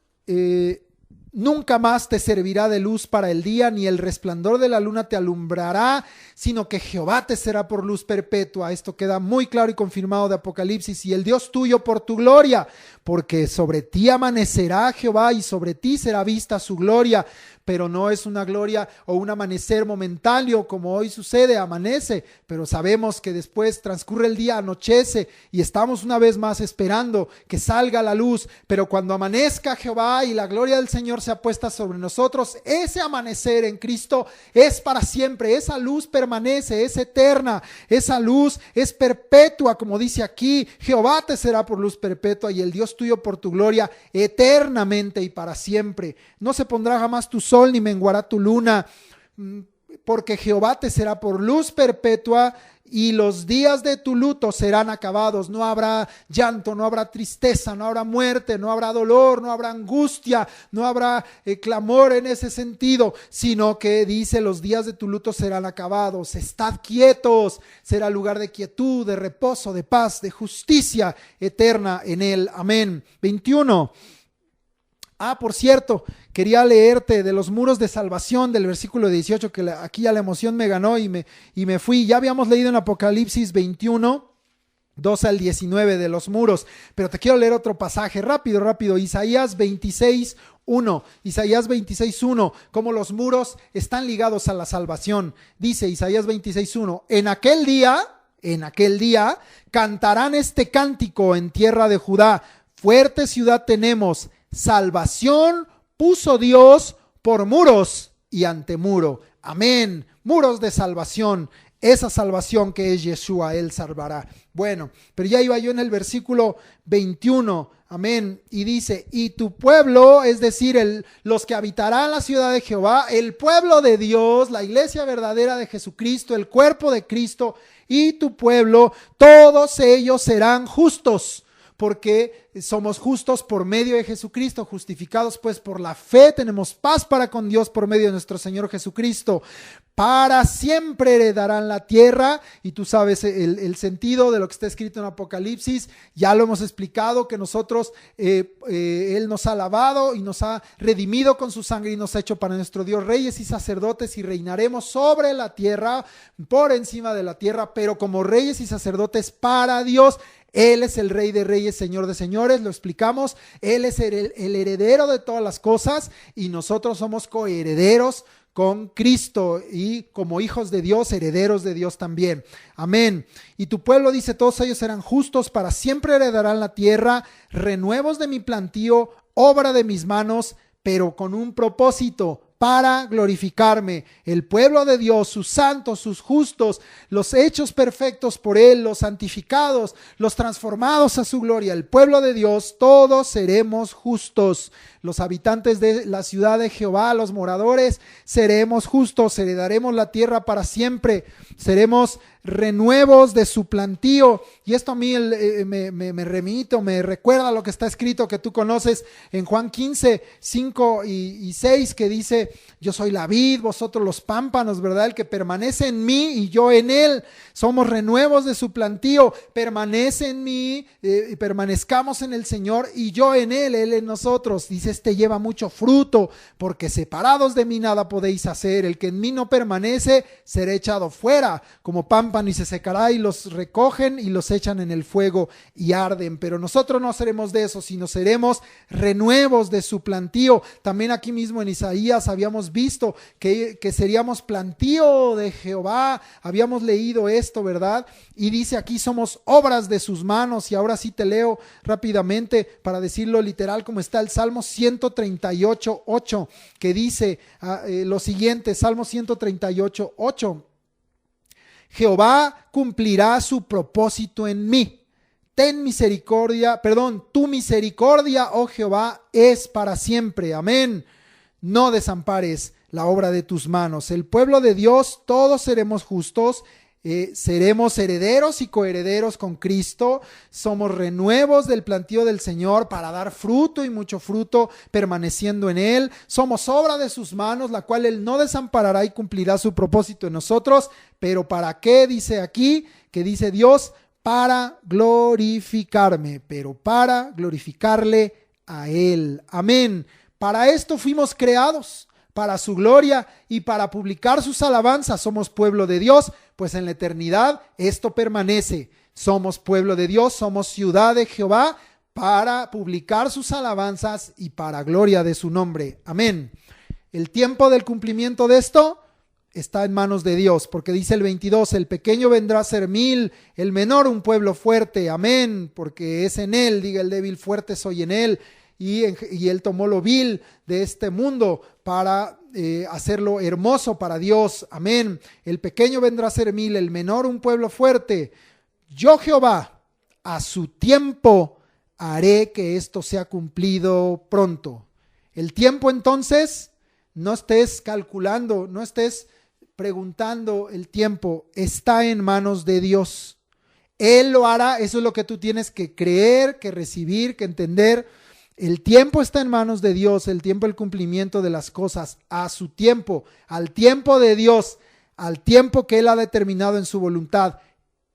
Nunca más te servirá de luz para el día, ni el resplandor de la luna te alumbrará, sino que Jehová te será por luz perpetua. Esto queda muy claro y confirmado de Apocalipsis. Y el Dios tuyo por tu gloria, porque sobre ti amanecerá Jehová y sobre ti será vista su gloria. Pero no es una gloria o un amanecer momentáneo como hoy sucede, amanece, pero sabemos que después transcurre el día, anochece y estamos una vez más esperando que salga la luz. Pero cuando amanezca Jehová y la gloria del Señor sea puesta sobre nosotros, ese amanecer en Cristo es para siempre. Esa luz permanece, es eterna, esa luz es perpetua, como dice aquí: Jehová te será por luz perpetua y el Dios tuyo por tu gloria eternamente y para siempre. No se pondrá jamás tu sol ni menguará tu luna, porque Jehová te será por luz perpetua y los días de tu luto serán acabados. No habrá llanto, no habrá tristeza, no habrá muerte, no habrá dolor, no habrá angustia, no habrá clamor en ese sentido, sino que dice: los días de tu luto serán acabados. Estad quietos, será lugar de quietud, de reposo, de paz, de justicia eterna en él. Amén. 21. Por cierto, quería leerte de los muros de salvación del versículo 18, que aquí ya la emoción me ganó y me fui. Ya habíamos leído en Apocalipsis 21, 2 al 19 de los muros, pero te quiero leer otro pasaje, rápido, Isaías 26, 1, Isaías 26:1, cómo los muros están ligados a la salvación. Dice Isaías 26:1, en aquel día cantarán este cántico en tierra de Judá: fuerte ciudad tenemos, salvación puso Dios por muros y antemuro. Amén. Muros de salvación. Esa salvación que es Yeshua, Él salvará. Bueno, pero ya iba yo en el versículo 21. Amén. Y dice: y tu pueblo, es decir, los que habitarán la ciudad de Jehová, el pueblo de Dios, la iglesia verdadera de Jesucristo, el cuerpo de Cristo y tu pueblo, todos ellos serán justos. Porque somos justos por medio de Jesucristo, justificados pues por la fe, tenemos paz para con Dios por medio de nuestro Señor Jesucristo. Para siempre heredarán la tierra. Y tú sabes el sentido de lo que está escrito en Apocalipsis, ya lo hemos explicado, que nosotros, Él nos ha lavado y nos ha redimido con su sangre y nos ha hecho para nuestro Dios reyes y sacerdotes, y reinaremos sobre la tierra, por encima de la tierra, pero como reyes y sacerdotes para Dios. Él es el Rey de Reyes, Señor de Señores, lo explicamos. Él es el heredero de todas las cosas y nosotros somos coherederos con Cristo y como hijos de Dios, herederos de Dios también. Amén. Y tu pueblo, dice, todos ellos serán justos, para siempre heredarán la tierra, renuevos de mi plantío, obra de mis manos, pero con un propósito: para glorificarme. El pueblo de Dios, sus santos, sus justos, los hechos perfectos por Él, los santificados, los transformados a su gloria. El pueblo de Dios, todos seremos justos. Los habitantes de la ciudad de Jehová, los moradores, seremos justos, heredaremos la tierra para siempre, seremos renuevos de su plantío. Y esto a mí me recuerda a lo que está escrito, que tú conoces en Juan 15, 5 y 6, que dice: yo soy la vid, vosotros los pámpanos, ¿verdad? El que permanece en mí y yo en él, somos renuevos de su plantío. Permanece en mí, y permanezcamos en el Señor y yo en él, Él en nosotros. Dice: este lleva mucho fruto, porque separados de mí nada podéis hacer. El que en mí no permanece será echado fuera como pámpano y se secará, y los recogen y los echan en el fuego y arden. Pero nosotros no seremos de eso, sino seremos renuevos de su plantío. También aquí mismo en Isaías habíamos visto que seríamos plantío de Jehová. Habíamos leído esto, ¿verdad? Y dice aquí: somos obras de sus manos. Y ahora sí te leo rápidamente para decirlo literal como está el Salmo 138, 8, que dice lo siguiente. Salmo 138, 8: Jehová cumplirá su propósito en mí. Tu misericordia, oh Jehová, es para siempre. Amén. No desampares la obra de tus manos. El pueblo de Dios, todos seremos justos. Seremos herederos y coherederos con Cristo. Somos renuevos del plantío del Señor para dar fruto y mucho fruto, permaneciendo en Él. Somos obra de sus manos, la cual Él no desamparará y cumplirá su propósito en nosotros. ¿Pero para qué? Dice aquí, que dice Dios: para glorificarme, pero para glorificarle a Él. Amén. Para esto fuimos creados, para su gloria y para publicar sus alabanzas. Somos pueblo de Dios, pues en la eternidad esto permanece. Somos pueblo de Dios, somos ciudad de Jehová, para publicar sus alabanzas y para gloria de su nombre. Amén. El tiempo del cumplimiento de esto está en manos de Dios, porque dice el 22, el pequeño vendrá a ser 1000, el menor un pueblo fuerte. Amén, porque es en él, diga el débil, fuerte soy en él. Y él tomó lo vil de este mundo para hacerlo hermoso para Dios. Amén. El pequeño vendrá a ser 1000, el menor un pueblo fuerte. Yo, Jehová, a su tiempo haré que esto sea cumplido pronto. El tiempo, entonces, no estés calculando, no estés preguntando el tiempo, está en manos de Dios. Él lo hará. Eso es lo que tú tienes que creer, que recibir, que entender. El tiempo está en manos de Dios, el tiempo del cumplimiento de las cosas, a su tiempo, al tiempo de Dios, al tiempo que Él ha determinado en su voluntad.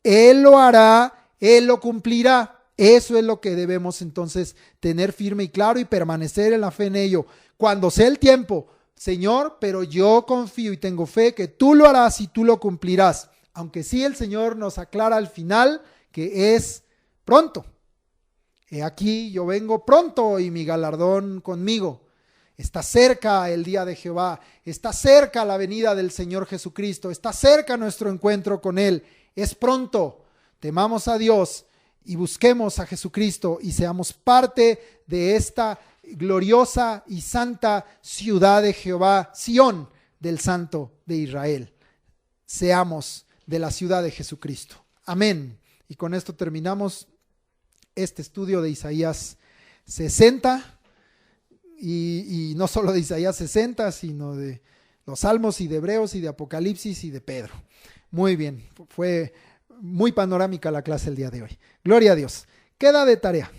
Él lo hará, Él lo cumplirá. Eso es lo que debemos entonces tener firme y claro y permanecer en la fe en ello. Cuando sea el tiempo, Señor, pero yo confío y tengo fe que tú lo harás y tú lo cumplirás. Aunque sí el Señor nos aclara al final que es pronto. He aquí yo vengo pronto y mi galardón conmigo. Está cerca el día de Jehová, está cerca la venida del Señor Jesucristo, está cerca nuestro encuentro con Él. Es pronto. Temamos a Dios y busquemos a Jesucristo y seamos parte de esta gloriosa y santa ciudad de Jehová, Sión del Santo de Israel. Seamos de la ciudad de Jesucristo. Amén. Y con esto terminamos este estudio de Isaías 60 y no solo de Isaías 60, sino de los Salmos y de Hebreos y de Apocalipsis y de Pedro. Muy bien, fue muy panorámica la clase el día de hoy. Gloria a Dios. Queda de tarea.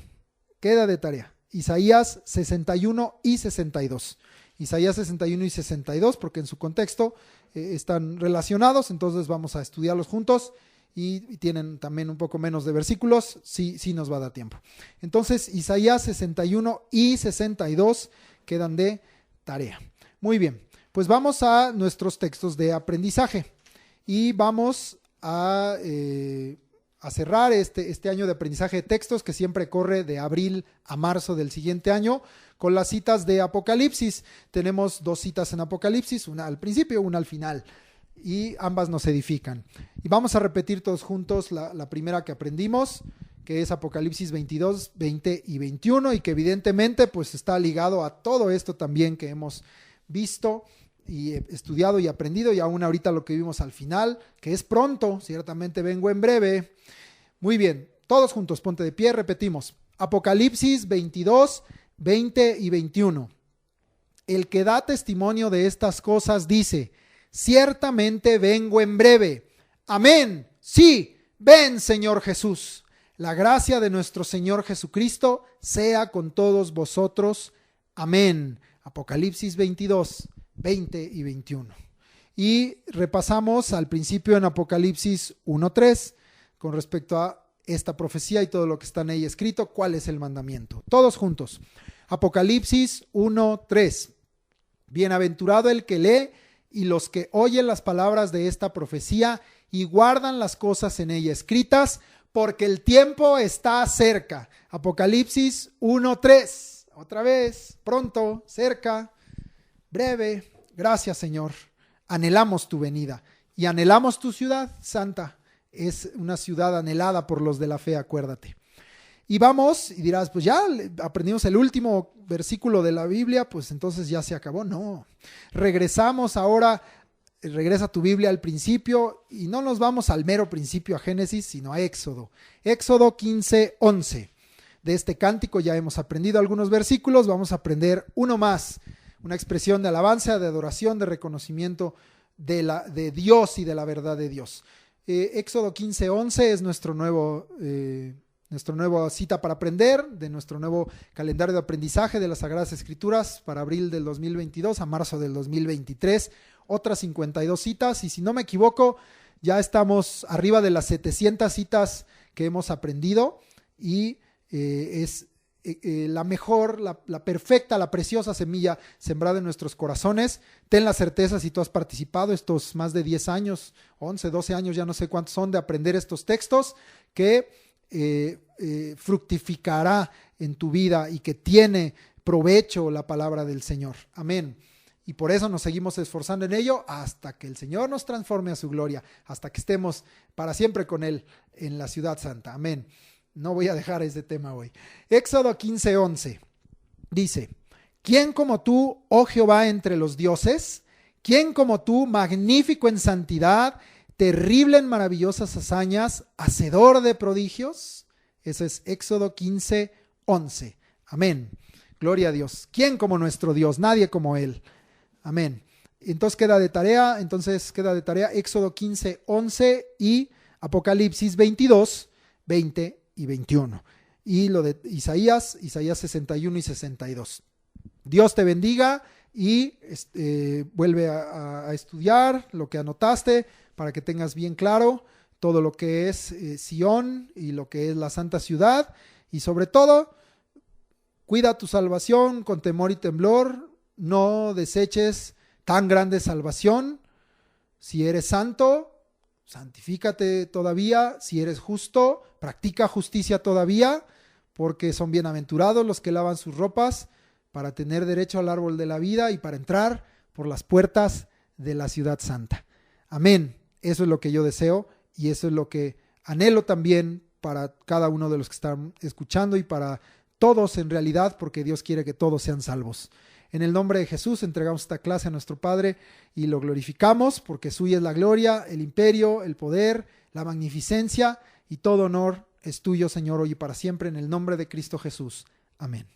Isaías 61 y 62. Isaías 61 y 62, porque en su contexto están relacionados, entonces vamos a estudiarlos juntos. Y tienen también un poco menos de versículos, sí nos va a dar tiempo. Entonces, Isaías 61 y 62 quedan de tarea. Muy bien, pues vamos a nuestros textos de aprendizaje y vamos a cerrar este año de aprendizaje de textos que siempre corre de abril a marzo del siguiente año con las citas de Apocalipsis. Tenemos 2 citas en Apocalipsis, una al principio, una al final. Y ambas nos edifican. Y vamos a repetir todos juntos la primera que aprendimos, que es Apocalipsis 22, 20 y 21, y que evidentemente pues está ligado a todo esto también que hemos visto y estudiado y aprendido, y aún ahorita lo que vimos al final, que es pronto, ciertamente vengo en breve. Muy bien, todos juntos, ponte de pie, repetimos. Apocalipsis 22, 20 y 21. El que da testimonio de estas cosas dice: ciertamente vengo en breve. Amén. Sí, ven, Señor Jesús. La gracia de nuestro Señor Jesucristo sea con todos vosotros. Amén. Apocalipsis 22, 20 y 21. Y repasamos al principio en Apocalipsis 1:3 con respecto a esta profecía y todo lo que está en ella escrito, cuál es el mandamiento. Todos juntos. Apocalipsis 1:3. Bienaventurado el que lee y los que oyen las palabras de esta profecía y guardan las cosas en ella escritas, porque el tiempo está cerca. Apocalipsis 1:3. Otra vez, pronto, cerca, breve. Gracias, Señor. Anhelamos tu venida y anhelamos tu ciudad santa. Es una ciudad anhelada por los de la fe, acuérdate. Y vamos, y dirás, pues ya aprendimos el último versículo de la Biblia, pues entonces ya se acabó. No, regresamos ahora, regresa tu Biblia al principio, y no nos vamos al mero principio, a Génesis, sino a Éxodo. Éxodo 15:11. De este cántico ya hemos aprendido algunos versículos, vamos a aprender uno más, una expresión de alabanza, de adoración, de reconocimiento de Dios y de la verdad de Dios. Éxodo 15:11 es nuestra nueva cita para aprender, de nuestro nuevo calendario de aprendizaje de las Sagradas Escrituras para abril del 2022 a marzo del 2023, otras 52 citas, y si no me equivoco, ya estamos arriba de las 700 citas que hemos aprendido, y es la mejor, la perfecta, la preciosa semilla sembrada en nuestros corazones. Ten la certeza, si tú has participado estos más de 10 años, 11, 12 años, ya no sé cuántos son, de aprender estos textos, que fructificará en tu vida y que tiene provecho la palabra del Señor. Amén. Y por eso nos seguimos esforzando en ello hasta que el Señor nos transforme a su gloria, hasta que estemos para siempre con Él en la ciudad santa. Amén. No voy a dejar ese tema hoy. Éxodo 15:11 dice: ¿Quién como tú, oh Jehová, entre los dioses? ¿Quién como tú, magnífico en santidad, terrible en maravillosas hazañas, hacedor de prodigios? Eso es Éxodo 15:11. Amén. Gloria a Dios. ¿Quién como nuestro Dios? Nadie como Él. Amén. Entonces queda de tarea Éxodo 15:11 y Apocalipsis 22:20 y 21. Y lo de Isaías 61 y 62. Dios te bendiga y vuelve a estudiar lo que anotaste para que tengas bien claro todo lo que es Sión y lo que es la santa ciudad. Y sobre todo, cuida tu salvación con temor y temblor. No deseches tan grande salvación. Si eres santo, santifícate todavía. Si eres justo, practica justicia todavía, porque son bienaventurados los que lavan sus ropas para tener derecho al árbol de la vida y para entrar por las puertas de la ciudad santa. Amén. Eso es lo que yo deseo y eso es lo que anhelo también para cada uno de los que están escuchando y para todos en realidad, porque Dios quiere que todos sean salvos. En el nombre de Jesús entregamos esta clase a nuestro Padre y lo glorificamos porque suya es la gloria, el imperio, el poder, la magnificencia y todo honor es tuyo, Señor, hoy y para siempre, en el nombre de Cristo Jesús. Amén.